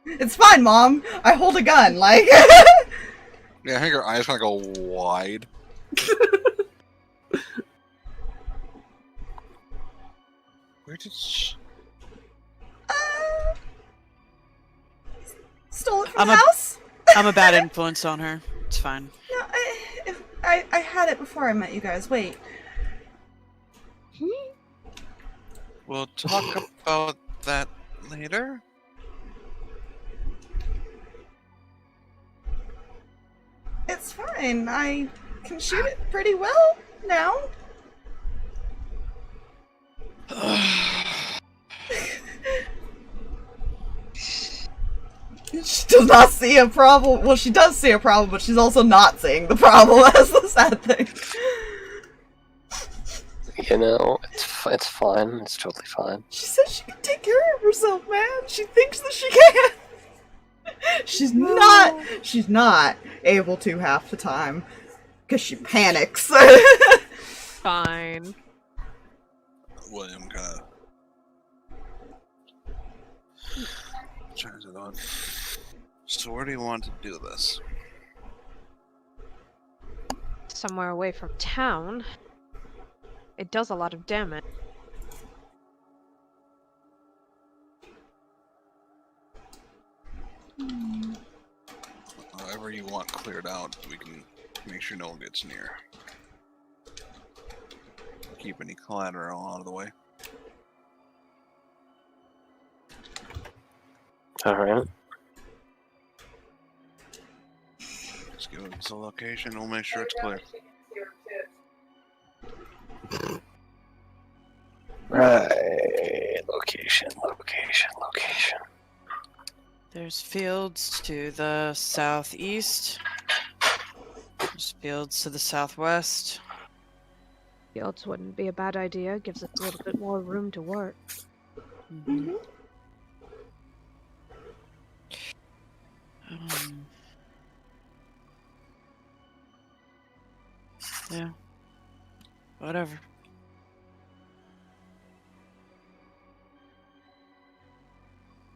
S2: It's fine, Mom! I hold a gun, like...
S1: Yeah, I think her eyes kind of go wide. Where did she...
S2: Stole it from
S6: I'm
S2: the
S6: a-
S2: house?
S6: I'm a bad influence on her. It's fine.
S2: No, I had it before I met you guys. Wait.
S1: We'll talk about that later.
S2: It's fine. I can shoot it pretty well now. She does not see a problem. Well, she does see a problem, but she's also not seeing the problem. That's the sad thing.
S3: You know, it's fine. It's totally fine.
S2: She says she can take care of herself, man. She thinks that she can. She's not able to half the time because she panics.
S7: Fine.
S1: William kind of turns it on. So where do you want to do this?
S7: Somewhere away from town. It does a lot of damage.
S1: However you want cleared out, we can make sure no one gets near. Keep any collateral out of the way.
S3: Alright.
S1: Just give us a location, we'll make sure it's clear.
S3: Right. Location.
S6: There's fields to the southeast. There's fields to the southwest.
S7: Fields wouldn't be a bad idea. Gives us a little bit more room to work.
S6: Mm-hmm. Yeah. Whatever.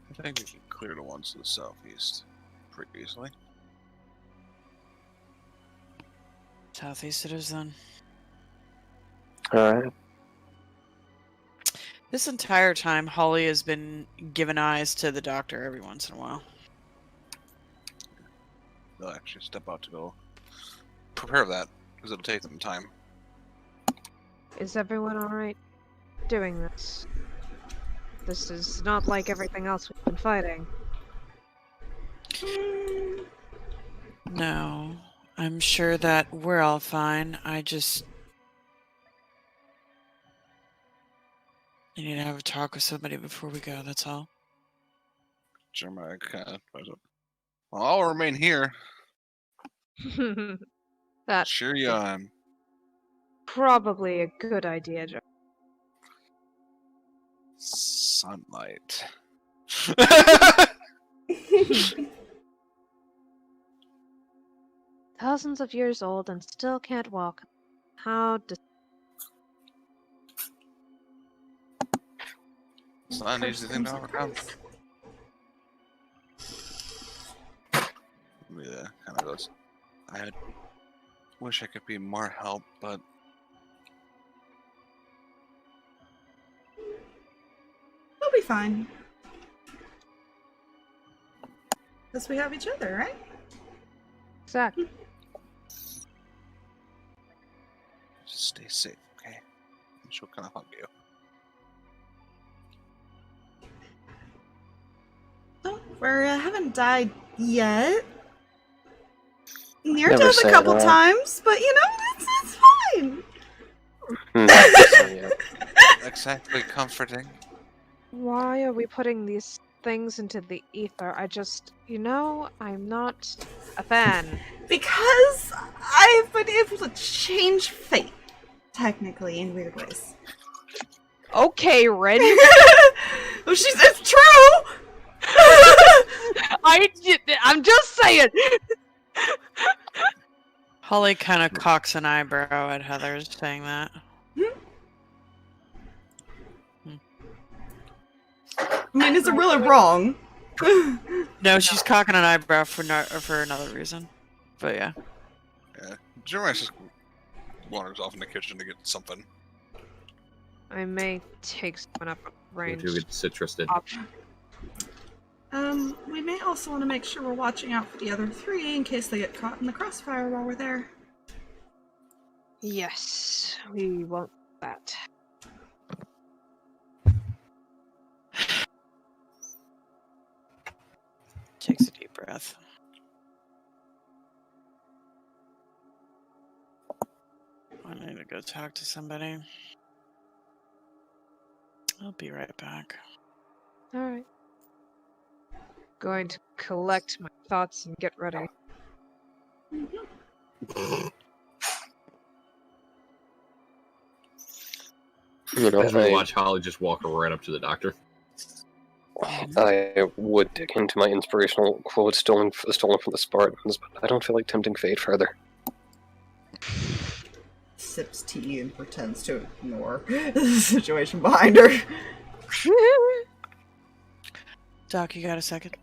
S1: I think we can clear the ones to the southeast pretty easily.
S6: Southeast it is then.
S3: Alright.
S6: This entire time, Holly has been giving eyes to the doctor every once in a while.
S1: They'll actually step out to go prepare that, because it'll take them time.
S7: Is everyone alright doing this? This is not like everything else we've been fighting.
S6: No, I'm sure that we're all fine. I need to have a talk with somebody before we go, that's all.
S1: Jeremiah kind of, well, I'll remain here.
S7: That's
S1: Sure you am.
S7: probably a good idea, Joe.
S1: Sunlight.
S7: Thousands of years old and still can't walk. How does...
S1: It's not an easy thing to overcome. Yeah, kind of goes. I wish I could be more help, but
S2: We'll be fine. Because we have each other, right?
S7: Exactly.
S1: just stay safe, okay? And she'll kind of hug you.
S2: Don't worry, I haven't died yet. Near
S3: Never
S2: death
S3: say
S2: a couple
S3: that.
S2: times, but you know, it's fine.
S3: Yeah.
S1: Exactly comforting.
S7: Why are we putting these things into the ether? You know, I'm not a fan.
S2: Because I've been able to change fate, technically, in weird ways.
S7: Okay, Ren.
S2: Well, it's true!
S7: I'm just saying.
S6: Holly kind of cocks an eyebrow at Heather's saying that.
S2: I mean, is it really wrong?
S6: No, she's cocking an eyebrow for another reason. But yeah.
S1: Yeah. Jeremiah just wanders off in the kitchen to get something.
S7: I may take someone up range.
S4: To get citrused.
S2: We may also want to make sure we're watching out for the other 3 in case they get caught in the crossfire while we're there.
S7: Yes, we want that.
S6: Takes a deep breath. I need to go talk to somebody. I'll be right back.
S7: Alright. Going to collect my thoughts and get ready.
S3: You know,
S4: As we watch Holly just walk right up to the doctor.
S3: I would dig into my inspirational quote stolen from the Spartans, but I don't feel like tempting fate further.
S2: Sips tea and pretends to ignore the situation behind her.
S6: Doc, you got a second?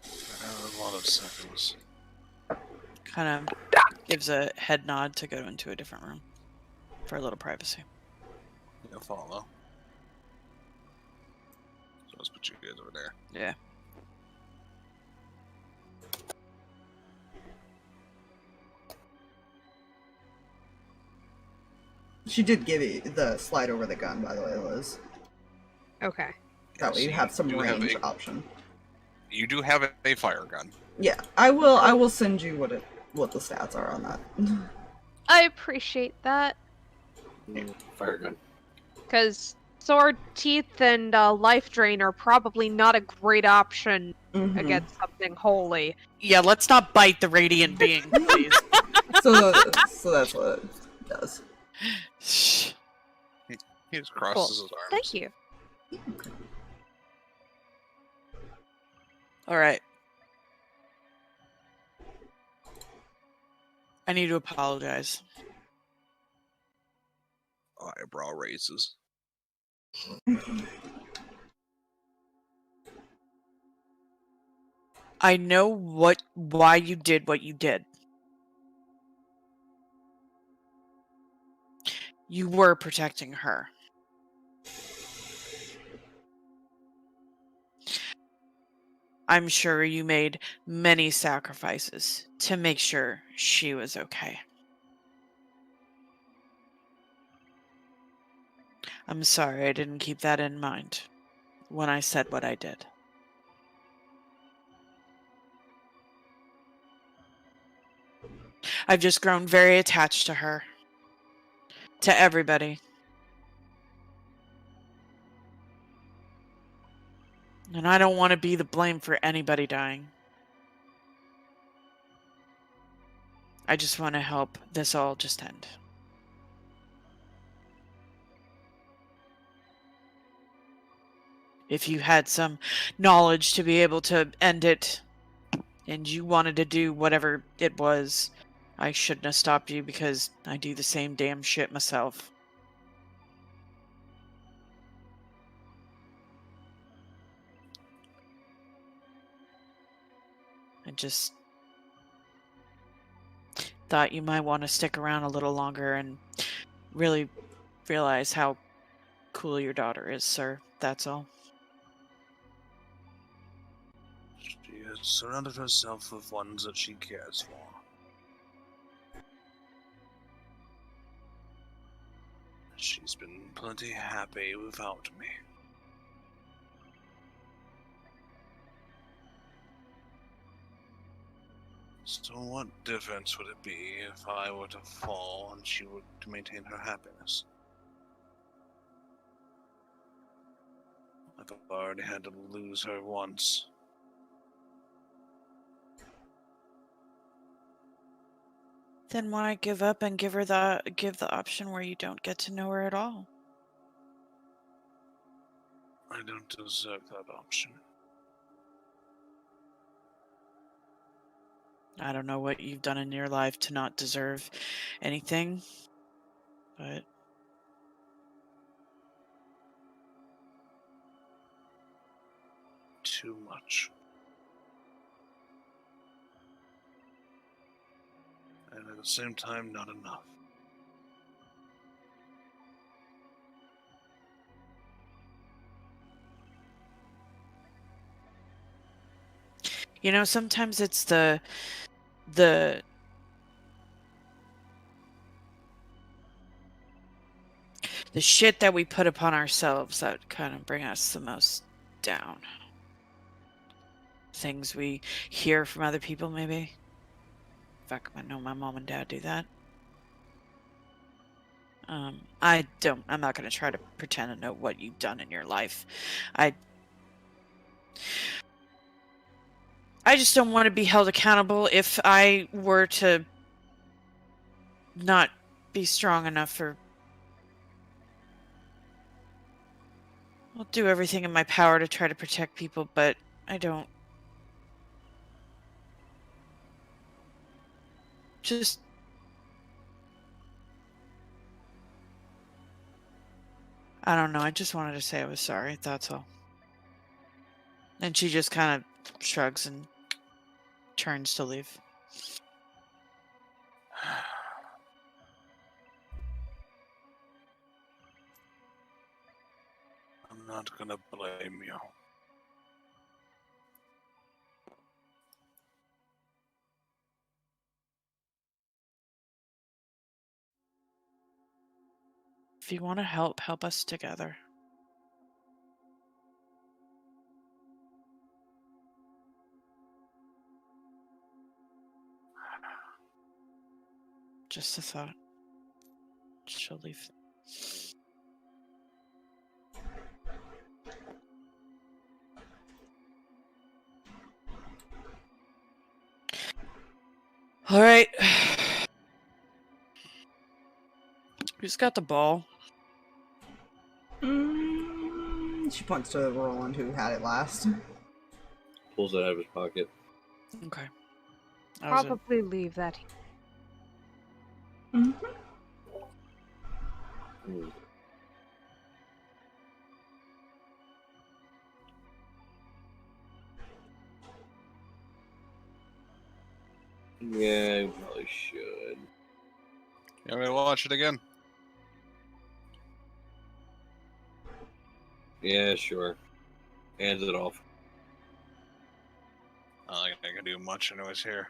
S1: A lot of seconds.
S6: Kind of gives a head nod to go into a different room for a little privacy.
S1: Yeah, follow. So let's put you guys over there.
S6: Yeah.
S2: She did give you the slide over the gun, by the way, Liz.
S7: Okay.
S2: That way you have some
S1: do have
S2: range
S1: a-
S2: option.
S1: You do have a fire gun.
S2: Yeah, I will send you what the stats are on that.
S7: I appreciate that.
S4: Fire gun.
S7: Because sword, teeth, and life drain are probably not a great option
S2: Mhm.
S7: against something holy.
S6: Yeah, let's not bite the radiant being, please.
S2: So that's what it does.
S6: Shh.
S1: He just crosses his arms.
S7: Thank you.
S6: Alright. I need to apologize.
S1: Eyebrow raises.
S6: I know why you did what you did. You were protecting her. I'm sure you made many sacrifices to make sure she was okay. I'm sorry I didn't keep that in mind when I said what I did. I've just grown very attached to her. To everybody. And I don't want to be the blame for anybody dying. I just want to help this all just end. If you had some knowledge to be able to end it, and you wanted to do whatever it was, I shouldn't have stopped you because I do the same damn shit myself. I just thought you might want to stick around a little longer and really realize how cool your daughter is, sir. That's all.
S1: She has surrounded herself with ones that she cares for. She's been plenty happy without me. So what difference would it be if I were to fall and she were to maintain her happiness? I've already had to lose her once.
S6: Then why give up and give the option where you don't get to know her at all?
S1: I don't deserve that option.
S6: I don't know what you've done in your life to not deserve anything, but
S1: Too much. And at the same time, not enough.
S6: you know, sometimes it's the shit that we put upon ourselves that kind of bring us the most down. Things we hear from other people, maybe. Fuck, I know my mom and dad do that. I'm not going to try to pretend to know what you've done in your life. I just don't want to be held accountable if I were to not be strong enough for... I'll do everything in my power to try to protect people, but I don't... Just... I don't know, I just wanted to say I was sorry, that's all. And she just kind of shrugs and turns to leave.
S1: I'm not gonna blame you.
S6: If you want to help us together. Just a thought. She'll leave. All right. Who's got the ball?
S2: She points to Rolland, who had it last.
S4: Pulls it out of his pocket.
S6: Okay. That was it.
S7: Probably leave that.
S2: Mm-hmm.
S4: Hmm. Yeah, I probably should.
S1: You want me to watch it again?
S4: Yeah, sure. Hands it off.
S1: I don't think I can do much anyways here.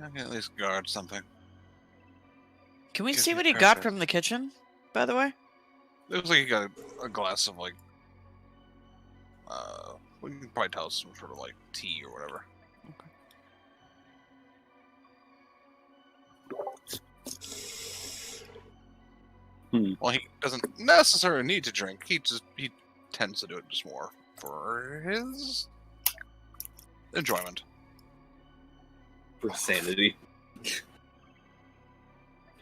S1: I can at least guard something.
S6: Can we
S1: Gives
S6: see
S1: me
S6: what he got
S1: pressure.
S6: from the kitchen, by the way?
S1: It looks like he got a glass of, like, we can probably tell it's some sort of, like, tea or whatever. Well, he doesn't necessarily need to drink. He tends to do it just more for his enjoyment.
S4: For sanity.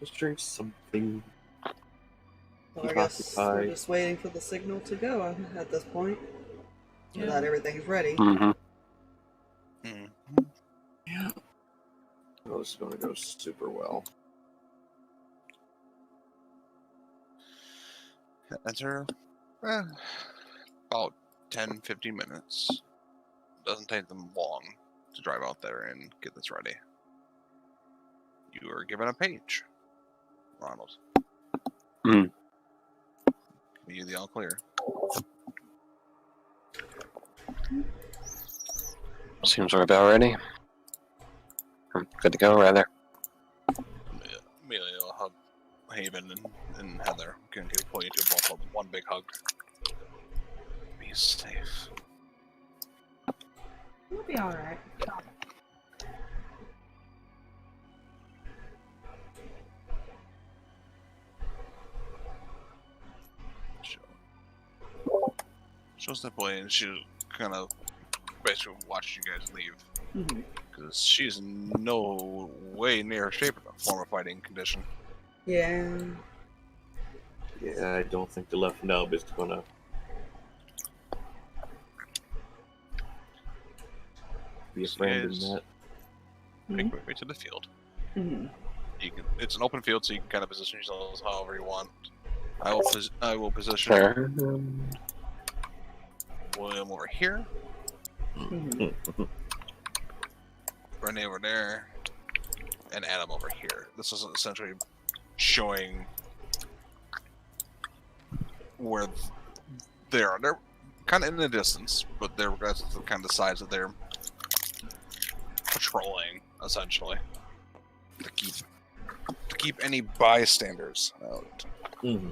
S4: Just drink something.
S2: Well, I guess we're just waiting for the signal to go at this point. So that everything's ready.
S3: Mm-hmm.
S4: Yeah. Oh, this is going to go super well.
S1: Enter about 10-15 minutes. Doesn't take them long to drive out there and get this ready. You are given a page, Ronald.
S3: Mm.
S1: Give you the all clear.
S3: Seems we're about ready. Good to go, rather.
S1: Immediately I'll hug Haven and Heather. Can pull you to both of them. One big hug. Be safe.
S2: We'll be alright.
S1: She'll step away and she'll kind of basically watch you guys leave. Because she's in no way near shape in a form of fighting condition.
S2: Yeah.
S4: Yeah, I don't think the left nub is gonna. Be a friend in
S1: Yes.
S4: that.
S1: Make my way to the field.
S2: Mm-hmm.
S1: It's an open field, so you can kind of position yourselves however you want. I will position William over here,
S2: Mm-hmm.
S1: Renee over there, and Adam over here. This is essentially showing where they are. They're kind of in the distance, but that's the kind of size that they're patrolling, essentially, to keep any bystanders out.
S4: Mm-hmm.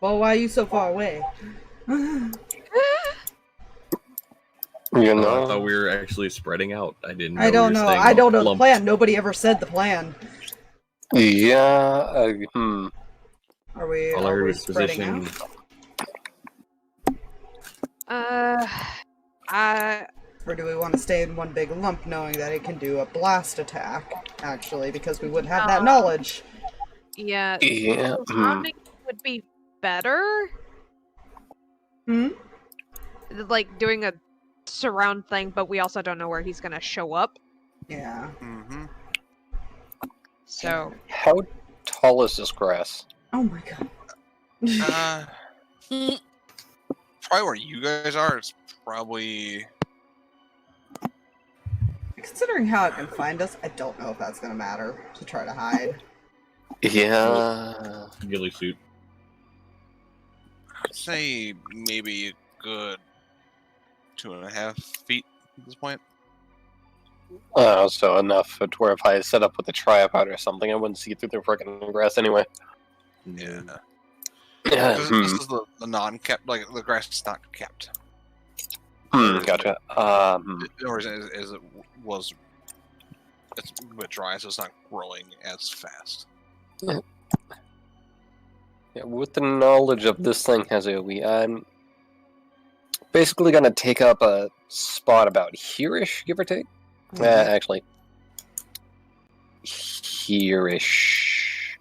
S2: Well, why are you so far away?
S3: You
S4: I
S3: know?
S4: thought we were actually spreading out. I didn't.
S2: I don't
S4: we were
S2: know.
S4: staying
S2: I don't know the
S4: lumped.
S2: plan. Nobody ever said the plan.
S3: Yeah.
S2: Are we?
S4: All I
S2: Are
S4: heard
S2: we
S4: was
S2: spreading
S4: position.
S2: out?
S7: I
S2: Or do we want to stay in one big lump, knowing that it can do a blast attack? Actually, because we would have that knowledge.
S7: yeah.
S3: Yeah.
S7: Surrounding would be better.
S2: Hmm.
S7: Like doing a surround thing, but we also don't know where he's gonna show up.
S2: Yeah.
S1: Mm-hmm.
S7: So
S3: How tall is this grass?
S2: Oh my god.
S1: Probably where you guys are. It's probably
S2: Considering how it can find us, I don't know if that's gonna matter to try to hide.
S3: Yeah.
S4: Ghillie suit.
S1: I'd say maybe a good 2.5 feet at this point.
S3: So enough to where if I set up with a tripod or something, I wouldn't see through the freaking grass anyway.
S1: Yeah.
S3: Yeah.
S1: This is the non-kept, like the grass is not kept.
S3: Gotcha.
S1: The reason is it was it's a bit dry, so it's not growing as fast.
S3: Yeah, with the knowledge of this thing has AoE, I'm basically gonna take up a spot about here-ish, give or take. Actually, here-ish.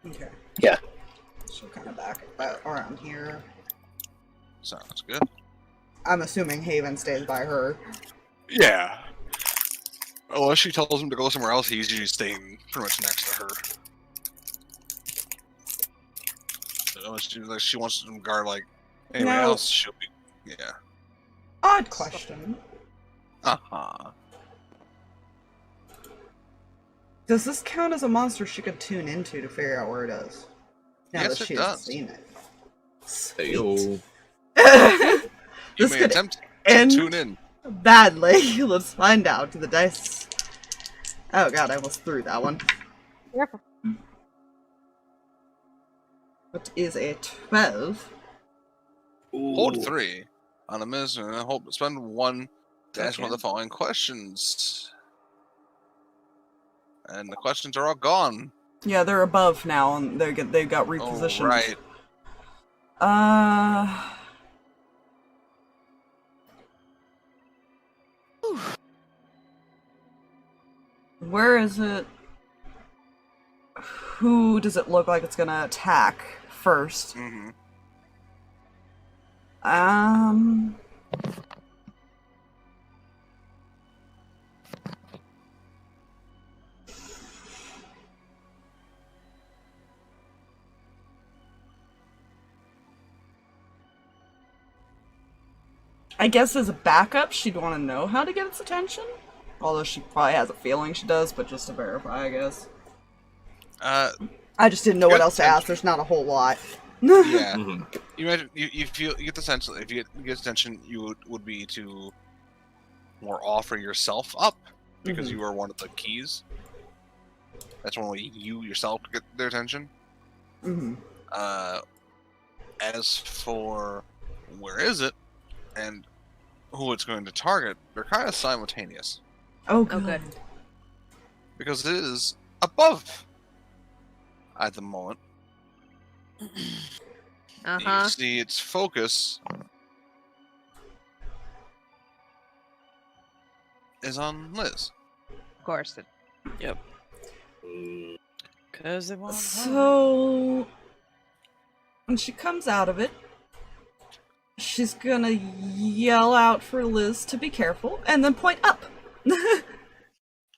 S2: Okay.
S3: Yeah.
S2: So kind of back about around here.
S1: Sounds good.
S2: I'm assuming Haven stays by her.
S1: Yeah. Unless she tells him to go somewhere else, he's usually staying pretty much next to her. Unless she wants to guard like anyone
S2: No.
S1: else, she'll be. Yeah.
S2: Odd question.
S1: Uh-huh.
S2: Does this count as a monster she could tune into to figure out where it is? Now
S1: Yes,
S2: that
S1: it
S2: she's
S1: does.
S2: seen it. Sweet.
S4: Heyo.
S1: You
S2: This
S1: may
S2: could
S1: attempt to
S2: end
S1: tune in.
S2: badly. Let's find out. The dice. Oh god, I almost threw that one.
S7: careful.
S2: What is a 12?
S1: Hold
S4: Ooh.
S1: 3 on a miss and spend 1 to ask one of the following questions. And the questions are all gone.
S2: Yeah, they're above now, and they got repositioned.
S1: Oh, right.
S2: Where is it? Who does it look like it's gonna attack first?
S1: Mm-hmm.
S2: I guess as a backup, she'd want to know how to get its attention. Although she probably has a feeling she does, but just to verify, I guess. I just didn't know what else to ask. There's not a whole lot.
S1: Yeah.
S4: Mhm.
S1: You imagine you get the sense that if you get attention, you would be to more offer yourself up because you are one of the keys. That's one way you yourself get their attention.
S2: Mm-hmm.
S1: As for where is it and who it's going to target, they're kind of simultaneous
S2: Oh,
S7: Oh,
S2: good.
S7: good.
S1: because it is above at the moment. You see its focus is on Liz.
S7: Of course.
S6: Yep. Because they want.
S2: So when she comes out of it, she's gonna yell out for Liz to be careful, and then point up.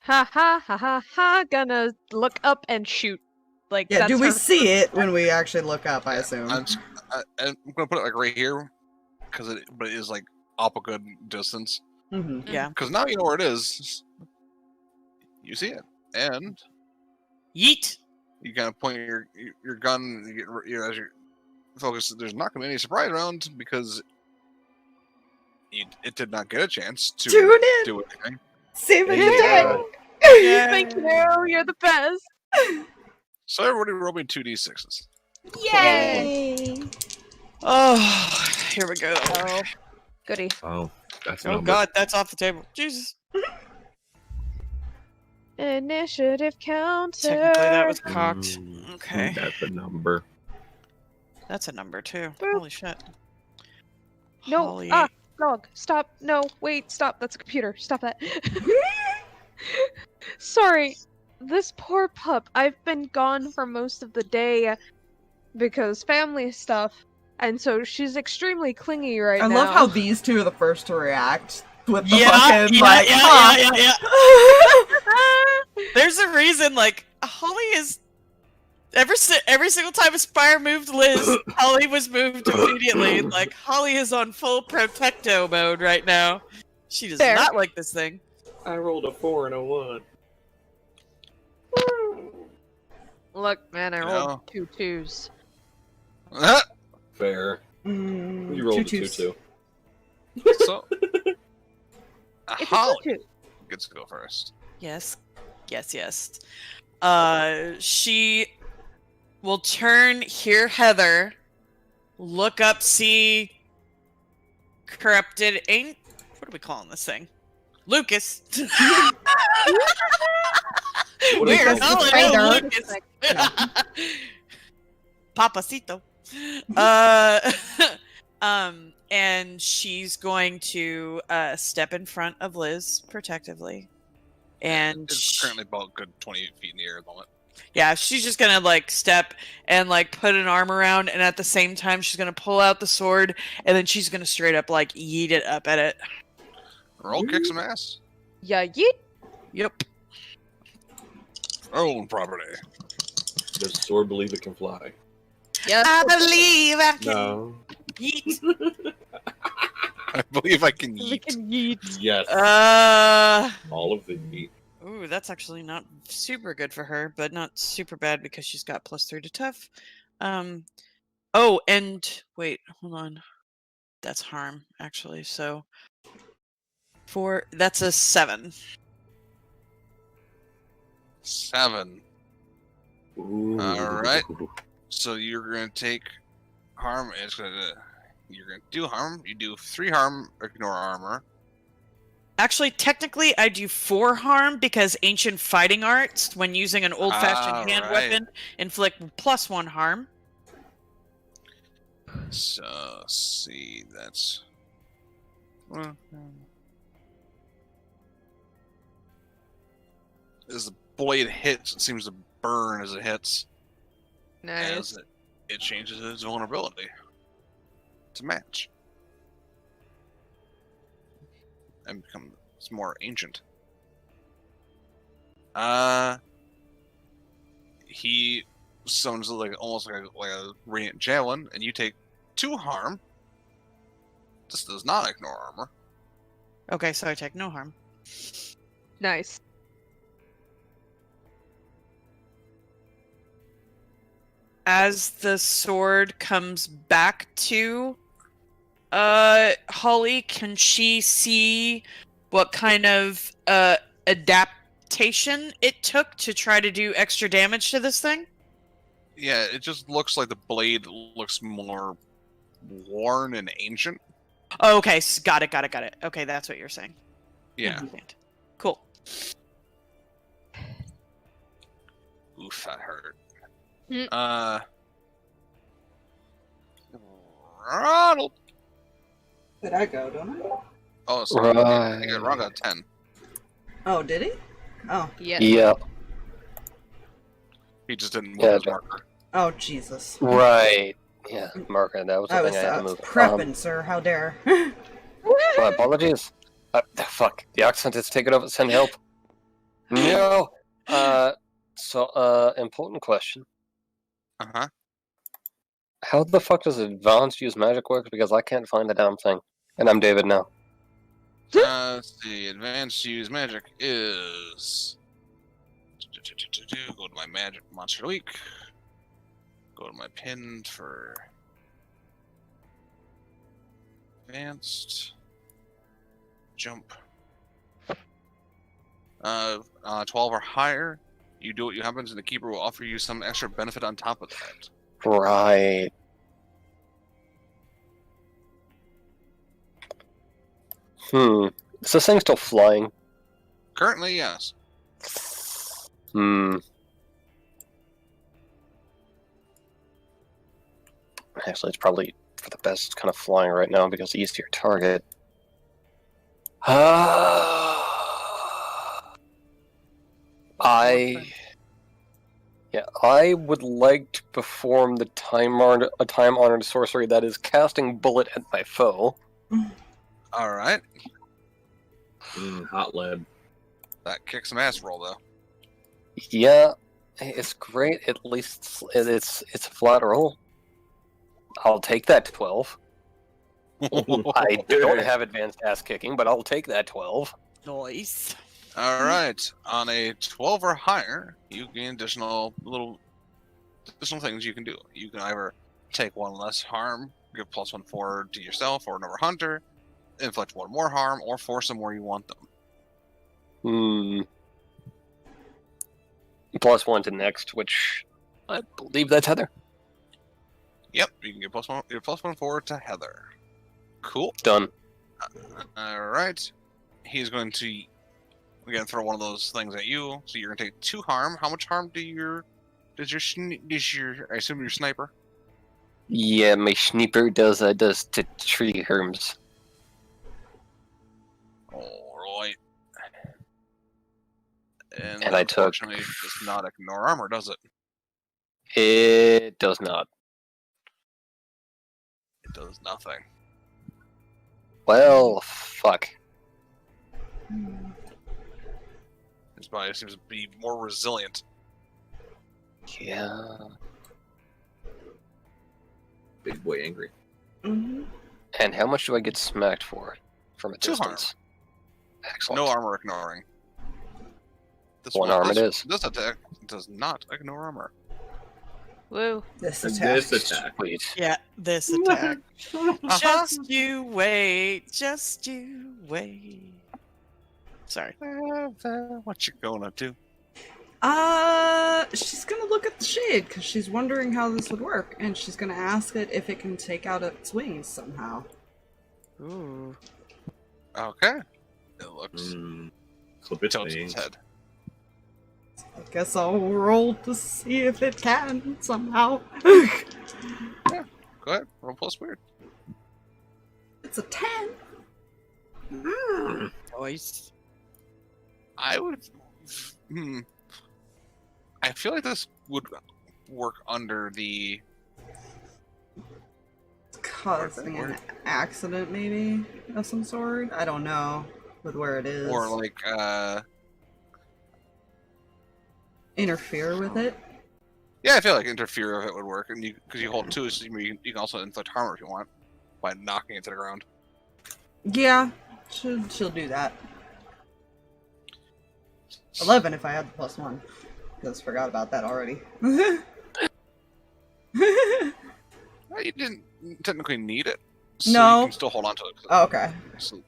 S7: Ha ha ha ha ha! Gonna look up and shoot. Like
S2: Yeah,
S7: that's
S2: do we
S7: her
S2: see it when we actually look up? I
S1: Yeah,
S2: assume.
S1: I'm gonna put it like right here, but it is like up a good distance.
S2: Mm-hmm.
S6: Yeah.
S1: Because now you know where it is. You see it, and
S6: Yeet.
S1: you kind of point your gun. As you focus, there's not gonna be any surprise round because it did not get a chance to
S2: Tune in.
S1: do anything.
S2: Save it
S4: Yeah.
S2: today.
S7: Thank you. You're the best.
S1: So everybody roll me 2d6s.
S2: Yay!
S6: Oh, here we go.
S7: Oh, goody.
S4: Oh, that's a
S6: Oh
S4: number.
S6: God, that's off the table. Jesus.
S7: Initiative counter.
S6: Technically, that was cocked.
S4: Mm,
S6: Okay.
S4: That's a number.
S6: That's a number too.
S7: Boop.
S6: Holy shit.
S7: No.
S6: Holy-
S7: Ah, dog. Stop. No. Wait. Stop. That's a computer. Stop that. Sorry. This poor pup. I've been gone for most of the day because family stuff, and so she's extremely clingy right
S2: I
S7: now.
S2: love how these two are the first to react with the
S6: Yeah,
S2: fucking
S6: yeah,
S2: like.
S6: yeah,
S2: huh.
S6: yeah. There's a reason, like, Holly is... Every single time Aspire moved Liz, Holly was moved immediately. Like, Holly is on full protecto mode right now. She does
S7: Fair.
S6: not like this thing.
S8: I rolled a 4 and a 1.
S7: Look, man, I
S1: You
S7: rolled
S1: know.
S7: 2 2s.
S8: Fair. You rolled a 2-2.
S1: So
S7: It's
S1: Holly
S7: a 2.
S1: gets to go first.
S6: Yes. Yes, yes. She will turn, hear Heather, look up, see corrupted ain't what are we calling this thing? Lucas. We're
S7: Lucas
S6: calling
S7: Trader.
S6: him Lucas.
S7: Yeah.
S6: Papacito. And she's going to step in front of Liz protectively. And
S1: It's currently about good 20 feet in the air at the moment.
S6: yeah, she's just gonna like step and like put an arm around, and at the same time she's gonna pull out the sword, and then she's gonna straight up like yeet it up at it.
S1: Roll, kick some ass.
S7: Yeah, yeet.
S6: Yep.
S1: Own property.
S8: Does the sword believe it can fly?
S7: Yes.
S6: I believe I can
S8: No.
S6: yeet.
S1: I believe I can
S7: We
S1: yeet.
S7: can yeet.
S8: Yes.
S4: All of the
S8: meat.
S6: Ooh, that's actually not super good for her, but not super bad because she's got +3 to tough. Oh, and wait, hold on. That's harm, actually. So that's a 7.
S1: 7.
S8: Ooh.
S1: Alright. So you're gonna take harm. And you're gonna do harm. You do 3 harm. Ignore armor.
S6: Actually, technically, I do 4 harm because ancient fighting arts, when using an old-fashioned hand
S1: right.
S6: weapon, inflict +1 harm.
S1: So see, that's. As the blade hits, it seems to burn as it hits.
S7: Nice.
S1: As it changes its vulnerability to match and becomes more ancient. He summons almost like a radiant javelin, and you take 2 harm. This does not ignore armor.
S6: Okay, so I take no harm.
S7: Nice.
S6: As the sword comes back to Holly, can she see what kind of adaptation it took to try to do extra damage to this thing?
S1: Yeah, it just looks like the blade looks more worn and ancient.
S6: Oh, okay, got it. Okay, that's what you're saying.
S1: Yeah.
S6: Understand. Cool.
S1: Oof, that hurt.
S7: Mm.
S1: Ronald.
S2: Did I go, don't I?
S1: Oh, sorry. I
S3: Right.
S1: got Ron got 10.
S2: Oh, did he? Oh.
S7: Yes.
S3: Yeah.
S1: He just didn't move
S3: Yeah,
S1: his marker.
S2: Oh, Jesus.
S3: Right. Yeah, marker. That was the
S2: I
S3: thing
S2: was,
S3: I had
S2: I
S3: to
S2: was
S3: move.
S2: prepping, sir. How dare.
S3: My apologies. Fuck. The accent is taken over. Send help. No. Important question.
S1: Uh-huh.
S3: How the fuck does advanced use magic work? Because I can't find the damn thing. And I'm David now.
S1: Let's see. Advanced use magic is... Go to my magic monster of the week. Go to my pin for... Advanced. Jump. 12 or higher. You do what you happens, and the keeper will offer you some extra benefit on top of that.
S3: Right. Is this thing still flying?
S1: Currently, yes.
S3: Actually, it's probably for the best. It's kind of flying right now because it's easier target. I would like to perform the time-honored sorcery that is casting bullet at my foe.
S1: All right.
S8: Hot lead.
S1: That kicks some ass roll, though.
S3: Yeah, it's great. At least it's a flat roll. I'll take that 12. I don't have advanced ass kicking, but I'll take that 12.
S6: Nice.
S1: All right. On a 12 or higher, you gain additional things you can do. You can either take one less harm, give +1 forward to yourself or another hunter, inflict one more harm, or force them where you want them.
S3: +1 to next, which I believe that's Heather.
S1: Yep, you can get +1 forward to Heather. Cool.
S3: Done.
S1: All right. He's going to again throw one of those things at you, so you're gonna take 2 harm. How much harm does your I assume your sniper?
S3: Yeah, my sniper does to 3 harms.
S1: All right.
S3: And I took...
S1: Unfortunately, it does not ignore armor, does it?
S3: It does not.
S1: It does nothing.
S3: Well, fuck.
S1: His body seems to be more resilient.
S3: Yeah.
S8: Big boy angry.
S3: And how much do I get smacked for? From a
S1: 2
S3: distance?
S1: harm.
S3: Excellent.
S1: No armor ignoring. This
S3: 1 harm it is.
S1: This attack does not ignore armor.
S7: Woo.
S2: This attack.
S3: Sweet.
S6: Yeah, this attack. Just you wait. Just you wait. Sorry.
S1: What you gonna do?
S2: She's gonna look at the shade because she's wondering how this would work, and she's gonna ask it if it can take out its wings somehow.
S6: Ooh.
S1: Okay. It looks
S8: Clip its
S1: tilts
S8: wings.
S1: its head.
S2: I guess I'll roll to see if it can somehow.
S1: Yeah, go ahead. Roll plus weird.
S2: It's a 10.
S6: Nice.
S1: I would. I feel like this would work under the.
S2: Causing an accident, maybe of some sort. I don't know with where it is.
S1: Or like
S2: interfere with it.
S1: Yeah, I feel like interfere if it would work, and because you hold 2, so you can also inflict harm if you want by knocking it to the ground.
S2: Yeah, she'll do that. 11 if I had the +1. Just forgot about that already.
S1: Well, you didn't technically need it. So
S2: No.
S1: You can still hold on to it.
S2: Oh, okay.
S1: So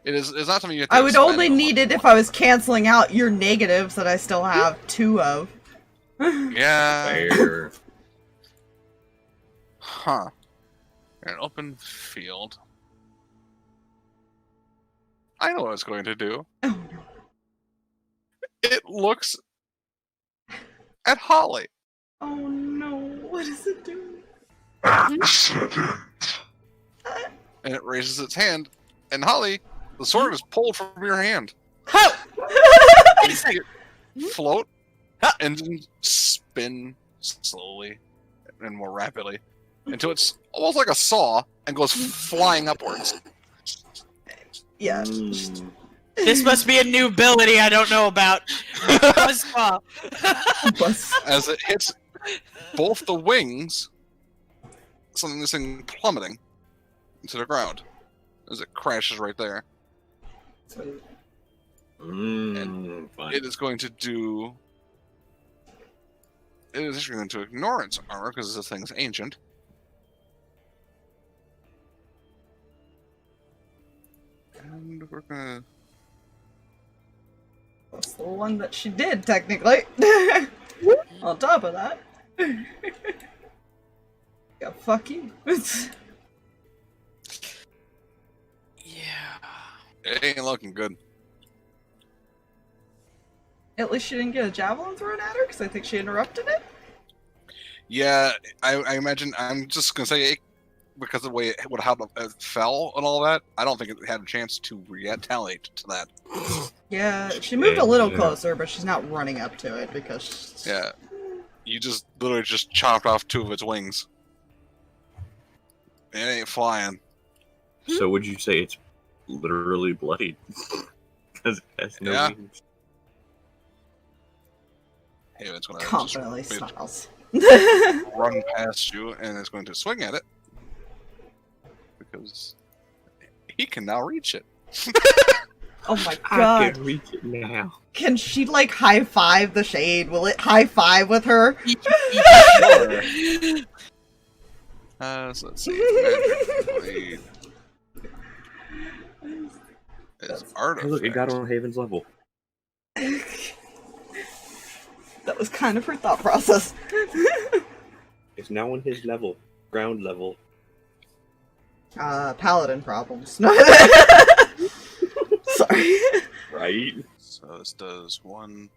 S1: it's not something you have to
S2: I would
S1: spend
S2: only
S1: on
S2: need it
S1: one.
S2: if I was canceling out your negatives that I still have 2 of.
S1: Yeah.
S8: Fair.
S1: Huh. In an open field. I know what it's going to do.
S2: Oh no.
S1: It looks at Holly.
S2: Oh no. What does it do?
S1: And it raises its hand. And Holly, the sword is pulled from your hand.
S2: Oh!
S1: And you see it float and then spin slowly and more rapidly until it's almost like a saw and goes flying upwards.
S2: Yeah.
S6: This must be a new ability I don't know about. Buzzsaw.
S1: As it hits both the wings, something this thing plummeting into the ground as it crashes right there. And
S4: fine.
S1: it is going to do. It is actually going to ignore its armor because this thing's ancient. And we're gonna.
S2: That's the one that she did, technically. On top of that. Yeah, fuck you.
S6: Yeah.
S1: It ain't looking good.
S2: At least she didn't get a javelin thrown at her, because I think she interrupted it.
S1: Yeah, I imagine. I'm just gonna say it, because of the way how it fell and all that. I don't think it had a chance to retaliate to that.
S2: Yeah, she moved a little
S4: Yeah.
S2: closer, but she's not running up to it because.
S1: Yeah, you just literally just chopped off 2 of its wings. It ain't flying.
S4: So would you say it's literally bloodied? Because it has no
S1: Yeah.
S4: wings.
S1: Hey, it's gonna
S2: Confidently
S1: just
S2: smiles.
S1: run past you, and it's going to swing at it because he can now reach it.
S2: Oh my
S4: I
S2: god.
S4: can reach it now.
S2: Can she, like, high five the shade? Will it high five with her?
S1: Sure. So let's see. It's
S4: Hey,
S1: artifact.
S4: look, it got on Haven's level.
S2: That was kind of her thought process.
S4: It's now on his level. Ground level.
S2: Paladin problems. Sorry.
S4: Right?
S1: So this does 1,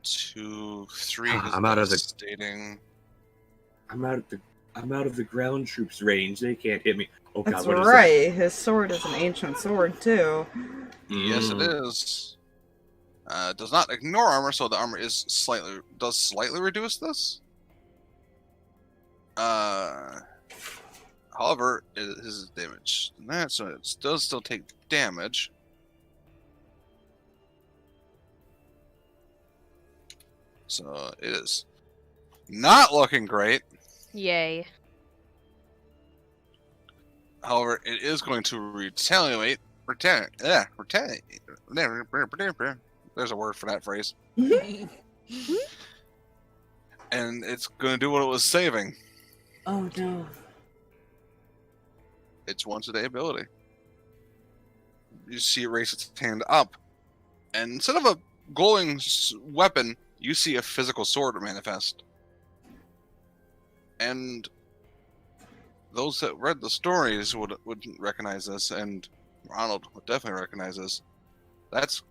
S1: 2, 3.
S4: I'm out of the-
S1: Stating.
S4: I'm out of the ground troops range. They can't hit me. Oh god,
S2: That's
S4: what is
S2: right. His sword is an ancient sword, too.
S4: that?
S1: Yes, it is. Does not ignore armor, so the armor is slightly reduce this. However, it is damage than that, so it does still take damage. So it is not looking great.
S7: Yay.
S1: However, it is going to retaliate. Retaliate. There's a word for that phrase. And it's going to do what it was saving.
S5: Oh no.
S1: Its once a day ability. You see it raise its hand up, and instead of a glowing weapon, you see a physical sword manifest. And those that read the stories would recognize this, and Ronald would definitely recognize this. That's,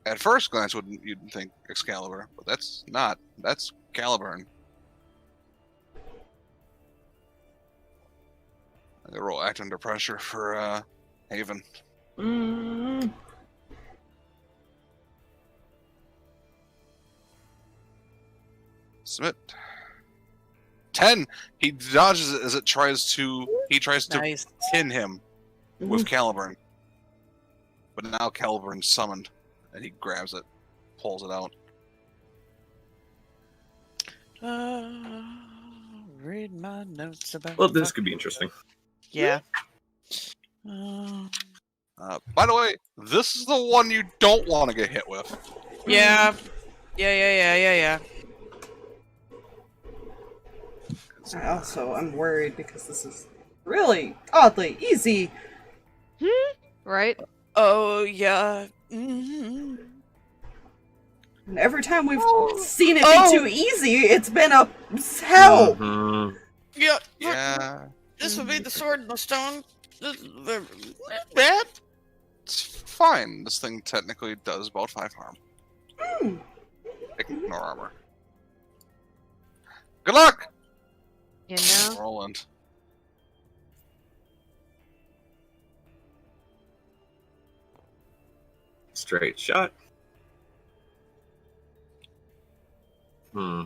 S1: at first glance, you'd think Excalibur, but that's not. That's Caliburn. They roll act under pressure for Haven. Submit. 10. He dodges it as it tries to. He tries to
S6: Nice.
S1: pin him with Caliburn. But now Caliburn's summoned, and he grabs it, pulls it out.
S6: Read my notes about.
S4: Well, this could be interesting.
S6: Yeah.
S1: By the way, this is the one you don't want to get hit with.
S6: Yeah. Yeah.
S2: I'm worried because this is really oddly easy.
S7: Right?
S6: Oh yeah. Mm-hmm.
S2: And every time we've seen it be too easy, it's been a hell.
S4: Mhm.
S6: Yeah.
S1: Yeah,
S6: This would be the sword and the stone. They're bad.
S1: it's fine. This thing technically does about 5 harm. Ignore armor. Good luck!
S7: You know?
S1: Rolland.
S4: Straight shot. Hmm.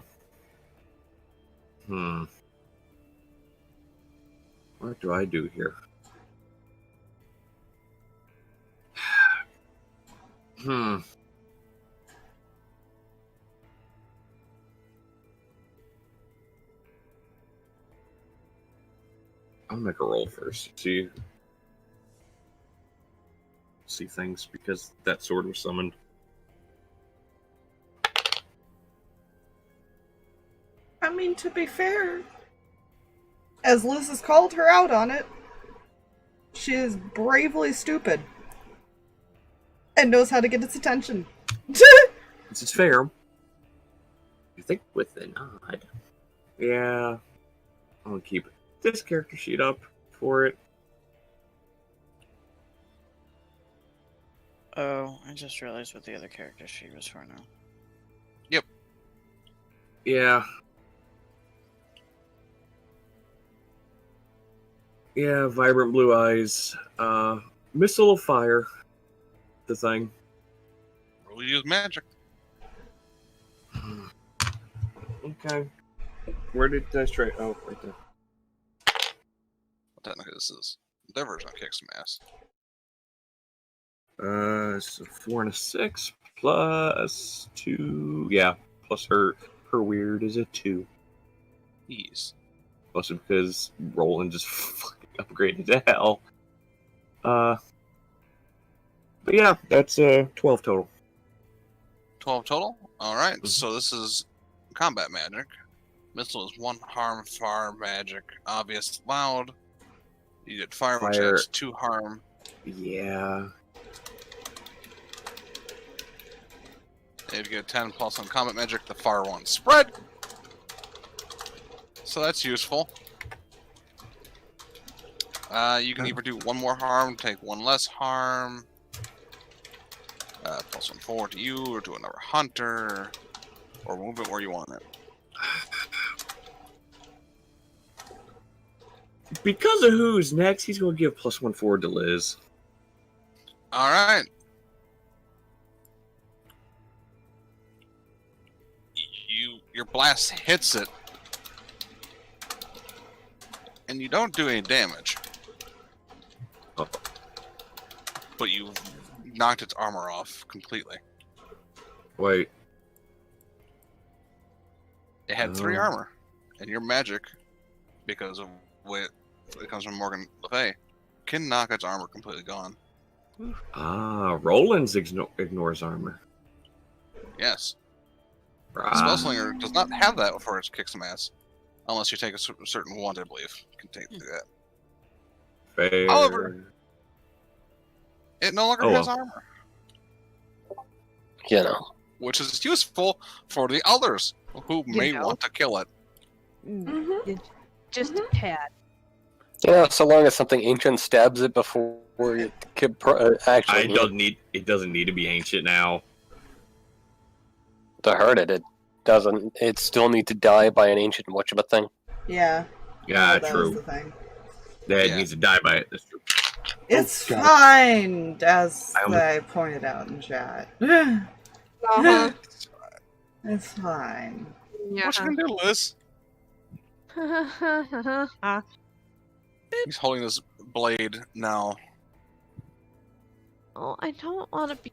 S4: What do I do here? Hmm. I'll make a roll first. See things because that sword was summoned.
S2: I mean, to be fair, as Liz has called her out on it, she is bravely stupid and knows how to get its attention.
S4: This is fair. I think with the nod. Yeah. I'm gonna keep this character sheet up for it.
S6: Oh, I just realized what the other character sheet was for now.
S4: Yeah. Yeah, vibrant blue eyes. Missile of fire. The thing.
S1: Roll use magic.
S4: Okay. Where did I try? Oh, right there.
S1: Well, technically, this is their version of kick some ass.
S4: So 4 and a 6 plus 2. Yeah, plus her weird is a 2.
S1: Ease.
S4: Plus because Rolland just fucking upgraded to hell. But yeah, that's 12 total.
S1: 12 total? Alright, so this is combat magic. Missile is 1 harm, fire magic, obvious, loud. You did fire, which
S4: Fire.
S1: adds 2 harm.
S4: Yeah.
S1: And if you get 10 plus on combat magic, the fire one spread. So that's useful. You can either do 1 more harm, take 1 less harm. Plus 1 forward to you, or to another hunter. Or move it where you want it.
S4: Because of who's next, he's going to give plus 1 forward to Liz.
S1: Alright. Your blast hits it. And you don't do any damage.
S4: Oh.
S1: But you've knocked its armor off completely.
S4: Wait.
S1: It had 3
S4: Oh.
S1: armor. And your magic, because of what it comes from Morgan Le Fay, can knock its armor completely gone.
S4: Roland's ignores armor.
S1: Yes.
S4: Right.
S1: Spellslinger does not have that before it kicks some ass. Unless you take a certain one, I believe. You can take that.
S4: Fair.
S1: However, it no longer has armor.
S3: You know.
S1: Which is useful for the others who may want to kill it.
S7: Just a tad.
S3: You know, so long as something ancient stabs it before it could actually
S4: It doesn't need to be ancient now.
S3: to hurt it. It doesn't. It still need to die by an ancient whatchamacallit.
S2: Yeah.
S4: Yeah,
S2: that
S4: true.
S2: was the thing.
S4: That
S1: Yeah.
S4: needs to die by it. That's true.
S2: It's
S4: God.
S2: fine, as
S4: I
S2: I pointed out in chat.
S7: Uh-huh.
S2: It's fine.
S7: Yeah.
S1: What you gonna do, Liz? He's holding this blade now.
S7: Oh, I don't want to be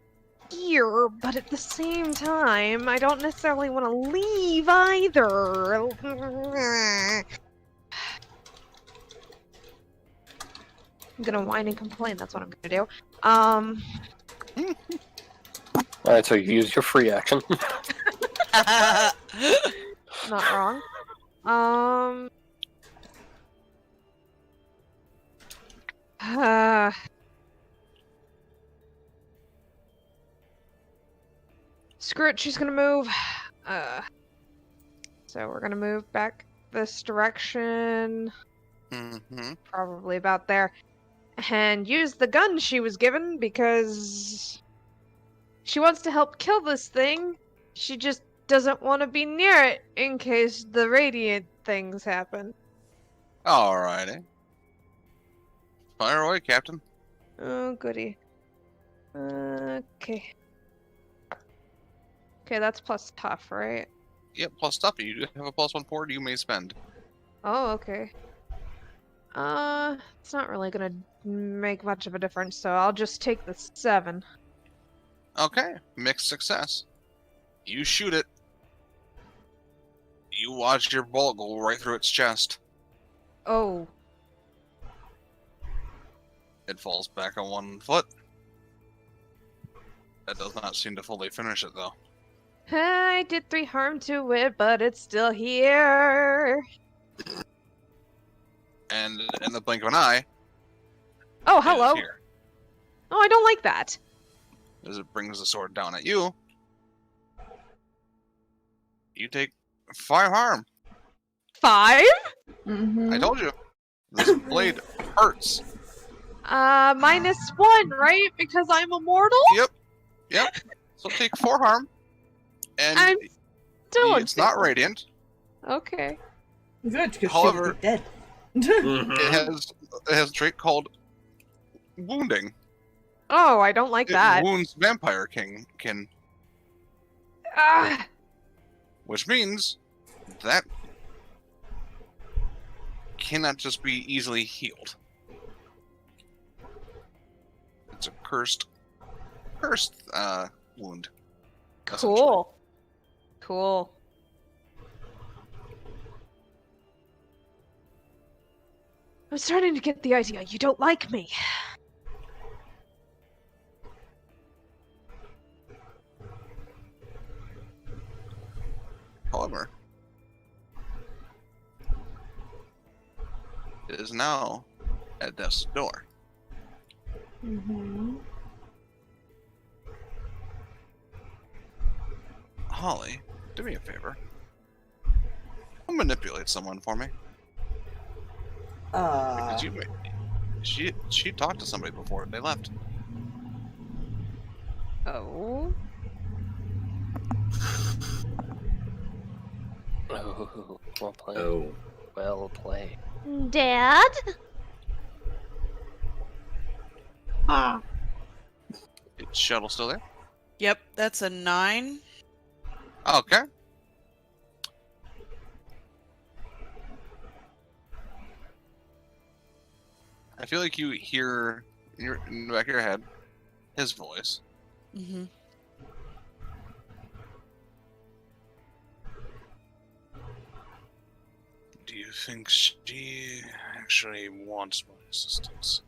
S7: here, but at the same time, I don't necessarily want to leave either. I'm gonna whine and complain. That's what I'm gonna do.
S3: Alright, so you use your free action.
S7: Not wrong. Screw it, she's gonna move. So we're gonna move back this direction, probably about there, and use the gun she was given because she wants to help kill this thing. She just doesn't want to be near it in case the radiant things happen.
S1: Alrighty. Fire away, Captain.
S7: Oh, goody. Okay. Okay, that's plus tough, right?
S1: Yep, plus stuffy. You do have a +1 forward you may spend.
S7: Oh, okay. It's not really gonna make much of a difference, so I'll just take the 7.
S1: Okay, mixed success. You shoot it. You watch your bullet go right through its chest.
S7: Oh.
S1: It falls back on 1 foot. That does not seem to fully finish it, though.
S7: I did 3 harm to it, but it's still here.
S1: And in the blink of an eye,
S7: Oh,
S1: it is
S7: hello.
S1: here.
S7: Oh, I don't like that.
S1: As it brings the sword down at you, you take 5 harm.
S7: 5?
S2: Mm-hmm.
S1: I told you. This blade hurts.
S7: -1, right? Because I'm immortal?
S1: Yep. So take 4 harm. And
S7: I'm still
S1: it's not
S7: unstable.
S1: radiant.
S7: Okay.
S2: Good, because
S1: However-
S2: she would be dead.
S1: It has a trait called wounding.
S7: Oh, I don't like
S1: It
S7: that.
S1: wounds Vampire King,
S7: Ah,
S1: which means that cannot just be easily healed. It's a cursed wound. essentially.
S7: cool. Cool. I'm starting to get the idea. You don't like me.
S1: However, it is now at death's door.
S2: Mm-hmm.
S1: Holly, do me a favor. Go manipulate someone for me. Because she talked to somebody before they left.
S7: Oh.
S3: Oh, well played.
S8: Oh.
S3: Well played.
S7: Dad?
S1: Is Shuttle still there?
S6: Yep, that's a 9.
S1: Okay. I feel like you hear in the back of your head his voice.
S6: Mm-hmm.
S1: Do you think she actually wants my assistance?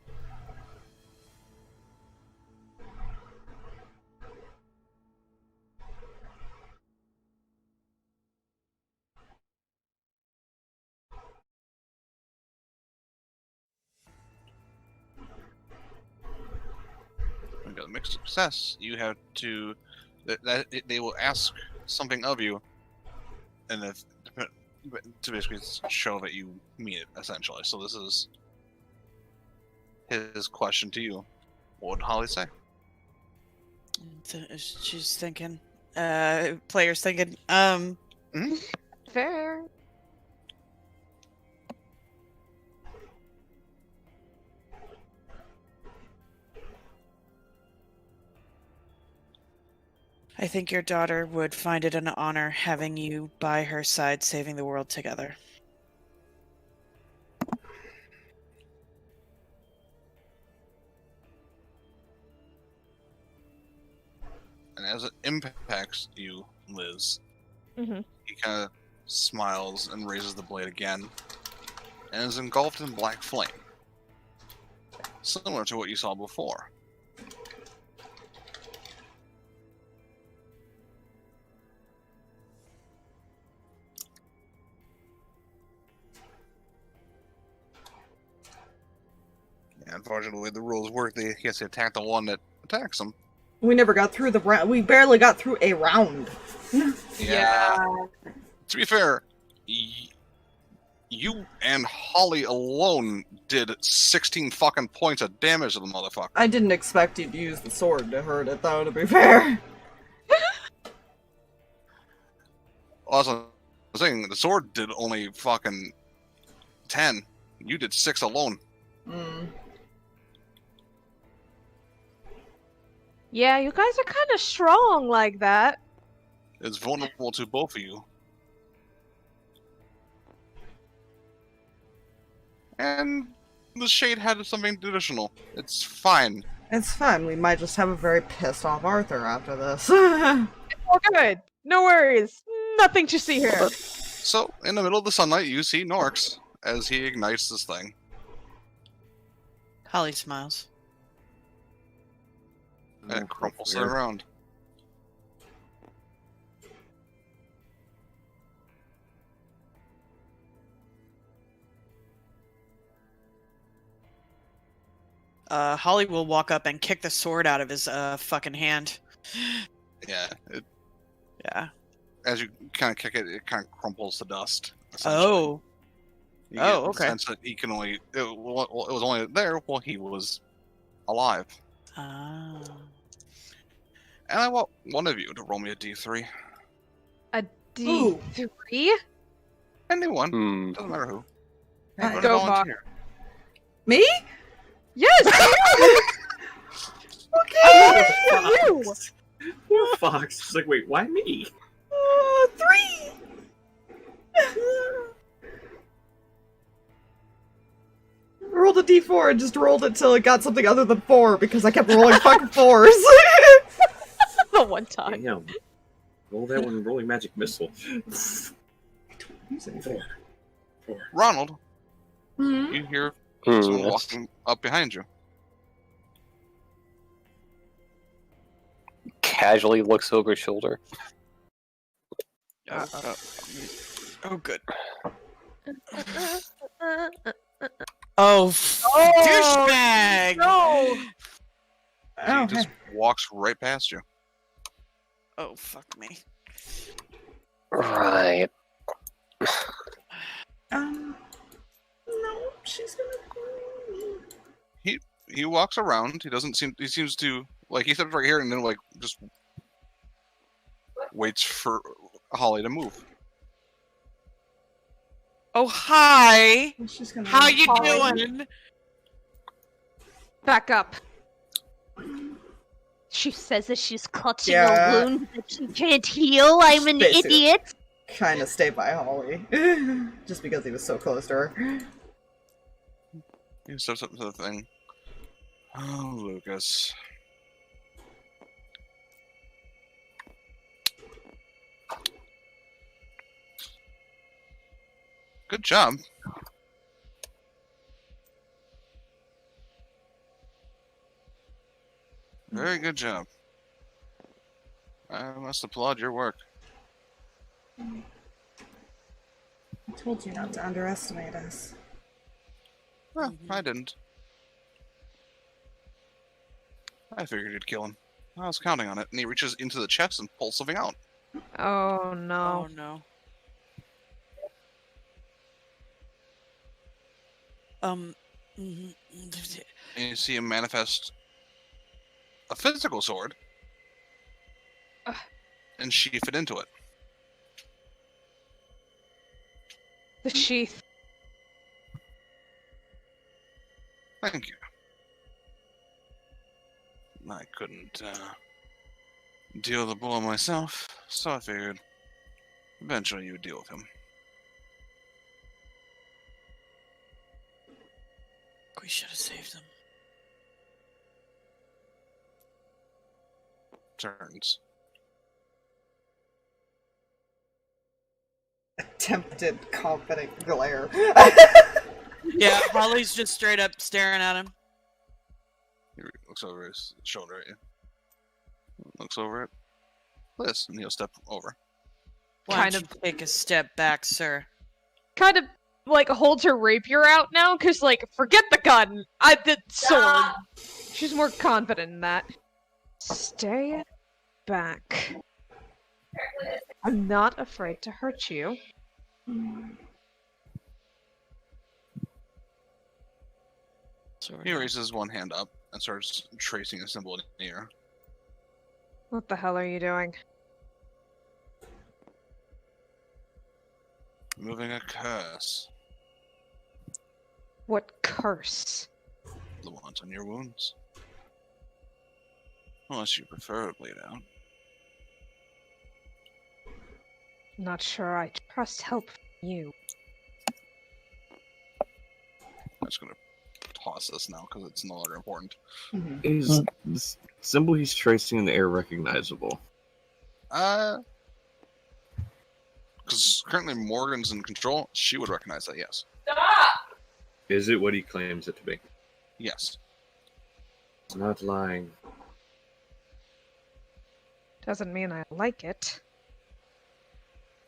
S1: We got a mixed success. You have to. They will ask something of you, and if to basically show that you mean it, essentially. So this is his question to you. What would Holly say?
S6: She's thinking. Player's thinking.
S7: Fair.
S6: I think your daughter would find it an honor having you by her side, saving the world together.
S1: And as it impacts you, Liz,
S7: Mm-hmm.
S1: he kind of smiles and raises the blade again, and is engulfed in black flame, similar to what you saw before. Yeah, unfortunately, the rules work. They guess they attack the one that attacks them.
S2: We never got through the round. We barely got through a round.
S1: Yeah. To be fair, you and Holly alone did 16 fucking points of damage to the motherfucker.
S2: I didn't expect you to use the sword to hurt it, though, to be fair.
S1: Also, I was saying, the sword did only fucking 10. You did 6 alone.
S2: Mm.
S7: Yeah, you guys are kind of strong like that.
S1: It's vulnerable to both of you. And the shade had something additional. It's fine.
S2: It's fine. We might just have a very pissed off Arthur after this.
S7: All good. No worries. Nothing to see here.
S1: So, in the middle of the sunlight, you see Norx as he ignites this thing.
S6: Holly smiles.
S1: And crumples it around.
S6: Holly will walk up and kick the sword out of his fucking hand.
S1: Yeah.
S6: Yeah.
S1: As you kind of kick it, it kind of crumples to dust.
S6: Oh.
S1: You
S6: Oh,
S1: get the
S6: okay.
S1: sense that he can only. It was only there while he was alive.
S6: Ah.
S1: And I want one of you to roll me a d3.
S7: D3?
S1: Anyone. Doesn't matter who.
S2: Alright.
S7: Go,
S1: volunteer.
S2: Me?
S7: Yes!
S2: Okay!
S7: You!
S8: Poor Fox. It's like, wait, why me?
S2: 3! I rolled a d4 and just rolled it till it got something other than 4 because I kept rolling fucking 4s.
S7: The one time.
S8: Damn. Roll that one, rolling magic missile. Four.
S1: Ronald,
S2: Hmm?
S1: you hear someone
S3: Yes.
S1: walking up behind you.
S3: Casually looks over his shoulder.
S6: Oh, good. Oh, douchebag!
S7: No!
S1: He just walks right past you.
S6: Oh, fuck me.
S3: Right.
S2: No, she's gonna go.
S1: He walks around. He seems to like he steps right here and then like just waits for Holly to move.
S6: Oh, hi!
S2: She's gonna
S6: How you
S7: Holly.
S6: doing?
S7: Back up. She says that she's clutching
S2: Yeah.
S7: a wound that she can't heal. I'm an
S2: Basically.
S7: idiot.
S2: kind of stay by Holly. Just because he was so close to her.
S1: He steps up to the thing. Oh, Lucas. Good job. Very good job. I must applaud your work.
S2: I told you not to underestimate us.
S1: Well, I didn't. I figured you'd kill him. I was counting on it, and he reaches into the chest and pulls something out.
S7: Oh no.
S6: Oh no.
S1: And you see him manifest a physical sword and sheath it into it.
S7: The sheath.
S1: Thank you. I couldn't deal with the bull myself, so I figured eventually you would deal with him.
S6: We should have saved them.
S1: Turns.
S2: Attempted confident glare.
S6: Yeah, Holly's just straight up staring at him.
S1: He looks over his shoulder at you. Looks over at Liz, and he'll step over.
S6: Why
S7: Kind
S6: don't
S7: of-
S6: you take a step back, sir?
S7: Kind of like holds her rapier out now, cause like forget the gun. I did sword. She's more confident in that. Stay back. I'm not afraid to hurt you.
S1: He raises one hand up and starts tracing a symbol in the air.
S7: What the hell are you doing?
S1: Moving a curse.
S7: What curse?
S1: The ones on your wounds. Unless you prefer it laid out.
S7: Not sure I trust help from you.
S1: I'm just gonna toss this now because it's no longer important.
S2: Mhm.
S4: Is the symbol he's tracing in the air recognizable?
S1: Because currently Morgan's in control, she would recognize that. Yes.
S4: Is it what he claims it to be?
S1: Yes.
S4: It's not lying.
S7: Doesn't mean I like it.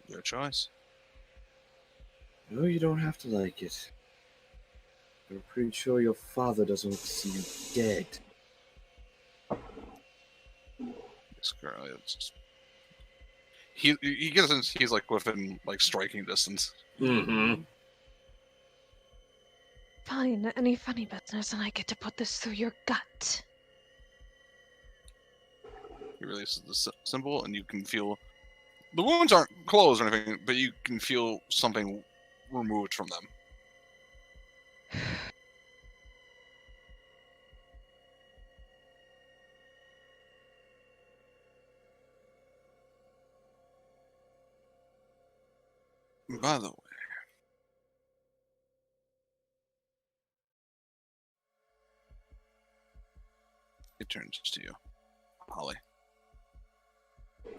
S1: Your choice.
S4: No, you don't have to like it. I'm pretty sure your father doesn't want to see you dead.
S1: This girl is. He gets in, he's like within like striking distance.
S4: Mm-hmm.
S7: Fine, any funny business, and I get to put this through your gut.
S1: He releases the symbol, and you can feel the wounds aren't closed or anything, but you can feel something removed from them. By the way, it turns to you, Holly.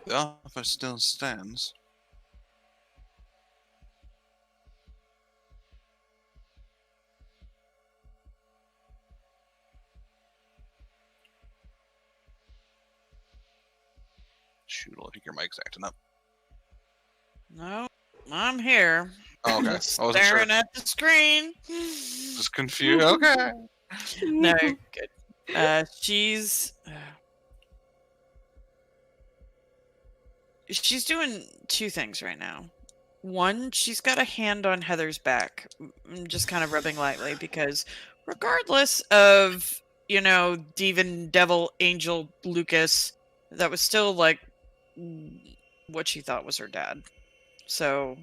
S1: The offer still stands. Shoot, I think your mic's acting up.
S6: No, I'm here.
S1: Oh, okay.
S6: Just
S1: I wasn't sure.
S6: staring at the screen.
S1: Just confused. Okay.
S6: No, good. She's doing two things right now. One, she's got a hand on Heather's back, just kind of rubbing lightly, because regardless of, Demon, Devil, Angel, Lucas, that was still like what she thought was her dad. So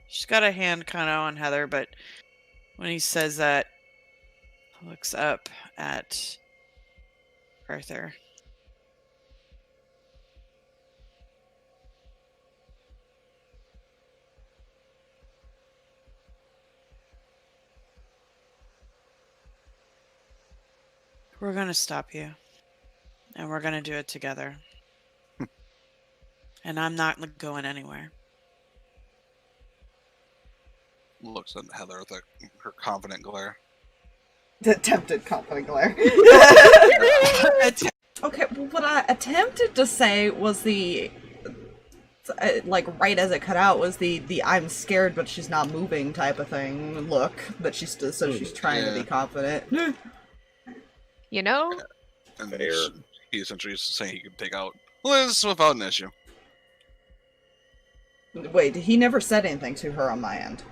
S6: she's got a hand kind of on Heather, but when he says that, looks up at Arthur. We're going to stop you. And we're going to do it together. And I'm not going anywhere.
S1: Looks at Heather with her confident glare.
S2: The attempted confident glare. Okay, well, what I attempted to say was like right as it cut out was the I'm scared but she's not moving type of thing look, but she's trying to be confident.
S7: You know?
S1: And he essentially is saying he could take out Liz without an issue.
S2: Wait, he never said anything to her on my end.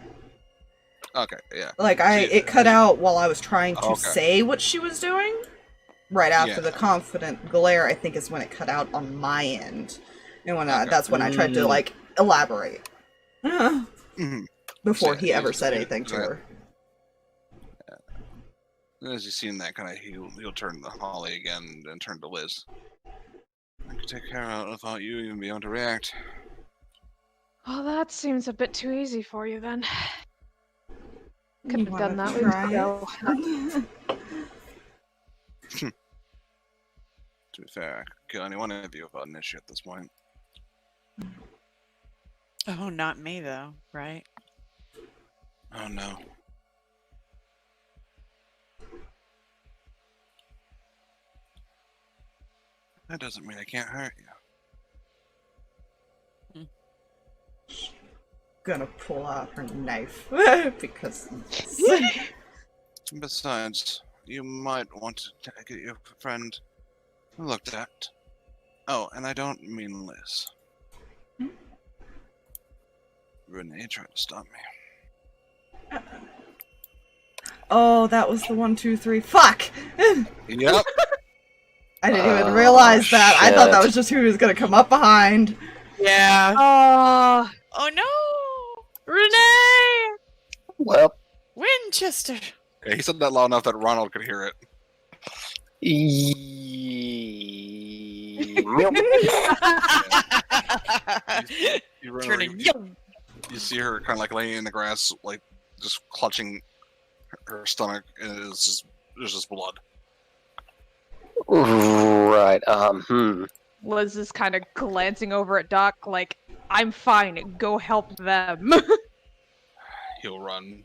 S1: Okay, yeah.
S2: Like it cut out while I was trying to say what she was doing. Right after the confident glare, I think is when it cut out on my end, and when that's when I tried to like elaborate before he ever said anything to her.
S1: As you see in that kind of, he'll turn to Holly again and turn to Liz. I could take care of it without you even being able to react.
S7: Well, that seems a bit too easy for you then. Could have done that weeks ago.
S1: To be fair, I could kill any one of you without an issue at this point.
S6: Oh, not me though, right?
S1: Oh no. That doesn't mean I can't hurt you.
S2: Gonna pull out her knife because.
S1: Besides, you might want to get your friend looked at. Oh, and I don't mean Liz. Renee tried to stop me.
S2: Oh, that was the 1, 2, 3. Fuck!
S1: Yep.
S2: I didn't even realize that.
S3: Shit.
S2: I thought that was just who he was gonna come up behind.
S6: Yeah. Oh no! Renee!
S3: Well,
S6: Winchester!
S1: Yeah, he said that loud enough that Ronald could hear it. You see her kind of like laying in the grass, like just clutching her stomach is just, there's just blood.
S3: Right.
S7: Liz is kind of glancing over at Doc, like, I'm fine. Go help them.
S1: He'll run.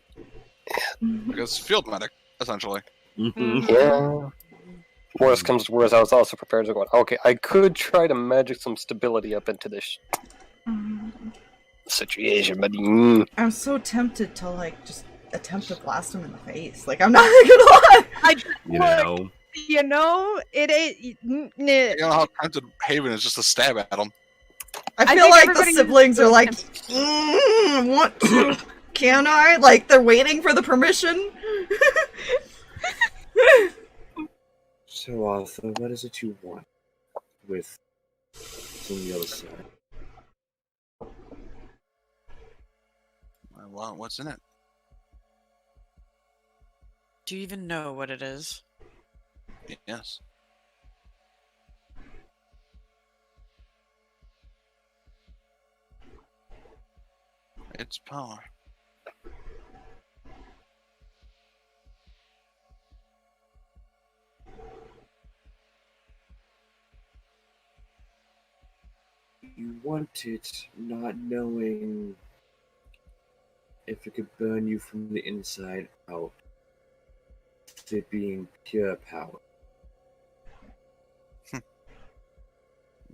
S1: Because field medic, essentially.
S3: Yeah. Worst comes to worst, I was also prepared to go, okay, I could try to magic some stability up into this situation, but
S2: I'm so tempted to, like, just attempt to blast him in the face. Like, I'm not gonna lie!
S7: You know, it ain't...
S1: You know how tempted Haven is just to stab at him.
S2: I feel like the siblings are like, want to, can I? Like, they're waiting for the permission.
S8: So, Arthur, what is it you want with on the other side?
S1: I want what's in it.
S6: Do you even know what it is?
S1: Yes. It's power.
S8: You want it not knowing if it could burn you from the inside out. It being pure power.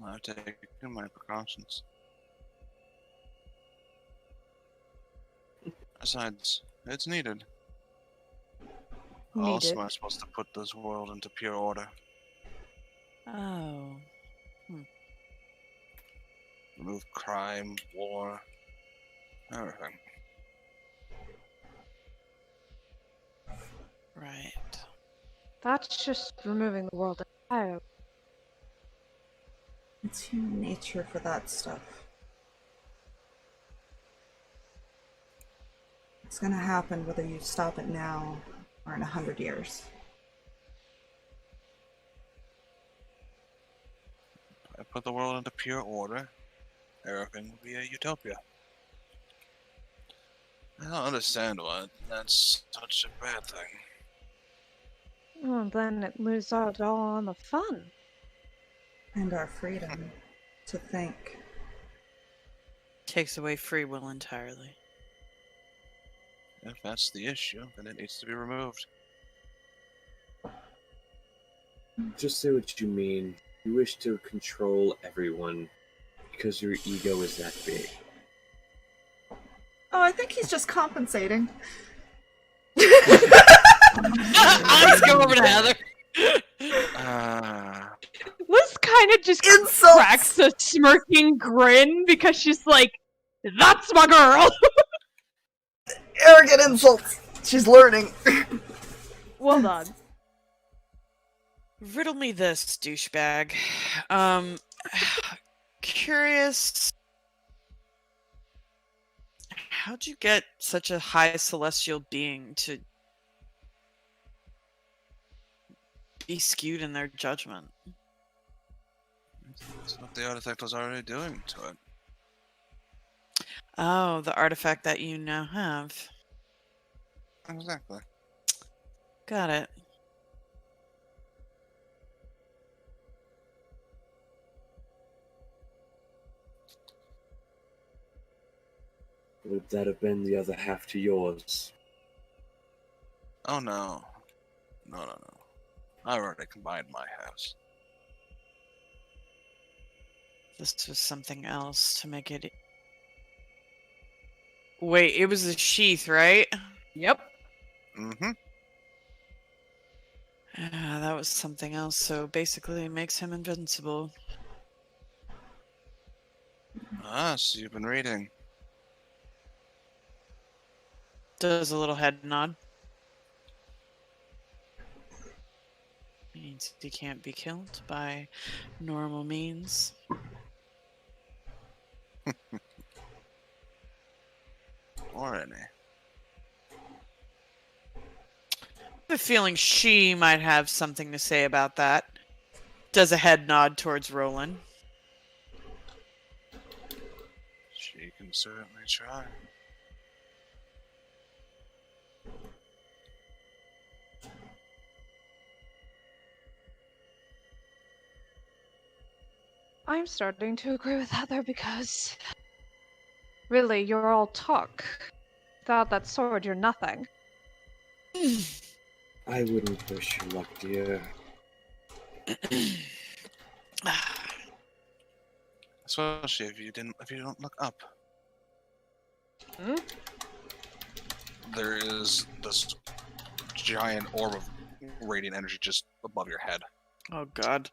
S1: I've taken my precautions. Besides, it's needed. How else am I supposed to put this world into pure order?
S6: Oh.
S1: Remove crime, war, everything.
S6: Right.
S7: That's just removing the world entirely.
S2: It's human nature for that stuff. It's gonna happen whether you stop it now or in 100 years.
S1: If I put the world into pure order, everything will be a utopia. I don't understand why that's such a bad thing.
S7: Well, then it loses out all on the fun.
S2: And our freedom to think.
S6: Takes away free will entirely.
S1: If that's the issue, then it needs to be removed.
S8: Just say what you mean. You wish to control everyone because your ego is that big.
S2: Oh, I think he's just compensating.
S6: Let's go over to Heather.
S7: Liz kind of just cracks a smirking grin because she's like, that's my girl!
S2: Arrogant insults! She's learning.
S7: Well done.
S6: Riddle me this, douchebag. Curious. How'd you get such a high celestial being to be skewed in their judgment?
S1: That's what the artifact was already doing to it.
S6: Oh, the artifact that you now have.
S1: Exactly.
S6: Got it.
S8: Would that have been the other half to yours?
S1: Oh no. No. I already combined my halves.
S6: This was something else to make it... Wait, it was a sheath, right?
S7: Yep.
S1: Mm-hmm.
S6: That was something else, so basically it makes him invincible.
S1: Ah, so you've been reading.
S6: Does a little head nod. Means he can't be killed by normal means.
S1: Or any.
S6: I have a feeling she might have something to say about that. Does a head nod towards Rolland.
S1: She can certainly try.
S7: I'm starting to agree with Heather because really, you're all talk. Without that sword, you're nothing.
S8: I wouldn't push your luck, dear.
S1: Especially if you don't look up.
S7: Hmm?
S1: There is this giant orb of radiant energy just above your head.
S6: Oh God.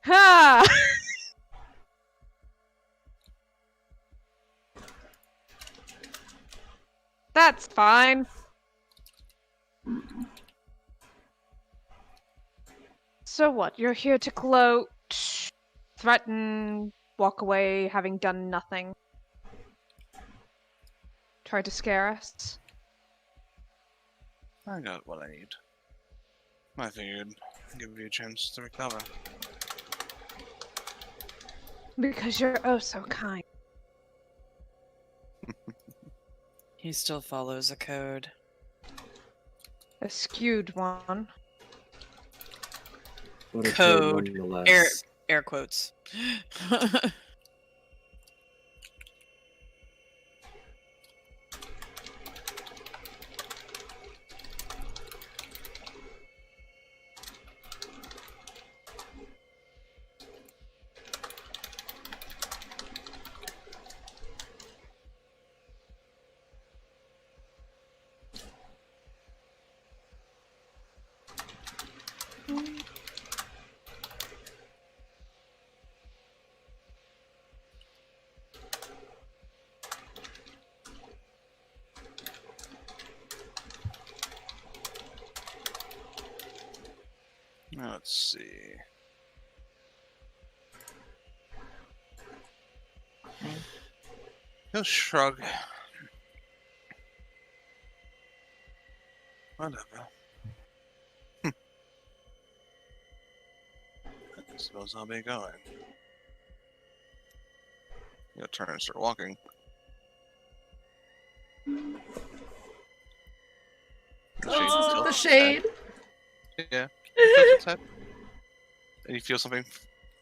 S7: Ha! That's fine. So what? You're here to gloat, threaten, walk away, having done nothing. Try to scare us.
S1: I got what I need. I figured I'd give you a chance to recover.
S7: Because you're oh so kind.
S6: He still follows a code.
S7: A skewed one.
S8: But a
S6: Code.
S8: nonetheless.
S6: Air quotes.
S1: Let's see. He'll shrug. Whatever. I suppose I'll be going. You'll turn and start walking.
S2: The shade.
S1: Yeah. You tilt its head, and you feel something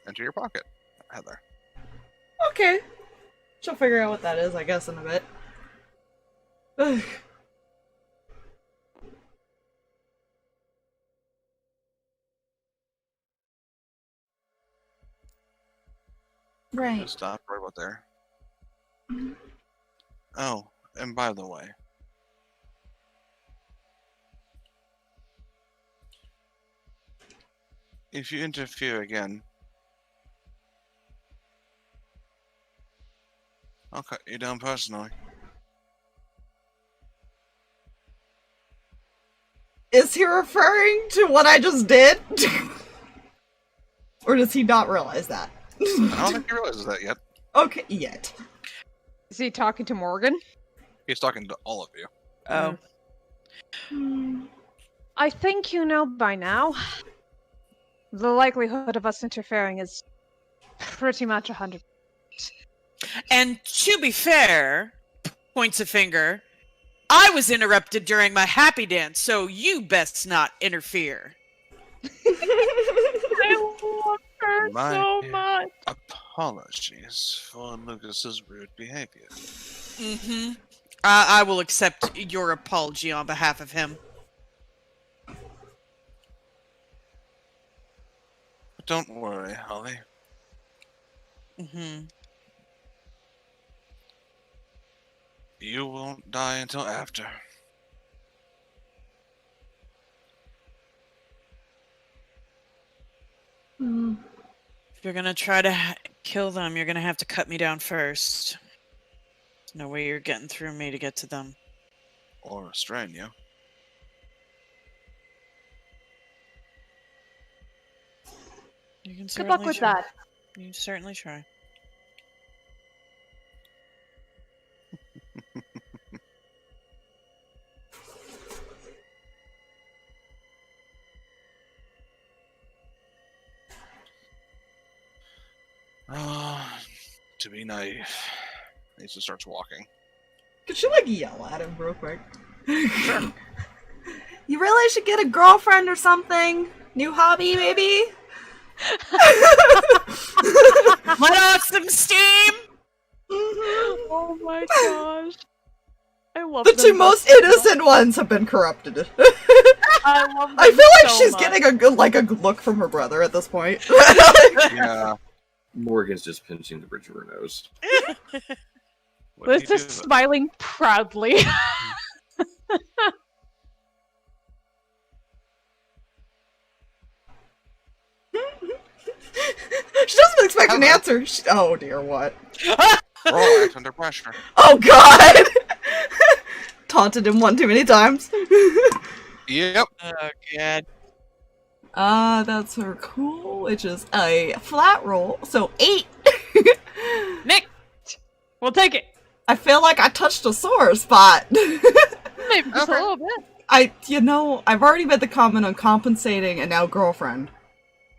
S1: enter your pocket, Heather.
S2: Okay. She'll figure out what that is, I guess, in a bit. Ugh. Right.
S1: Just stop right about there. Oh, and by the way, if you interfere again, I'll cut you down personally.
S2: Is he referring to what I just did? Or does he not realize that?
S1: I don't think he realizes that yet.
S2: Okay, yet.
S7: Is he talking to Morgan?
S1: He's talking to all of you.
S6: Oh.
S7: I think you know by now. The likelihood of us interfering is pretty much 100.
S6: And to be fair, points a finger, I was interrupted during my happy dance, so you best not interfere.
S7: I love her
S1: My
S7: so much.
S1: Apologies for Lucas's rude behavior.
S6: Mm-hmm. I will accept your apology on behalf of him.
S1: But don't worry, Holly.
S6: Mm-hmm.
S1: You won't die until after.
S6: If you're gonna try to kill them, you're gonna have to cut me down first. There's no way you're getting through me to get to them.
S1: Or restrain you.
S6: You can
S7: Good luck
S6: certainly
S7: with
S6: try.
S7: that.
S6: You can certainly try.
S1: To be naive. He just starts walking.
S2: Could you, like, yell at him real quick? Sure. You really should get a girlfriend or something? New hobby, maybe?
S6: Let off some steam!
S7: Oh my gosh. I love
S2: The
S7: them
S2: two
S7: both
S2: most
S7: so much.
S2: innocent ones have been corrupted.
S7: I love them
S2: I feel like
S7: so
S2: she's
S7: much.
S2: getting a good look from her brother at this point.
S1: Yeah.
S8: Morgan's just pinching the bridge of her nose.
S1: What did
S7: Liz
S1: you
S7: is
S1: do?
S7: smiling proudly.
S2: She doesn't expect an
S1: Hello.
S2: answer. Oh dear, what?
S1: Roll act under pressure.
S2: Oh god! Taunted him one too many times.
S1: Yep.
S6: Oh, God.
S2: That's her cool, which is a flat roll, so 8.
S7: Nick, we'll take it.
S2: I feel like I touched a sore spot.
S7: Maybe just a
S1: Okay.
S7: little bit.
S2: I've already made the comment on compensating and now girlfriend.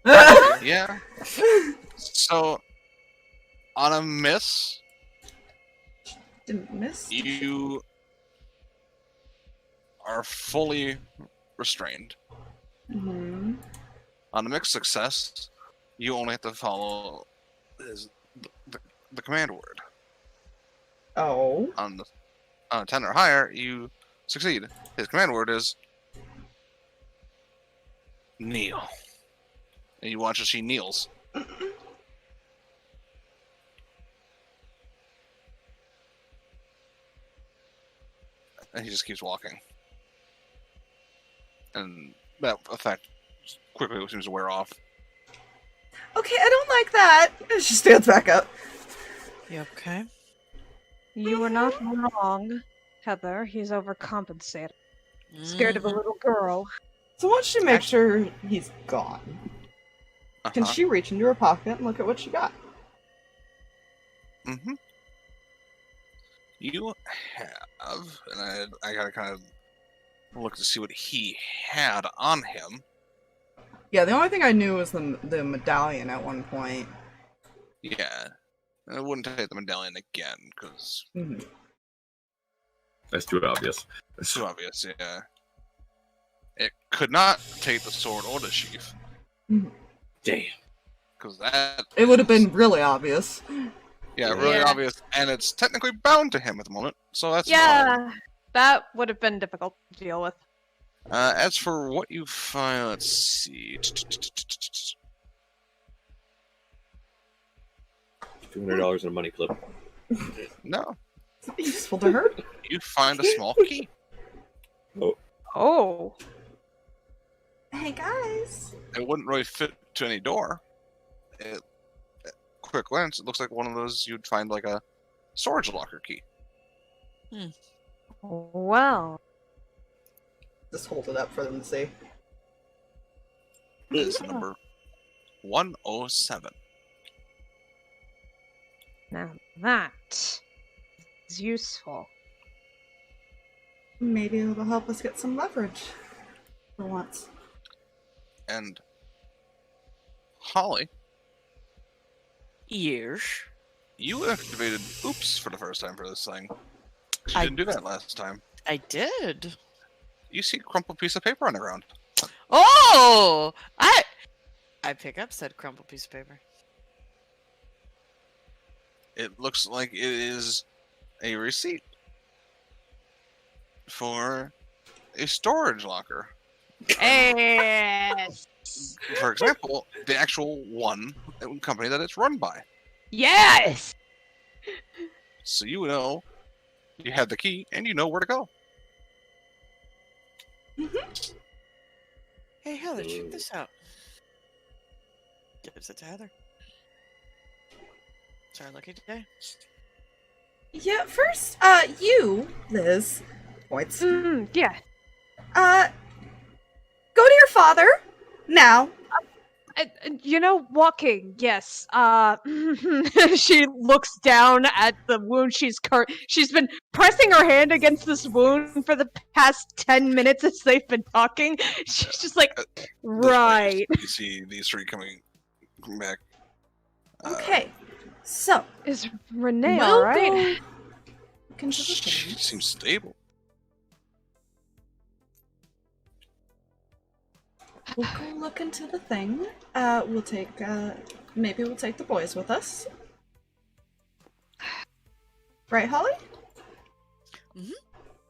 S1: Yeah. So, on a miss,
S2: Didn't miss.
S1: you are fully restrained.
S2: Mm-hmm.
S1: On a mixed success, you only have to follow the command word.
S2: Oh.
S1: On a 10 or higher, you succeed. His command word is kneel. And you watch as she kneels. And he just keeps walking. And that effect quickly seems to wear off.
S2: Okay, I don't like that. She stands back up.
S6: You okay?
S7: You were not wrong, Heather. He's overcompensated. Scared of a little girl.
S2: So once she makes sure he's gone, can
S1: Uh-huh.
S2: she reach into her pocket and look at what she got?
S1: Mm-hmm. You have, and I gotta kind of look to see what he had on him.
S2: Yeah, the only thing I knew was the medallion at one point.
S1: Yeah. I wouldn't take the medallion again, because
S2: Mhm.
S4: That's too obvious.
S1: it's too obvious, yeah. It could not take the sword or the sheath,
S8: Damn.
S1: because that
S2: It would have
S1: is-
S2: been really obvious.
S1: Yeah, really
S7: Yeah.
S1: obvious, and it's technically bound to him at the moment, so that's fine.
S7: Yeah, that would have been difficult to deal with.
S1: As for what you find, let's see.
S8: $200 in a money clip.
S1: No,
S2: Useful to her.
S1: you find a small key.
S7: Oh.
S2: Hey guys.
S1: It wouldn't really fit to any door. At quick glance, it looks like one of those you'd find like a storage locker key.
S7: Well.
S2: Just hold it up for them to see.
S1: It's number 107.
S7: Now that is useful.
S2: Maybe it'll help us get some leverage. For once.
S1: And Holly,
S6: Years.
S1: you activated Oops for the first time for this thing. You
S6: I-
S1: didn't do that last time.
S6: I did.
S1: You see a crumpled piece of paper on the ground.
S6: Oh! I pick up said crumpled piece of paper.
S1: It looks like it is a receipt for a storage locker.
S7: Yes.
S1: For example, the actual one company that it's run by.
S7: Yes.
S1: So you know you have the key and you know where to go.
S6: Hey Heather, check this out. Gives it to Heather. It's our lucky day.
S2: Yeah, first, you, Liz, points.
S7: Yeah.
S2: Go to your father, now.
S7: You know, walking. Yes. She looks down at the wound she's been pressing her hand against this wound for the past 10 minutes as they've been talking. She's just like, right.
S1: You see these three coming back.
S2: Okay, so,
S7: Is Renee
S2: we'll
S7: alright?
S2: go look into the
S1: She
S2: things.
S1: seems stable.
S2: We'll go look into the thing. We'll take, maybe we'll take the boys with us. Right, Holly?
S6: Mhm.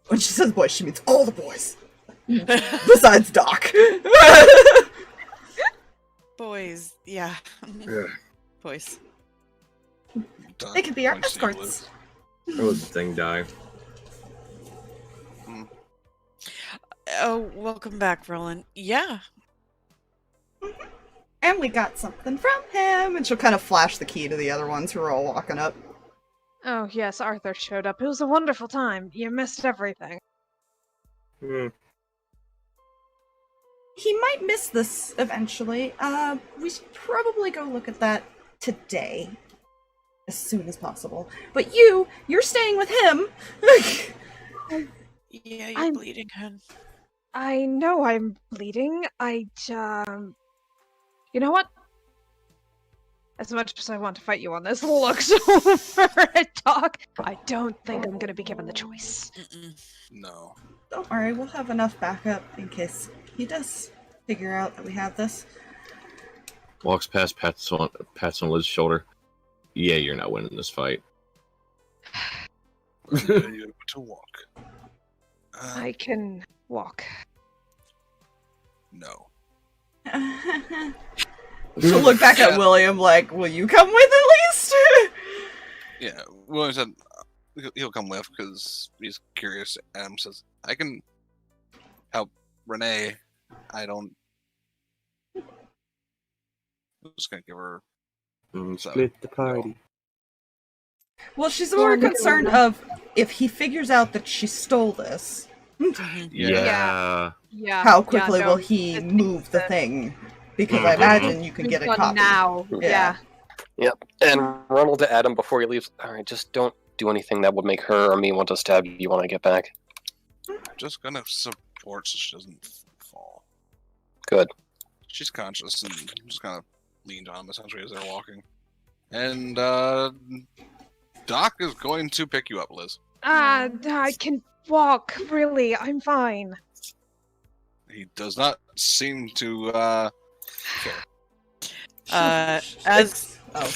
S2: When she says boys, she means all the boys. Besides Doc.
S6: Boys, yeah.
S8: Yeah.
S6: Boys.
S1: Doc
S2: They could be our
S1: points to you,
S2: escorts.
S8: How would the thing die?
S1: Liz.
S6: Oh, welcome back, Rolland. Yeah.
S2: And we got something from him. And she'll kind of flash the key to the other ones who are all walking up.
S7: Oh, yes, Arthur showed up. It was a wonderful time. You missed everything.
S8: Hmm.
S2: He might miss this eventually. We should probably go look at that today. As soon as possible. But you're staying with him.
S6: Yeah, you're
S7: I'm-
S6: bleeding, hun.
S7: I know I'm bleeding. You know what? As much as I want to fight you on this looks over at Doc, I don't think I'm gonna be given the choice.
S6: Mm-mm.
S1: No.
S2: Don't worry, we'll have enough backup in case he does figure out that we have this.
S4: Walks past, pats on Liz's shoulder. Yeah, you're not winning this fight.
S1: Are you able to walk?
S7: I can walk.
S1: No.
S2: She'll look back at William like, will you come with at least?
S1: Yeah, William said he'll come with because he's curious. Adam says, I can help Renee. I don't. I'm just gonna give her.
S4: Split the party.
S2: Well, she's more concerned of if he figures out that she stole this,
S4: Yeah.
S7: Yeah.
S2: how quickly
S7: yeah,
S2: will
S7: no,
S2: he
S7: it's-
S2: move the thing? Because I imagine you can
S7: it's
S2: get a
S7: done
S2: copy.
S7: now.
S2: Yeah.
S3: Yep. And Ronald to Adam before he leaves. All right, just don't do anything that would make her or me want to stab you when I get back.
S1: Just gonna support so she doesn't fall.
S3: Good.
S1: She's conscious and just kind of leaned on him essentially as they're walking. And Doc is going to pick you up, Liz.
S7: I can walk, really. I'm fine.
S1: He does not seem to care.
S6: As
S2: Oh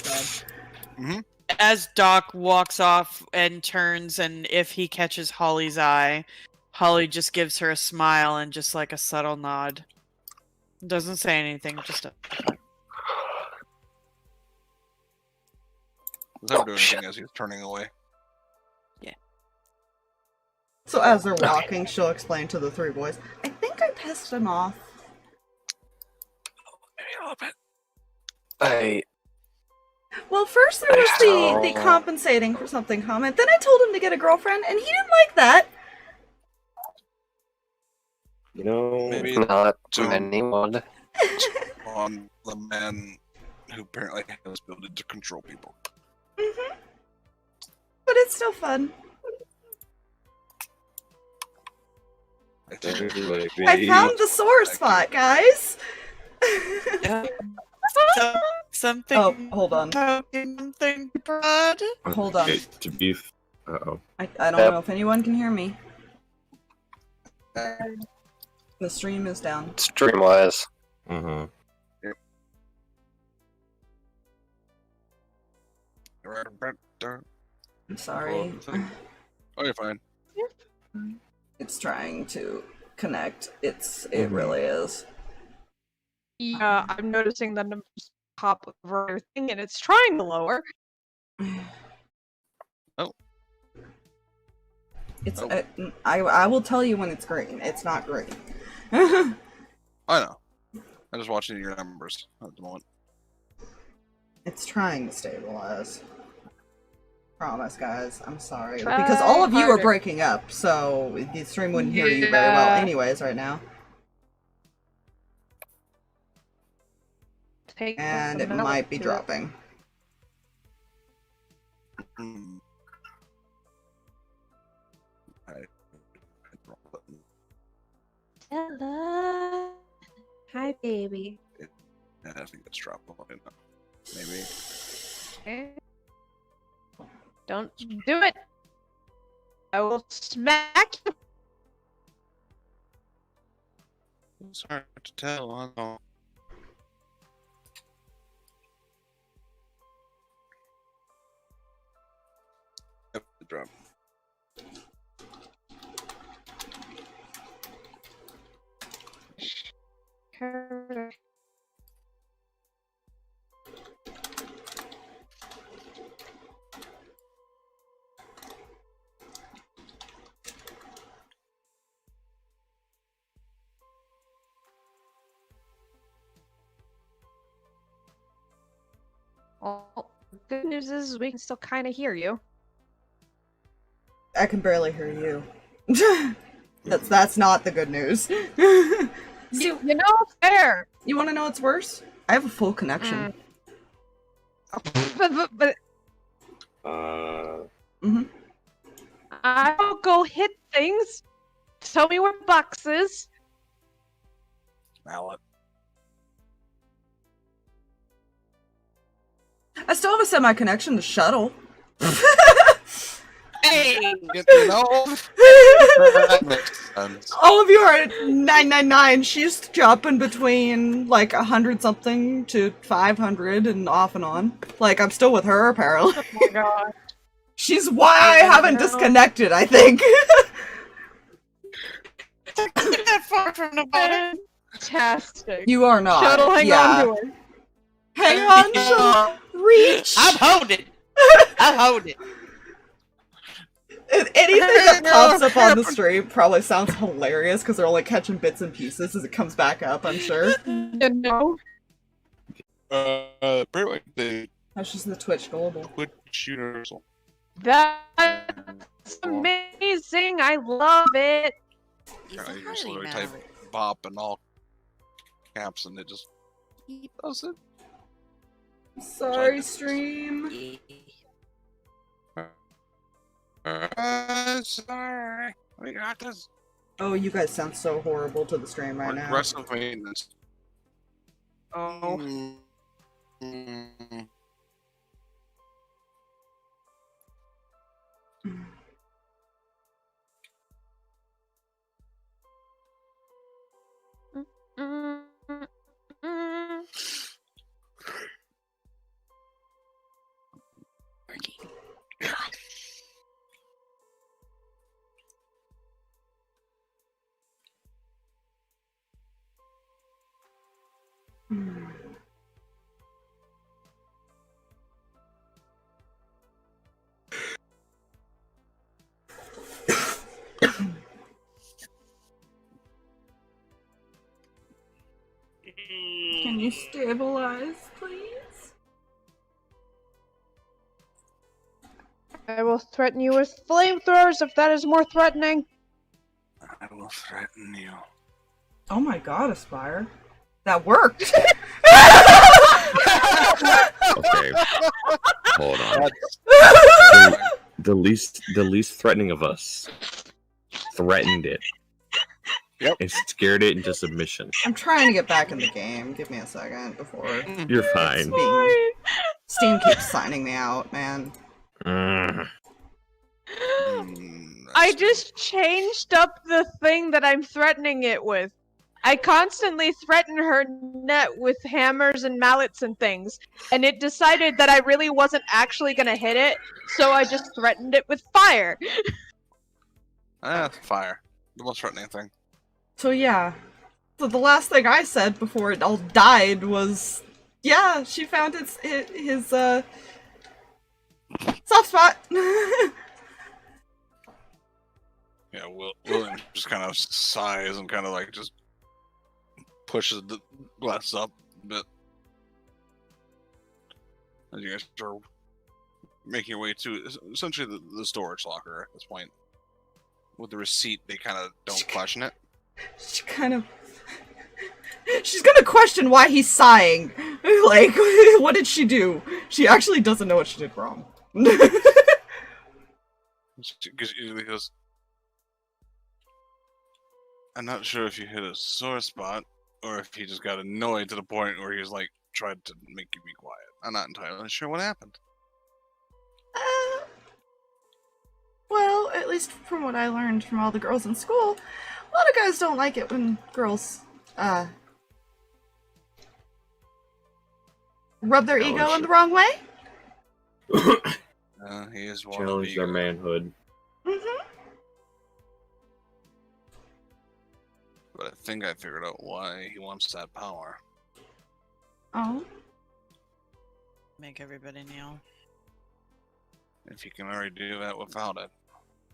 S2: god.
S6: as Doc walks off and turns, and if he catches Holly's eye, Holly just gives her a smile and just like a subtle nod. Doesn't say anything, just a.
S1: Without doing anything as he's turning away.
S2: So as they're walking, she'll explain to the three boys, I think I pissed him off.
S1: Maybe a little bit.
S2: Well, first there was the compensating for something comment, then I told him to get a girlfriend, and he didn't like that.
S8: You know,
S1: Maybe
S3: Not
S1: Don't-
S3: anyone.
S1: on the man who apparently has the ability to control people.
S2: But it's still fun.
S1: I think
S2: I found the sore spot, guys!
S6: Something.
S2: Oh, hold on.
S6: Something, Brad.
S2: Hold on.
S4: Okay, to be. Uh-oh.
S2: I don't
S3: Yep.
S2: know if anyone can hear me. The stream is down.
S3: Streamwise.
S4: Uh-huh.
S2: I'm sorry.
S1: Oh, you're fine.
S2: It's trying to connect. It really is.
S7: Yeah, I'm noticing the numbers pop over everything, and it's trying to lower.
S2: It's
S1: Oh.
S2: I will tell you when it's green. It's not green.
S1: I know. I'm just watching your numbers at the moment.
S2: It's trying to stabilize. Promise, guys. I'm sorry.
S7: Try
S2: Because all of you are
S7: harder.
S2: breaking up, so the stream wouldn't hear you very well
S7: Yeah.
S2: anyways right now.
S7: Take
S2: And
S7: a
S2: it
S7: minute
S2: might be
S7: to-
S2: dropping.
S1: Hmm.
S7: Hello. Hi, baby.
S1: I think it's dropped. Maybe.
S7: Okay. Don't do it. I will smack you.
S1: It's hard to tell. I don't. Drop.
S7: Well, the good news is we can still kind of hear you.
S2: I can barely hear you. That's not the good news.
S7: You know, fair.
S2: You want to know what's worse? I have a full connection.
S7: But
S2: Mhm.
S7: I'll go hit things. Tell me where the box is.
S1: Mallet.
S2: I still have a semi-connection to Shuttle.
S7: Hey!
S1: You know? That makes sense.
S2: All of you are at 999. She's jumping between like 100-something to 500 and off and on. Like, I'm still with her, apparently.
S7: Oh my god.
S2: She's why I haven't disconnected, I think.
S6: Get that far from the bottom.
S7: Fantastic.
S2: You are not.
S7: Shuttle, hang on to her.
S2: Hang on, Shuttle. Reach.
S6: I'm holding. I'm holding.
S2: Anything that pops up on the stream probably sounds hilarious because they're only catching bits and pieces as it comes back up, I'm sure.
S7: No.
S1: Pretty much the
S2: That's just the Twitch global.
S1: Twitch Universal.
S7: That's amazing. I love it.
S1: You just literally type bop and all caps and it just does it.
S2: Sorry, stream.
S1: Sorry. We got this.
S2: Oh, you guys sound so horrible to the stream right now.
S1: Aggressive maintenance.
S7: Oh.
S1: Mm.
S2: Can you stabilize, please?
S7: I will threaten you with flamethrowers if that is more threatening.
S1: I will threaten you.
S2: Oh my god, Aspire. That worked!
S4: Okay. Hold on. The least threatening of us threatened it.
S1: Yep.
S4: And scared it into submission.
S2: I'm trying to get back in the game. Give me a second before
S4: You're fine.
S2: Steam keeps signing me out, man.
S7: I just changed up the thing that I'm threatening it with. I constantly threaten her net with hammers and mallets and things, and it decided that I really wasn't actually gonna hit it, so I just threatened it with fire.
S1: Fire. The most threatening thing.
S2: So yeah. So the last thing I said before it all died was, yeah, she found his soft spot.
S1: Yeah, William just kind of sighs and kind of like just pushes the glass up a bit. As you guys are making your way to essentially the storage locker at this point. With the receipt, they kind of don't question it.
S2: She kind of... She's gonna question why he's sighing. Like, what did she do? She actually doesn't know what she did wrong.
S1: Because he goes, I'm not sure if you hit a sore spot, or if he just got annoyed to the point where he was like, tried to make you be quiet. I'm not entirely sure what happened.
S2: Well, at least from what I learned from all the girls in school, a lot of guys don't like it when girls Rub their ego in the wrong way?
S1: He is one
S4: Challenge
S1: of
S4: their
S1: ego.
S4: manhood.
S2: Mm-hmm.
S1: But I think I figured out why he wants that power.
S2: Oh.
S6: Make everybody kneel.
S1: If he can already do that without it,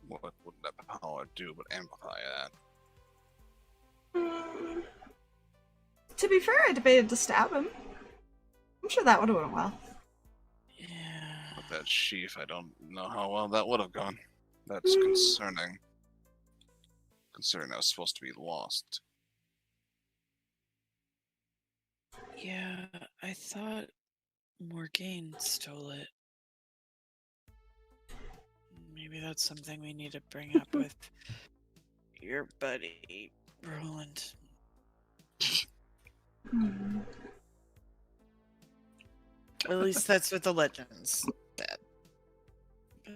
S1: what would that power do but amplify that?
S2: To be fair, I debated to stab him. I'm sure that would have went well.
S6: Yeah.
S1: With that sheath, I don't know how well that would have gone. That's concerning. Considering I was supposed to be lost.
S6: Yeah, I thought Morgaine stole it. Maybe that's something we need to bring up with your buddy, Rolland. At least that's what the legends said.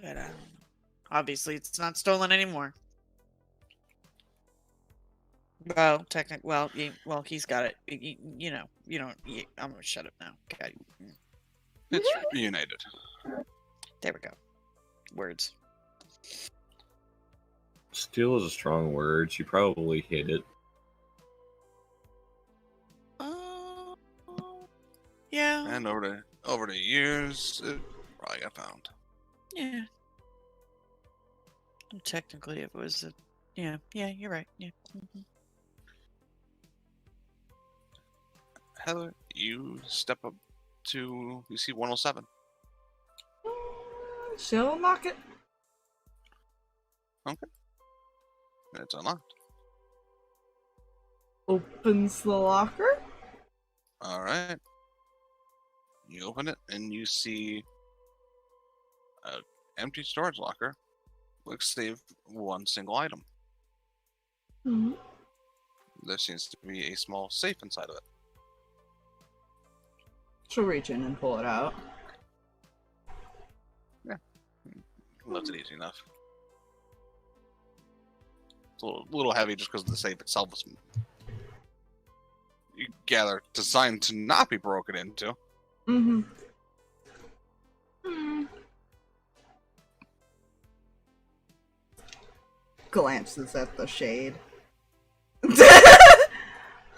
S6: But obviously it's not stolen anymore. Well, he's got it. You know, I'm gonna shut up now. Okay.
S1: It's reunited.
S6: There we go. Words.
S4: Steal is a strong word. She probably hid it.
S6: Yeah.
S1: And over the years, it probably got found.
S6: Yeah. Technically, it was a. Yeah, you're right. Yeah. Mm-hmm.
S1: Heather, you step up to. You see 107.
S2: She'll unlock it.
S1: Okay. It's unlocked.
S2: Opens the locker.
S1: Alright. You open it and you see an empty storage locker. Looks save one single item.
S2: Mm-hmm.
S1: There seems to be a small safe inside of it.
S2: She'll reach in and pull it out.
S1: That's it easy enough. It's a little heavy just because the safe itself is, you gather, designed to not be broken into.
S2: Mm-hmm. Glances at the shade.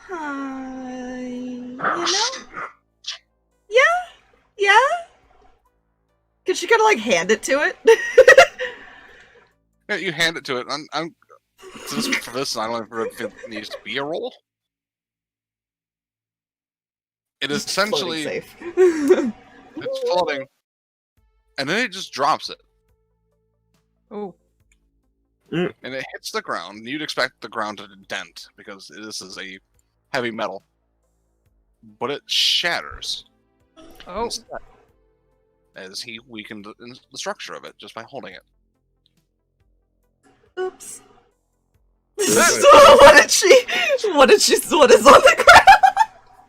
S2: Hi. You know? Yeah? Can she kind of like hand it to it?
S1: Yeah, you hand it to it. For this, I don't know if it needs to be a roll. It is essentially
S2: safe.
S1: it's floating, and then it just drops it.
S7: Oh.
S1: And it hits the ground. You'd expect the ground to dent because this is a heavy metal, but it shatters.
S7: Oh.
S1: As he weakened the structure of it just by holding it.
S2: Oops. What is on the ground?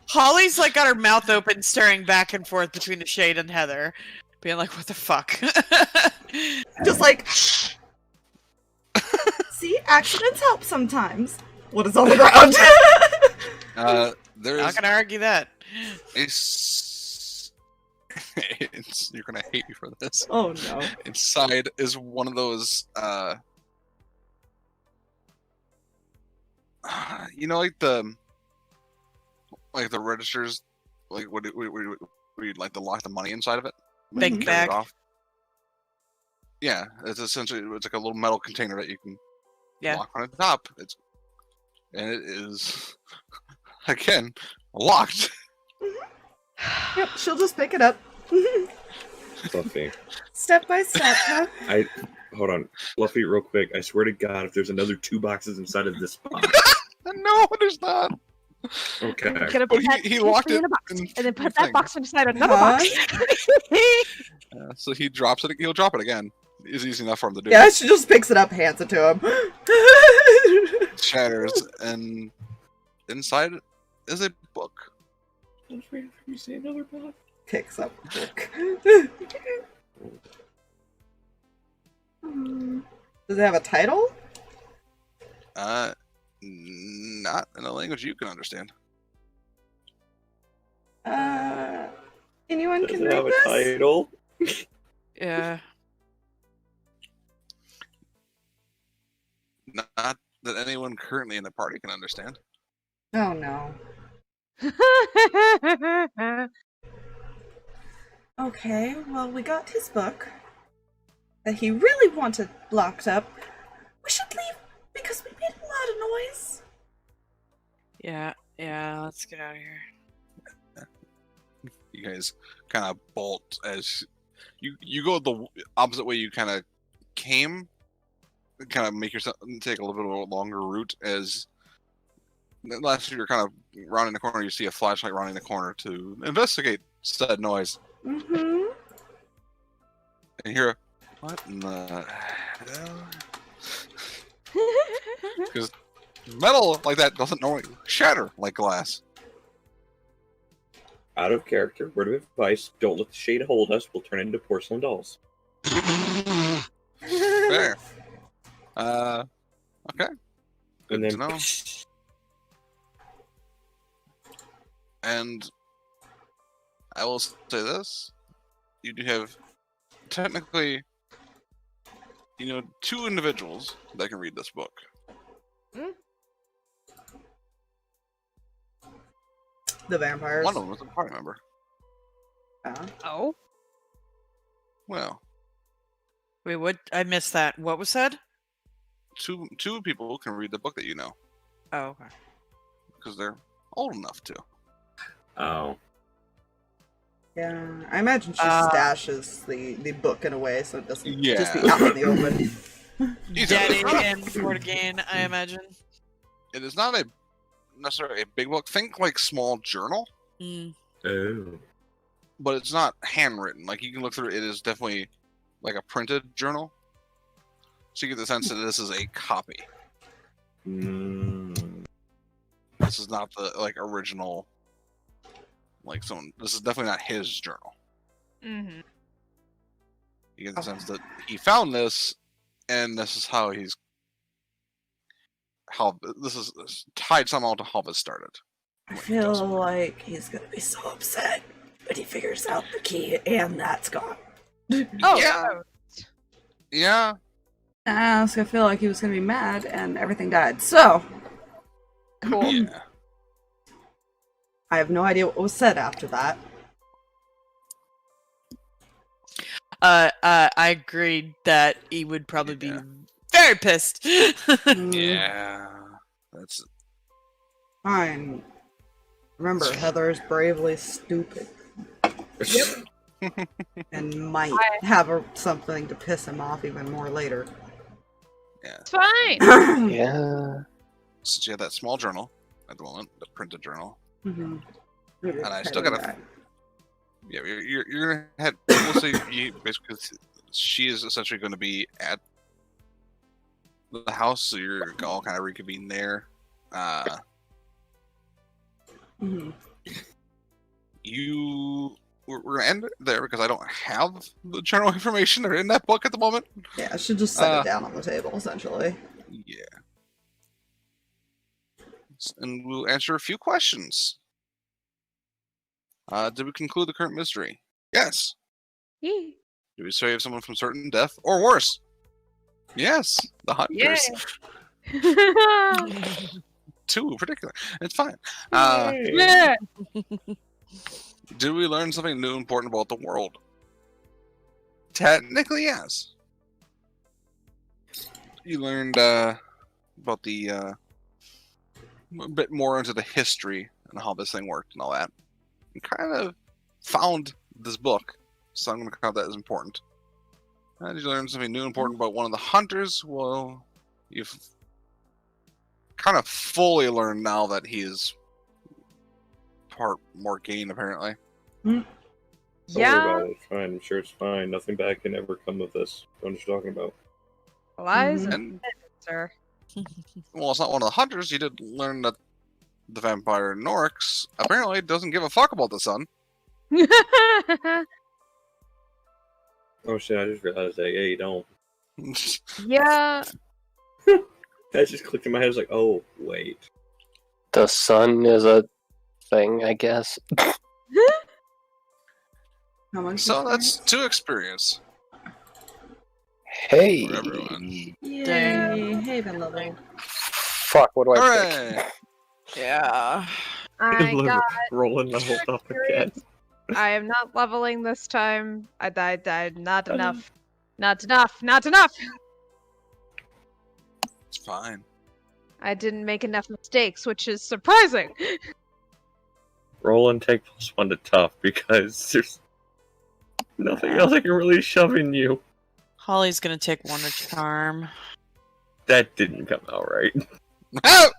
S6: Holly's like got her mouth open, staring back and forth between the shade and Heather, being like, "What the fuck?"
S2: Just like, see, accidents help sometimes. What is on the ground?
S1: There's
S6: Not gonna argue that.
S1: You're gonna hate me for this.
S2: Oh no!
S1: Inside is one of those, you know, like the registers, like we like to lock the money inside of it.
S6: Big bag.
S1: Yeah, it's essentially like a little metal container that you can lock on the top. And it is again locked.
S2: Yep, she'll just pick it up.
S8: Fluffy.
S2: Step by step, huh?
S8: Hold on. Fluffy, real quick. I swear to God, if there's another 2 boxes inside of this box.
S1: No, there's not.
S8: Okay.
S7: Gonna put that
S1: He locked it
S7: in a box,
S1: in
S7: and then put
S1: the
S7: that
S1: thing.
S7: box inside another box.
S1: So he drops it. He'll drop it again. It's easy enough for him to do.
S2: Yeah, she just picks it up, hands it to him.
S1: It shatters, and inside is a book.
S8: Don't wait for me to say another box.
S2: Picks up the book. Does it have a title?
S1: Not in a language you can understand.
S2: Anyone
S8: Does
S2: can
S8: it
S2: read
S8: have a
S2: this?
S8: title?
S6: Yeah.
S1: Not that anyone currently in the party can understand.
S2: Oh no. Okay, well, we got his book that he really wanted locked up. We should leave because we made a lot of noise.
S6: Yeah, let's get out of here.
S1: You guys kind of bolt as you go the opposite way you kind of came, kind of make yourself take a little bit of a longer route. As last you're kind of rounding the corner, you see a flashlight rounding the corner to investigate said noise,
S2: Mm-hmm.
S1: and you hear a, what in the hell? Because metal like that doesn't normally shatter like glass.
S8: Out of character, word of advice, don't let the shade hold us, we'll turn into porcelain dolls.
S1: Fair. Okay. Good
S8: And then
S1: to know. And I will say this: you do have technically, two individuals that can read this book.
S2: The vampires.
S1: One of them is a party member.
S7: Oh.
S1: Well,
S6: Wait, what? I missed that. What was said?
S1: two people can read the book that you know
S6: Oh, okay.
S1: because they're old enough to.
S8: Oh.
S2: Yeah, I imagine she stashes the book in a way so it doesn't just be
S1: Yeah.
S2: out in the open.
S6: Daddy and Portagain, I imagine.
S1: It is not necessarily a big book. Think like small journal,
S6: Mm.
S8: Oh.
S1: but it's not handwritten. Like you can look through it. It is definitely like a printed journal. So you get the sense that this is a copy.
S8: Mm.
S1: This is not the original. This is definitely not his journal.
S7: Mm-hmm.
S1: You get the sense that he found this, and this is how this is tied somehow to how this started.
S2: I feel like he's gonna be so upset when he figures out the key and that's gone.
S7: Oh,
S1: Yeah. Yeah.
S2: I was gonna feel like he was gonna be mad and everything died. So
S7: cool.
S1: Yeah.
S2: I have no idea what was said after that.
S6: I agreed that he would probably be very pissed.
S1: Yeah. That's
S2: Fine. Remember, Heather is bravely stupid. And might have something to piss him off even more later.
S7: It's fine.
S3: Yeah.
S1: since you have that small journal at the moment, the printed journal.
S2: Mm-hmm.
S1: And I still gotta. Yeah, you're gonna head. We'll say you basically. She is essentially going to be at the house, so you're all kind of reconvene there.
S2: Mm-hmm.
S1: We're gonna end it there because I don't have the journal information or in that book at the moment.
S2: Yeah, I should just set it down on the table, essentially.
S1: Yeah. And we'll answer a few questions. Did we conclude the current mystery? Yes.
S7: Yeah.
S1: Did we save someone from certain death or worse? Yes. The hunters. Two in particular. It's fine.
S7: Yeah.
S1: Did we learn something new important about the world? Technically, yes. You learned about the a bit more into the history and how this thing worked and all that. You kind of found this book, so I'm going to count that as important. Did you learn something new and important about one of the hunters? Well, you've kind of fully learned now that he is part Morgaine, apparently.
S8: Don't
S7: Yeah.
S8: worry about it. It's fine. I'm sure it's fine. Nothing bad can ever come of this. What are you talking about?
S7: Lies
S2: Mhm.
S7: and sir.
S1: Well, it's not one of the hunters. You did learn that the vampire Norix apparently doesn't give a fuck about the sun.
S8: Oh shit, I just realized that. Yeah, you don't.
S7: Yeah.
S4: That just clicked in my head. I was like, oh, wait.
S3: The sun is a thing, I guess.
S2: How much
S1: So that's
S2: experience?
S1: 2 experience
S3: Hey!
S1: for everyone.
S2: Yay! Hey, been level.
S3: Fuck, what do I
S1: Hooray!
S6: Yeah.
S7: I got
S4: Rolling leveled up again.
S7: I am not leveling this time. I died. Not enough. Not enough. Not enough.
S1: It's fine.
S7: I didn't make enough mistakes, which is surprising.
S4: Rolling take +1 to tough because there's nothing else I can really shove in you.
S6: Holly's gonna take Wonder Charm.
S4: That didn't come out right.
S1: Oh!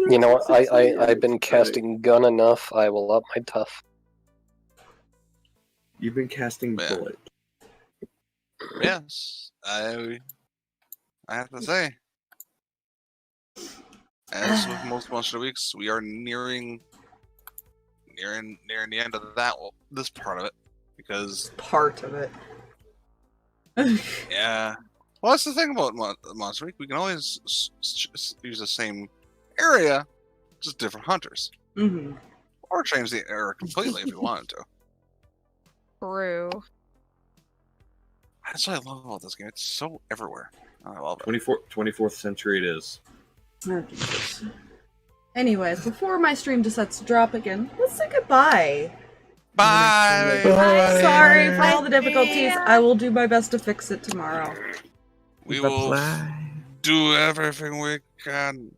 S3: You know what? I've been casting gun enough. I will up my tough.
S4: You've been casting
S1: Yeah.
S4: bullet.
S1: Yes, I have to say, as with most monster weeks, we are nearing the end of this part of it, because
S2: Part of it.
S1: yeah, well, that's the thing about monster week. We can always use the same area, just different hunters,
S2: Mm-hmm.
S1: or change the area completely if we wanted to.
S7: True.
S1: That's what I love about this game. It's so everywhere. I love it.
S4: 24th century it is.
S2: Oh, Jesus. Anyways, before my stream decides to drop again, let's say goodbye.
S1: Bye.
S2: I'm sorry for all the
S7: Bye.
S2: difficulties. I will do my best to fix it tomorrow.
S1: We will do everything we can.